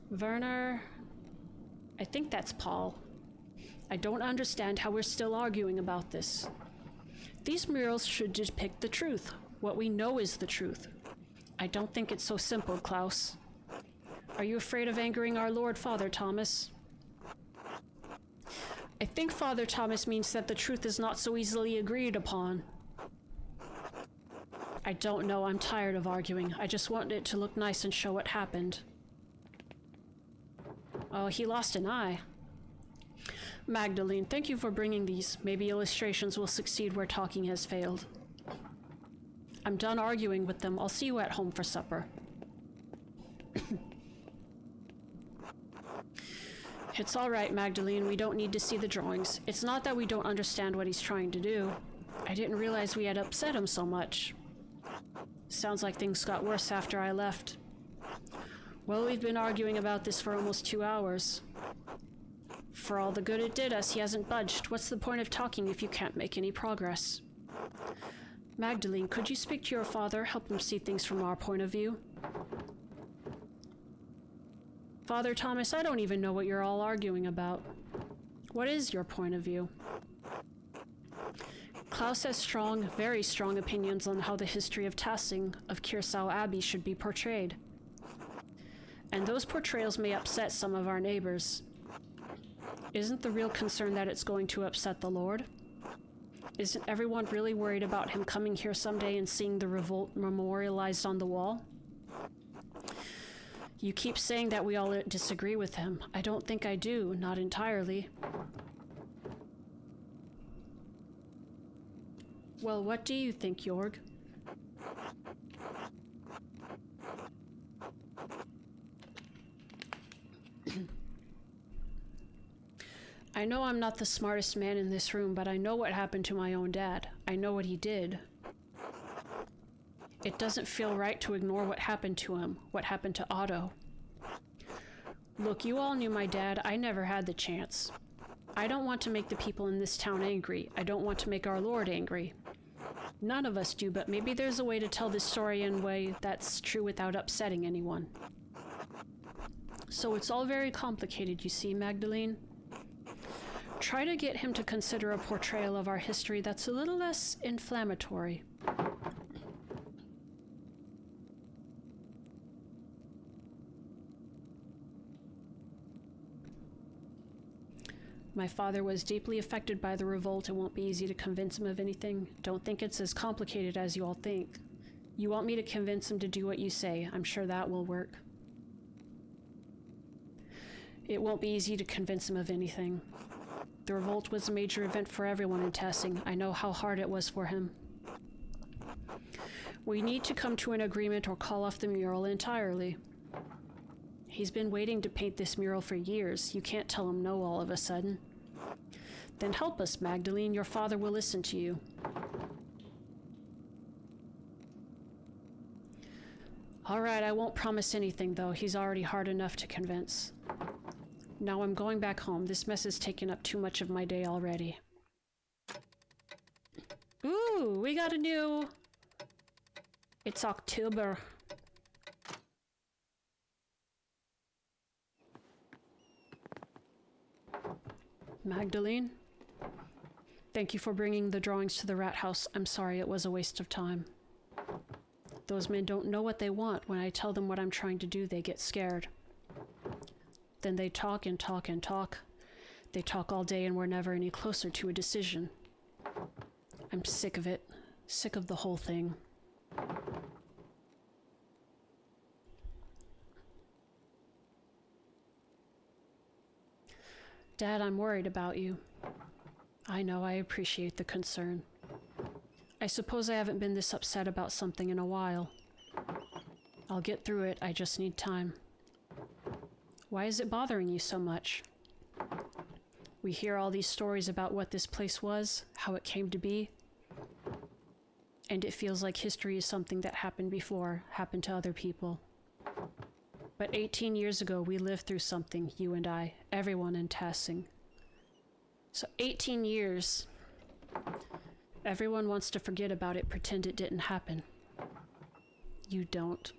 Werner. I think that's Paul. I don't understand how we're still arguing about this. These murals should depict the truth. What we know is the truth. I don't think it's so simple, Klaus. Are you afraid of angering our Lord, Father Thomas? I think Father Thomas means that the truth is not so easily agreed upon. I don't know, I'm tired of arguing. I just want it to look nice and show what happened. Oh, he lost an eye. Magdalene, thank you for bringing these. Maybe illustrations will succeed where talking has failed. I'm done arguing with them. I'll see you at home for supper. It's all right, Magdalene. We don't need to see the drawings. It's not that we don't understand what he's trying to do. I didn't realize we had upset him so much. Sounds like things got worse after I left. Well, we've been arguing about this for almost 2 hours. For all the good it did us, he hasn't budged. What's the point of talking if you can't make any progress? Magdalene, could you speak to your father, help him see things from our point of view? Father Thomas, I don't even know what you're all arguing about. What is your point of view? Klaus has strong, very strong opinions on how the history of Tassing of Kirsau Abbey should be portrayed. And those portrayals may upset some of our neighbors. Isn't the real concern that it's going to upset the Lord? Isn't everyone really worried about him coming here someday and seeing the revolt memorialized on the wall? You keep saying that we all disagree with him. I don't think I do, not entirely. Well, what do you think, Jorg? I know I'm not the smartest man in this room, but I know what happened to my own dad. I know what he did. It doesn't feel right to ignore what happened to him, what happened to Otto. Look, you all knew my dad. I never had the chance. I don't want to make the people in this town angry. I don't want to make our Lord angry. None of us do, but maybe there's a way to tell this story in a way that's true without upsetting anyone. So it's all very complicated, you see, Magdalene. Try to get him to consider a portrayal of our history that's a little less inflammatory. My father was deeply affected by the revolt. It won't be easy to convince him of anything. Don't think it's as complicated as you all think. You want me to convince him to do what you say. I'm sure that will work. It won't be easy to convince him of anything. The revolt was a major event for everyone in Tassing. I know how hard it was for him. We need to come to an agreement or call off the mural entirely. He's been waiting to paint this mural for years. You can't tell him no all of a sudden. Then help us, Magdalene. Your father will listen to you. All right, I won't promise anything, though. He's already hard enough to convince. Now I'm going back home. This mess has taken up too much of my day already. Ooh, we got a new... It's October. Magdalene? Thank you for bringing the drawings to the rat house. I'm sorry it was a waste of time. Those men don't know what they want. When I tell them what I'm trying to do, they get scared. Then they talk and talk and talk. They talk all day and we're never any closer to a decision. I'm sick of it. Sick of the whole thing. Dad, I'm worried about you. I know, I appreciate the concern. I suppose I haven't been this upset about something in a while. I'll get through it, I just need time. Why is it bothering you so much? We hear all these stories about what this place was, how it came to be, and it feels like history is something that happened before, happened to other people. But 18 years ago, we lived through something, you and I, everyone in Tassing. So 18 years, everyone wants to forget about it, pretend it didn't happen. You don't.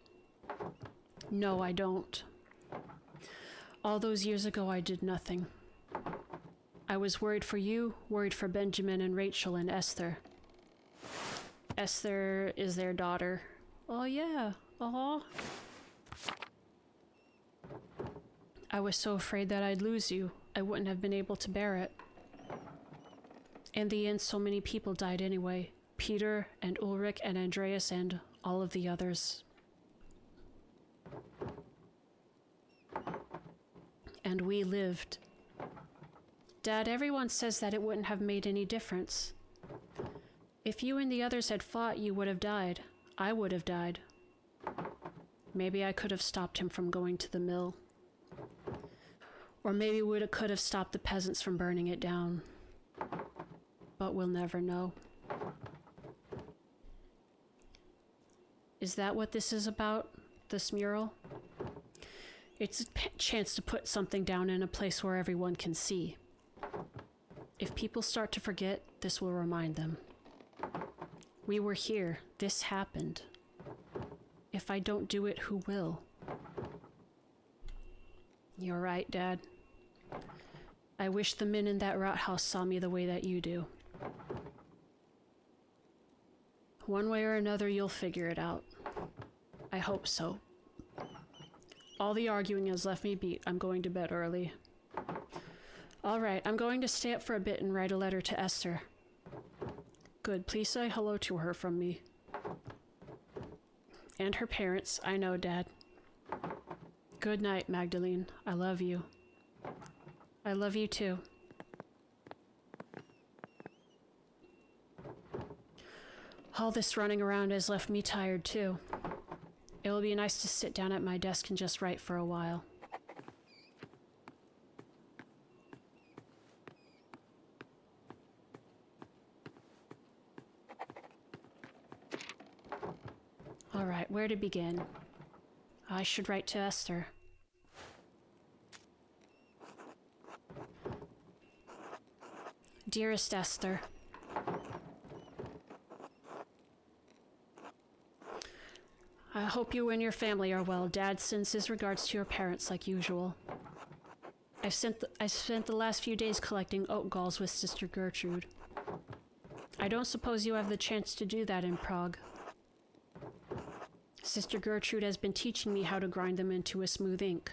No, I don't. All those years ago, I did nothing. I was worried for you, worried for Benjamin and Rachel and Esther. Esther is their daughter. Oh yeah, I was so afraid that I'd lose you. I wouldn't have been able to bear it. In the end, so many people died anyway. Peter and Ulrich and Andreas and all of the others. And we lived. Dad, everyone says that it wouldn't have made any difference. If you and the others had fought, you would have died. I would have died. Maybe I could have stopped him from going to the mill. Or maybe we could have stopped the peasants from burning it down. But we'll never know. Is that what this is about? This mural? It's a chance to put something down in a place where everyone can see. If people start to forget, this will remind them. We were here. This happened. If I don't do it, who will? You're right, Dad. I wish the men in that rat house saw me the way that you do. One way or another, you'll figure it out. I hope so. All the arguing has left me beat. I'm going to bed early. All right, I'm going to stay up for a bit and write a letter to Esther. Good, please say hello to her from me. And her parents, I know, Dad. Good night, Magdalene. I love you. I love you too. All this running around has left me tired too. It will be nice to sit down at my desk and just write for a while. All right, where to begin? I should write to Esther. Dearest Esther, I hope you and your family are well. Dad sends his regards to your parents like usual. I spent the last few days collecting oat galls with Sister Gertrude. I don't suppose you have the chance to do that in Prague. Sister Gertrude has been teaching me how to grind them into a smooth ink.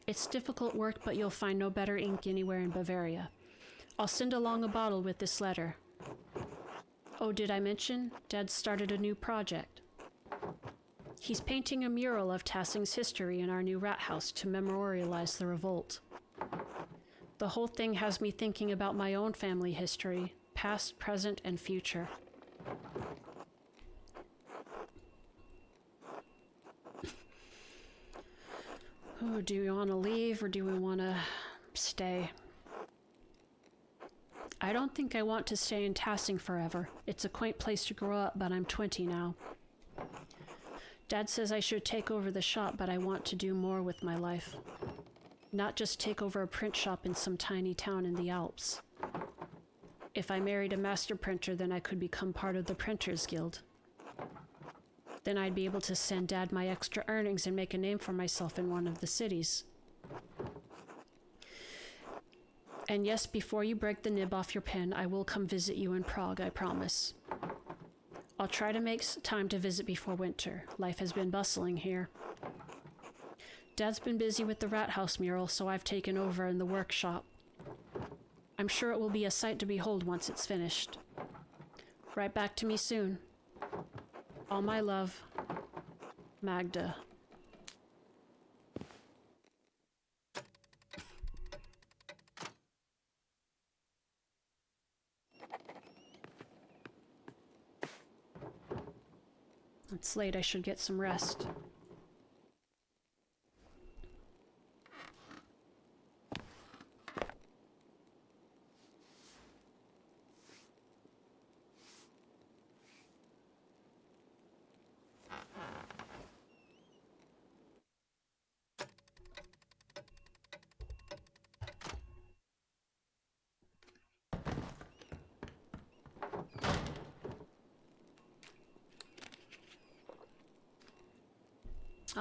It's difficult work, but you'll find no better ink anywhere in Bavaria. I'll send along a bottle with this letter. Oh, did I mention? Dad started a new project. He's painting a mural of Tassing's history in our new rat house to memorialize the revolt. The whole thing has me thinking about my own family history, past, present, and future. Oh, do we want to leave or do we want to stay? I don't think I want to stay in Tassing forever. It's a quaint place to grow up, but I'm 20 now. Dad says I should take over the shop, but I want to do more with my life. Not just take over a print shop in some tiny town in the Alps. If I married a master printer, then I could become part of the Printers Guild. Then I'd be able to send Dad my extra earnings and make a name for myself in one of the cities. And yes, before you break the nib off your pen, I will come visit you in Prague, I promise. I'll try to make time to visit before winter. Life has been bustling here. Dad's been busy with the rat house mural, so I've taken over in the workshop. I'm sure it will be a sight to behold once it's finished. Right back to me soon. All my love, Magda. It's late, I should get some rest.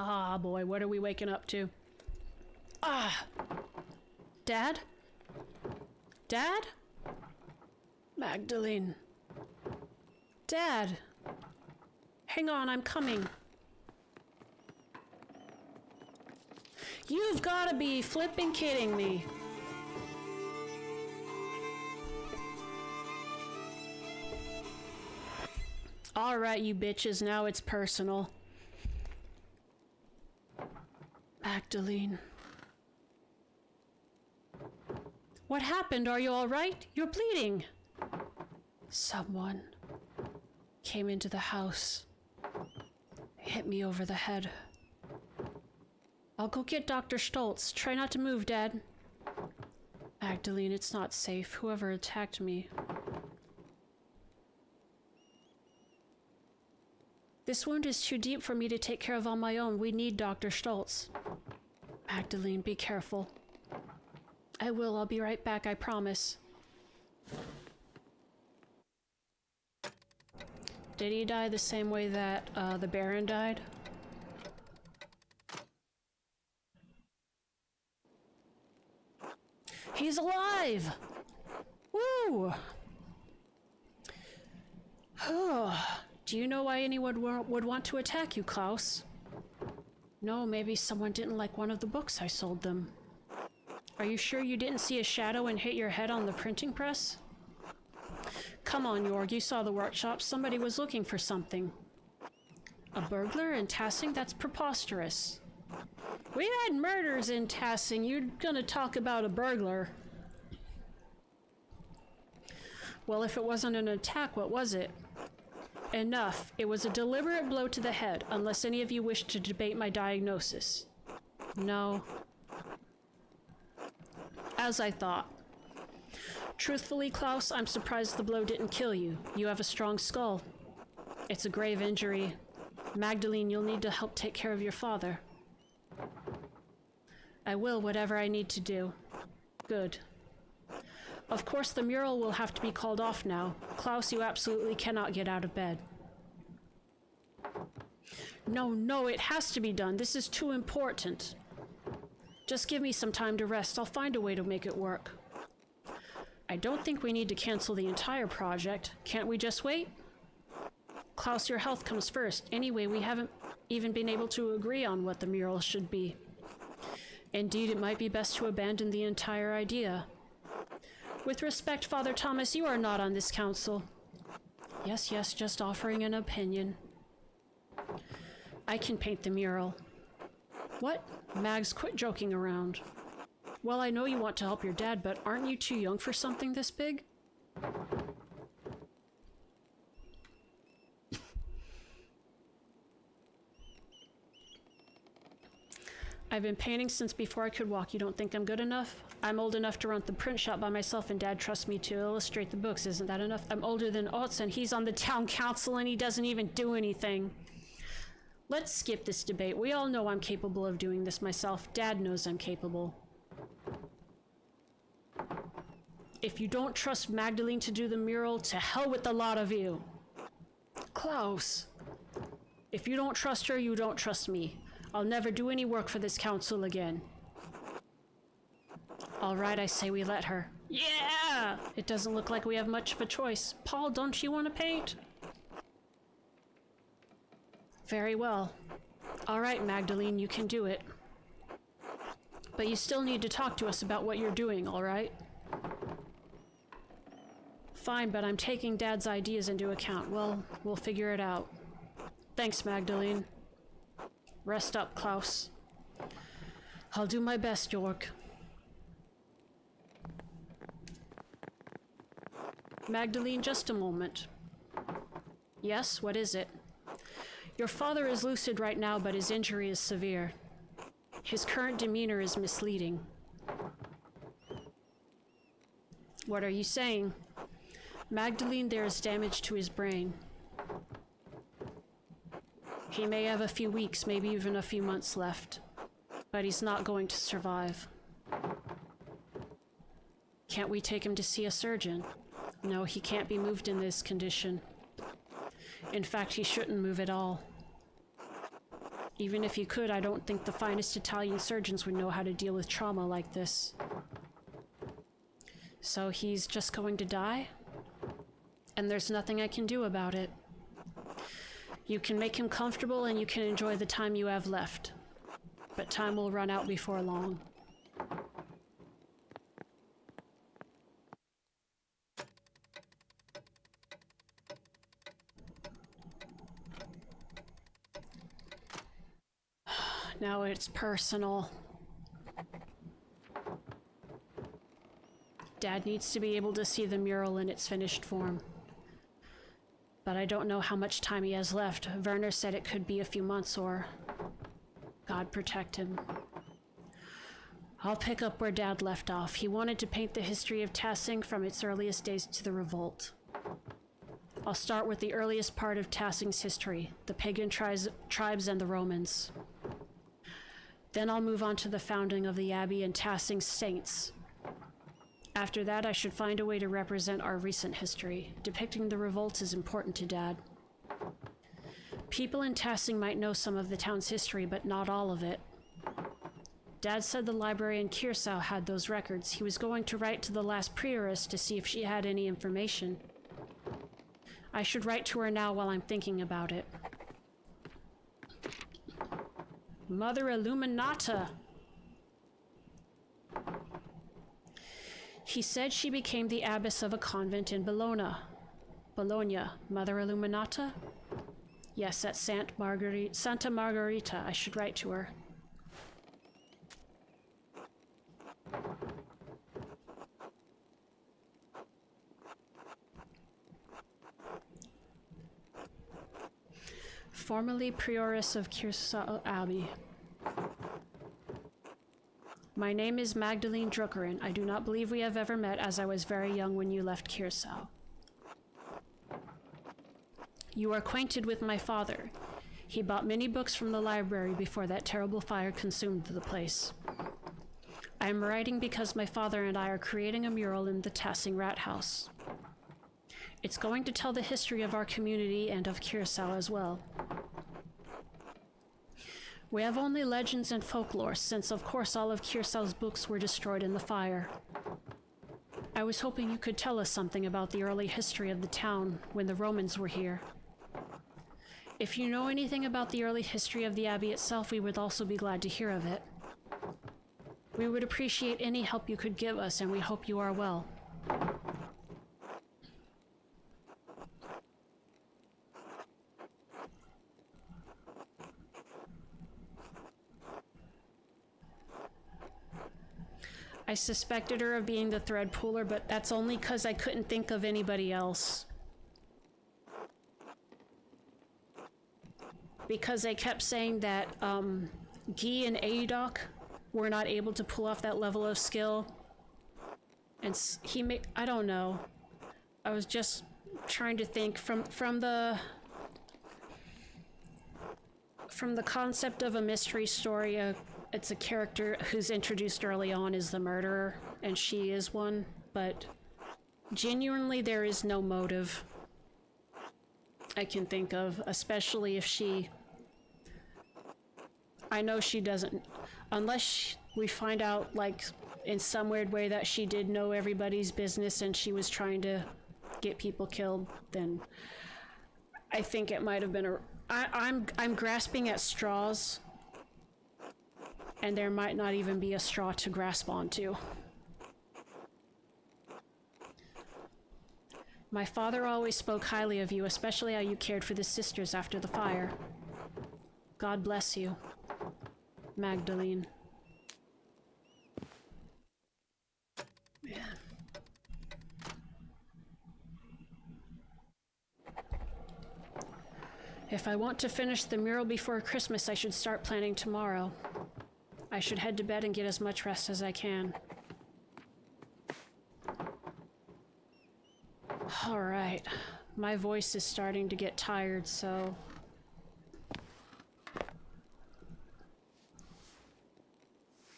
Ah, boy, what are we waking up to? Ah! Dad? Dad? Magdalene. Dad! Hang on, I'm coming. You've gotta be flipping kidding me. Alright, you bitches, now it's personal. Magdalene. What happened? Are you alright? You're bleeding. Someone came into the house. Hit me over the head. I'll go get Dr. Stoltz. Try not to move, Dad. Magdalene, it's not safe. Whoever attacked me. This wound is too deep for me to take care of on my own. We need Dr. Stoltz. Magdalene, be careful. I will. I'll be right back, I promise. Did he die the same way that the Baron died? He's alive! Woo! Do you know why anyone would want to attack you, Klaus? No, maybe someone didn't like one of the books I sold them. Are you sure you didn't see a shadow and hit your head on the printing press? Come on, Jorg, you saw the workshop. Somebody was looking for something. A burglar in Tassing? That's preposterous. We've had murders in Tassing. You're gonna talk about a burglar. Well, if it wasn't an attack, what was it? Enough. It was a deliberate blow to the head, unless any of you wish to debate my diagnosis. No. As I thought. Truthfully, Klaus, I'm surprised the blow didn't kill you. You have a strong skull. It's a grave injury. Magdalene, you'll need to help take care of your father. I will, whatever I need to do. Good. Of course, the mural will have to be called off now. Klaus, you absolutely cannot get out of bed. No, it has to be done. This is too important. Just give me some time to rest. I'll find a way to make it work. I don't think we need to cancel the entire project. Can't we just wait? Klaus, your health comes first. Anyway, we haven't even been able to agree on what the mural should be. Indeed, it might be best to abandon the entire idea. With respect, Father Thomas, you are not on this council. Yes, just offering an opinion. I can paint the mural. What? Mags, quit joking around. Well, I know you want to help your dad, but aren't you too young for something this big? I've been painting since before I could walk. You don't think I'm good enough? I'm old enough to run the print shop by myself, and Dad trusts me to illustrate the books. Isn't that enough? I'm older than Otz, and he's on the town council, and he doesn't even do anything. Let's skip this debate. We all know I'm capable of doing this myself. Dad knows I'm capable. If you don't trust Magdalene to do the mural, to hell with the lot of you. Klaus. If you don't trust her, you don't trust me. I'll never do any work for this council again. All right, I say we let her. Yeah! It doesn't look like we have much of a choice. Paul, don't you want to paint? Very well. All right, Magdalene, you can do it. But you still need to talk to us about what you're doing, all right? Fine, but I'm taking Dad's ideas into account. Well, we'll figure it out. Thanks, Magdalene. Rest up, Klaus. I'll do my best, York. Magdalene, just a moment. Yes, what is it? Your father is lucid right now, but his injury is severe. His current demeanor is misleading. What are you saying? Magdalene, there is damage to his brain. He may have a few weeks, maybe even a few months left, but he's not going to survive. Can't we take him to see a surgeon? No, he can't be moved in this condition. In fact, he shouldn't move at all. Even if he could, I don't think the finest Italian surgeons would know how to deal with trauma like this. So he's just going to die? And there's nothing I can do about it. You can make him comfortable and you can enjoy the time you have left. But time will run out before long. Now it's personal. Dad needs to be able to see the mural in its finished form. But I don't know how much time he has left. Werner said it could be a few months or... God protect him. I'll pick up where Dad left off. He wanted to paint the history of Tassing from its earliest days to the revolt. I'll start with the earliest part of Tassing's history, the pagan tribes and the Romans. Then I'll move on to the founding of the Abbey and Tassing's saints. After that, I should find a way to represent our recent history. Depicting the revolt is important to Dad. People in Tassing might know some of the town's history, but not all of it. Dad said the library in Kiersau had those records. He was going to write to the last prioress to see if she had any information. I should write to her now while I'm thinking about it. Mother Illuminata! He said she became the abbess of a convent in Bologna. Bologna, Mother Illuminata? Yes, at Santa Margherita. I should write to her. Formerly prioress of Kiersau Abbey. My name is Magdalene Druckerin. I do not believe we have ever met, as I was very young when you left Kiersau. You are acquainted with my father. He bought many books from the library before that terrible fire consumed the place. I am writing because my father and I are creating a mural in the Tassing Rat House. It's going to tell the history of our community and of Kiersau as well. We have only legends and folklore, since of course all of Kiersau's books were destroyed in the fire. I was hoping you could tell us something about the early history of the town when the Romans were here. If you know anything about the early history of the Abbey itself, we would also be glad to hear of it. We would appreciate any help you could give us, and we hope you are well. I suspected her of being the thread puller, but that's only because I couldn't think of anybody else. Because they kept saying that Guy and Aedoc were not able to pull off that level of skill. And I don't know. I was just trying to think from the concept of a mystery story. It's a character who's introduced early on as the murderer, and she is one, but genuinely there is no motive I can think of, especially if she... I know she doesn't, unless we find out, like, in some weird way that she did know everybody's business and she was trying to get people killed, then I think it might have been I'm grasping at straws. And there might not even be a straw to grasp onto. My father always spoke highly of you, especially how you cared for the sisters after the fire. God bless you, Magdalene. Yeah. If I want to finish the mural before Christmas, I should start planning tomorrow. I should head to bed and get as much rest as I can. All right, my voice is starting to get tired, so...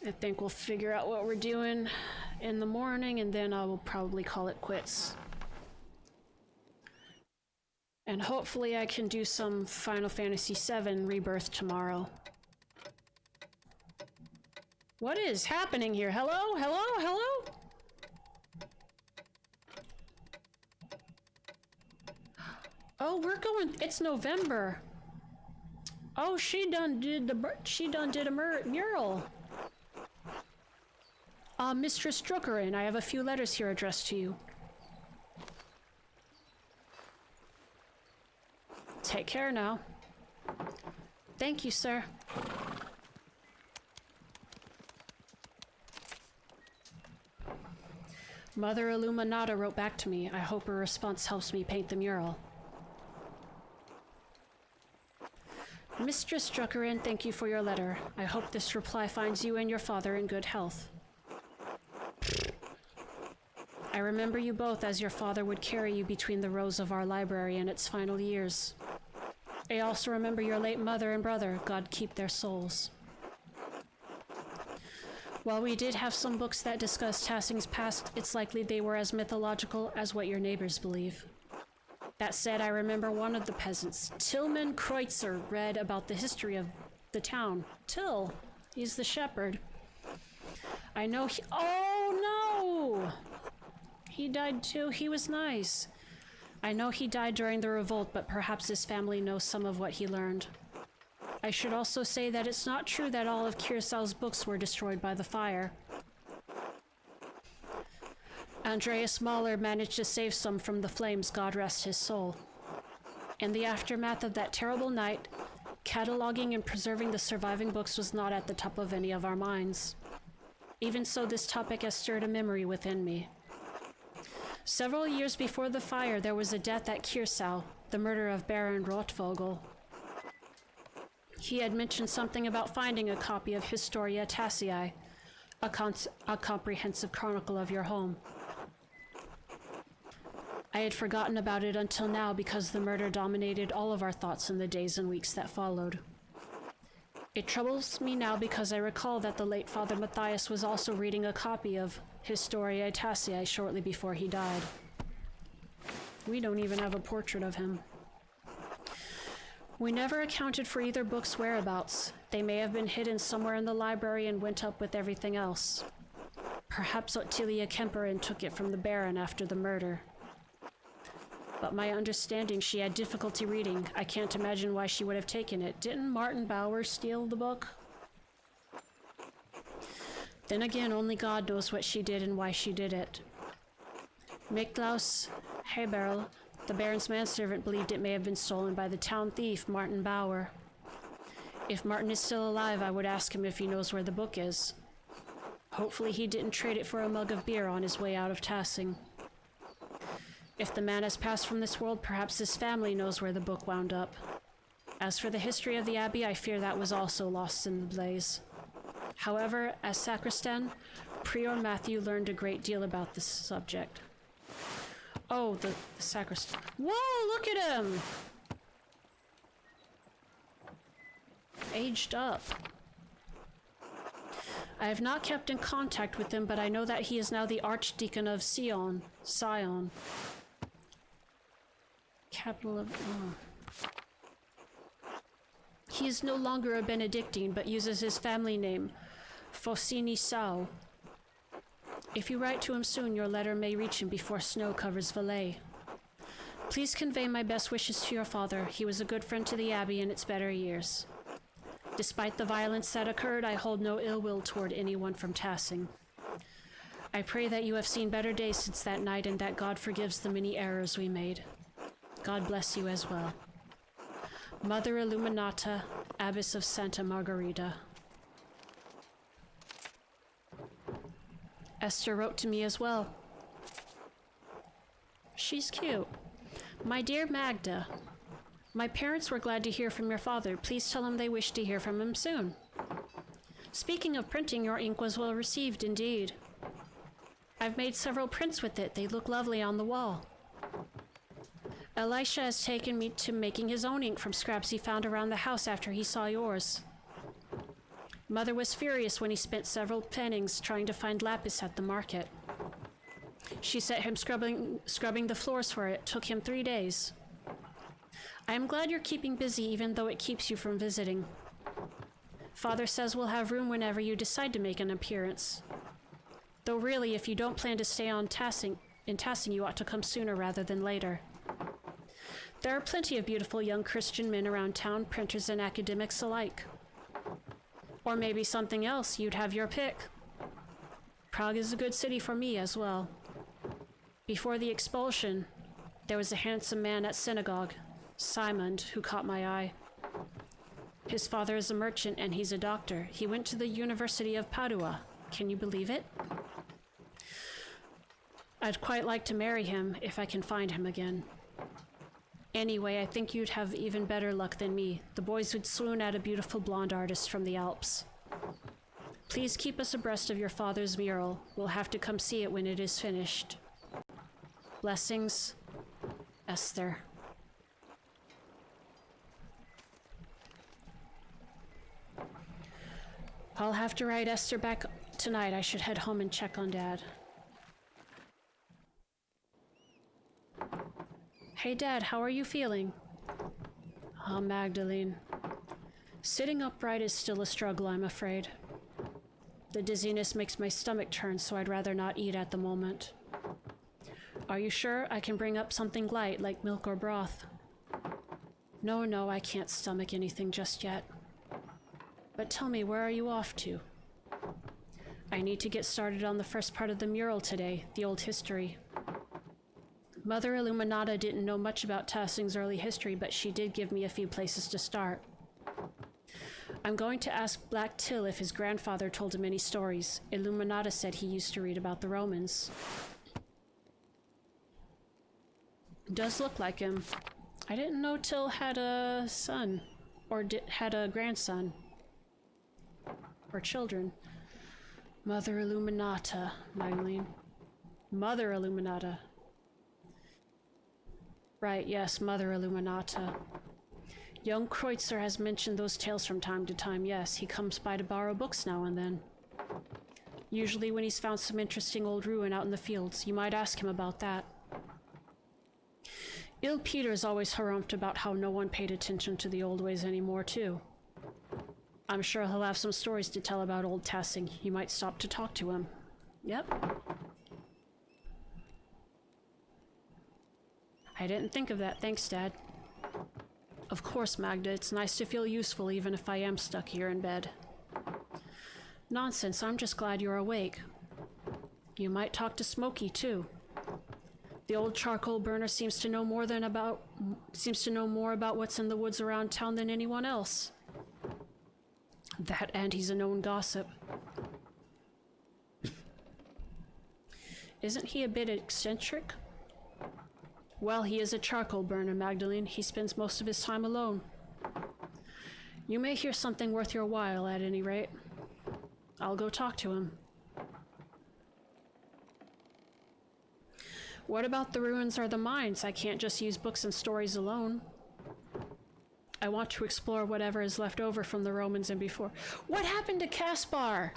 I think we'll figure out what we're doing in the morning, and then I will probably call it quits. And hopefully I can do some Final Fantasy VII Rebirth tomorrow. What is happening here? Hello? Hello? Hello? Oh, we're going... It's November. Oh, she done did a mural. Mistress Druckerin, I have a few letters here addressed to you. Take care now. Thank you, sir. Mother Illuminata wrote back to me. I hope her response helps me paint the mural. Mistress Druckerin, thank you for your letter. I hope this reply finds you and your father in good health. I remember you both as your father would carry you between the rows of our library in its final years. I also remember your late mother and brother. God keep their souls. While we did have some books that discuss Tassing's past, it's likely they were as mythological as what your neighbors believe. That said, I remember one of the peasants, Tillman Kreutzer, read about the history of the town. Till, he's the shepherd. I know he... Oh, no! He died too. He was nice. I know he died during the revolt, but perhaps his family knows some of what he learned. I should also say that it's not true that all of Kirsau's books were destroyed by the fire. Andreas Mahler managed to save some from the flames, God rest his soul. In the aftermath of that terrible night, cataloging and preserving the surviving books was not at the top of any of our minds. Even so, this topic has stirred a memory within me. Several years before the fire, there was a death at Kirsau, the murder of Baron Rotvogel. He had mentioned something about finding a copy of Historia Tassii, a comprehensive chronicle of your home. I had forgotten about it until now because the murder dominated all of our thoughts in the days and weeks that followed. It troubles me now because I recall that the late Father Matthias was also reading a copy of Historia Tassii shortly before he died. We don't even have a portrait of him. We never accounted for either book's whereabouts. They may have been hidden somewhere in the library and went up with everything else. Perhaps Ottilia Kemperin took it from the Baron after the murder. But my understanding, she had difficulty reading. I can't imagine why she would have taken it. Didn't Martin Bauer steal the book? Then again, only God knows what she did and why she did it. Miklaus Heberl, the Baron's manservant, believed it may have been stolen by the town thief, Martin Bauer. If Martin is still alive, I would ask him if he knows where the book is. Hopefully he didn't trade it for a mug of beer on his way out of Tassing. If the man has passed from this world, perhaps his family knows where the book wound up. As for the history of the Abbey, I fear that was also lost in the blaze. However, as sacristan, Prior Matthew learned a great deal about this subject. Oh, the sacristan. Whoa, look at him! Aged up. I have not kept in contact with him, but I know that he is now the Archdeacon of Sion. Capital of... He is no longer a Benedictine, but uses his family name, Fosini Sau. If you write to him soon, your letter may reach him before snow covers Valais. Please convey my best wishes to your father. He was a good friend to the Abbey in its better years. Despite the violence that occurred, I hold no ill will toward anyone from Tassing. I pray that you have seen better days since that night and that God forgives the many errors we made. God bless you as well. Mother Illuminata, Abbess of Santa Margarita. Esther wrote to me as well. She's cute. My dear Magda, my parents were glad to hear from your father. Please tell him they wish to hear from him soon. Speaking of printing, your ink was well received indeed. I've made several prints with it. They look lovely on the wall. Elisha has taken me to making his own ink from scraps he found around the house after he saw yours. Mother was furious when he spent several pfennigs trying to find lapis at the market. She set him scrubbing the floors for it. It took him 3 days. I am glad you're keeping busy even though it keeps you from visiting. Father says we'll have room whenever you decide to make an appearance. Though really, if you don't plan to stay in Tassing, you ought to come sooner rather than later. There are plenty of beautiful young Christian men around town, printers and academics alike. Or maybe something else, you'd have your pick. Prague is a good city for me as well. Before the expulsion, there was a handsome man at synagogue, Simon, who caught my eye. His father is a merchant and he's a doctor. He went to the University of Padua. Can you believe it? I'd quite like to marry him if I can find him again. Anyway, I think you'd have even better luck than me. The boys would swoon at a beautiful blonde artist from the Alps. Please keep us abreast of your father's mural. We'll have to come see it when it is finished. Blessings, Esther. I'll have to write Esther back tonight. I should head home and check on Dad. Hey Dad, how are you feeling? Oh, Magdalene. Sitting upright is still a struggle, I'm afraid. The dizziness makes my stomach turn, so I'd rather not eat at the moment. Are you sure I can bring up something light, like milk or broth? No, I can't stomach anything just yet. But tell me, where are you off to? I need to get started on the first part of the mural today, the old history. Mother Illuminata didn't know much about Tassing's early history, but she did give me a few places to start. I'm going to ask Black Till if his grandfather told him any stories. Illuminata said he used to read about the Romans. Does look like him. I didn't know Till had a son, or had a grandson, or children. Mother Illuminata, Magdalene. Mother Illuminata. Right, yes, Mother Illuminata. Young Kreutzer has mentioned those tales from time to time, yes. He comes by to borrow books now and then. Usually when he's found some interesting old ruin out in the fields. You might ask him about that. Il Peter's always harumphed about how no one paid attention to the old ways anymore, too. I'm sure he'll have some stories to tell about old Tassing. You might stop to talk to him. Yep. I didn't think of that. Thanks, Dad. Of course, Magda. It's nice to feel useful even if I am stuck here in bed. Nonsense. I'm just glad you're awake. You might talk to Smokey, too. The old charcoal burner seems to know more about what's in the woods around town than anyone else. That, and he's a known gossip. Isn't he a bit eccentric? Well, he is a charcoal burner, Magdalene. He spends most of his time alone. You may hear something worth your while, at any rate. I'll go talk to him. What about the ruins or the mines? I can't just use books and stories alone. I want to explore whatever is left over from the Romans and before. What happened to Caspar?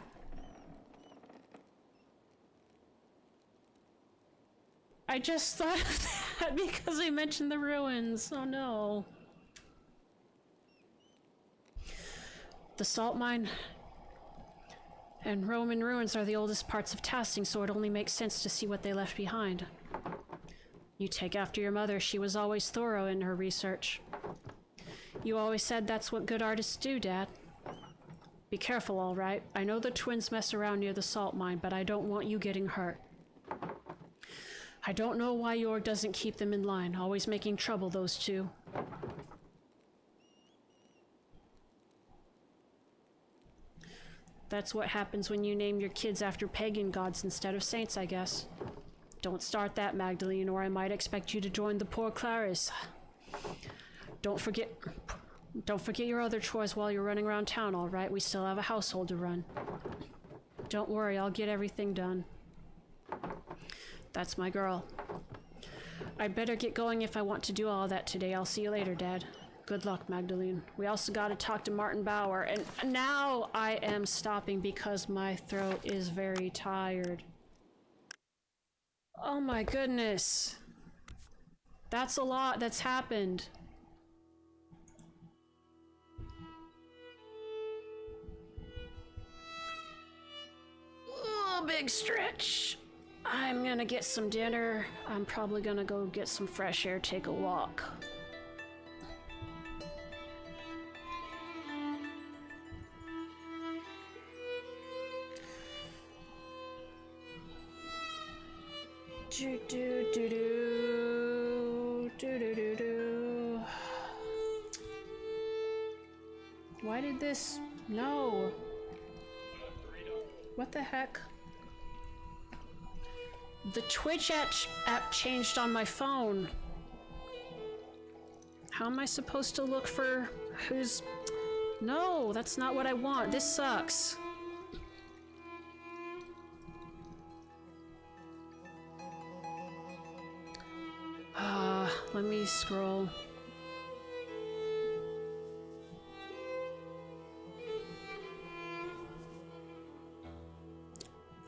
I just thought of that because I mentioned the ruins. Oh no. The salt mine and Roman ruins are the oldest parts of Tassing, so it only makes sense to see what they left behind. You take after your mother. She was always thorough in her research. You always said that's what good artists do, Dad. Be careful, all right? I know the twins mess around near the salt mine, but I don't want you getting hurt. I don't know why York doesn't keep them in line, always making trouble, those two. That's what happens when you name your kids after pagan gods instead of saints, I guess. Don't start that, Magdalene, or I might expect you to join the poor Claras. Don't forget your other chores while you're running around town, all right? We still have a household to run. Don't worry, I'll get everything done. That's my girl. I'd better get going if I want to do all that today. I'll see you later, Dad. Good luck, Magdalene. We also got to talk to Martin Bauer, and now I am stopping because my throat is very tired. Oh my goodness. That's a lot that's happened. Oh, big stretch. I'm gonna get some dinner. I'm probably gonna go get some fresh air, take a walk. Do do do do do do do do. Why did this? No. What the heck? The Twitch app changed on my phone. How am I supposed to look for who's... No, that's not what I want. This sucks. Let me scroll.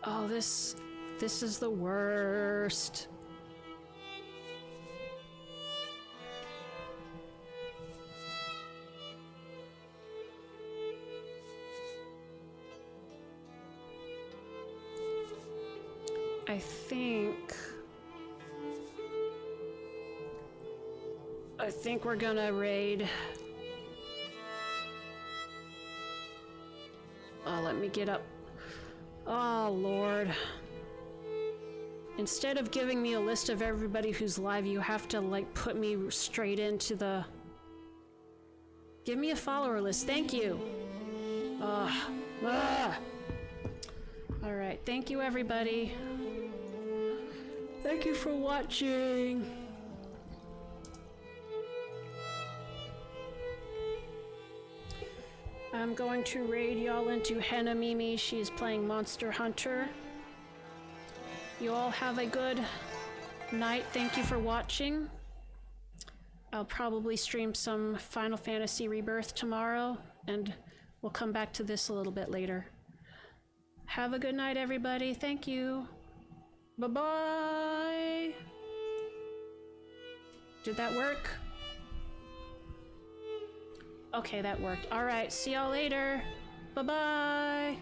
Oh, this is the worst. I think we're gonna raid. Oh, let me get up. Oh, Lord. Instead of giving me a list of everybody who's live, you have to, like, put me straight into the... Give me a follower list, thank you! Alright, thank you, everybody. Thank you for watching! I'm going to raid y'all into Henna Mimi. She's playing Monster Hunter. You all have a good night. Thank you for watching. I'll probably stream some Final Fantasy Rebirth tomorrow, and we'll come back to this a little bit later. Have a good night, everybody. Thank you. Bye-bye. Did that work? Okay, that worked. All right, see y'all later. Bye-bye.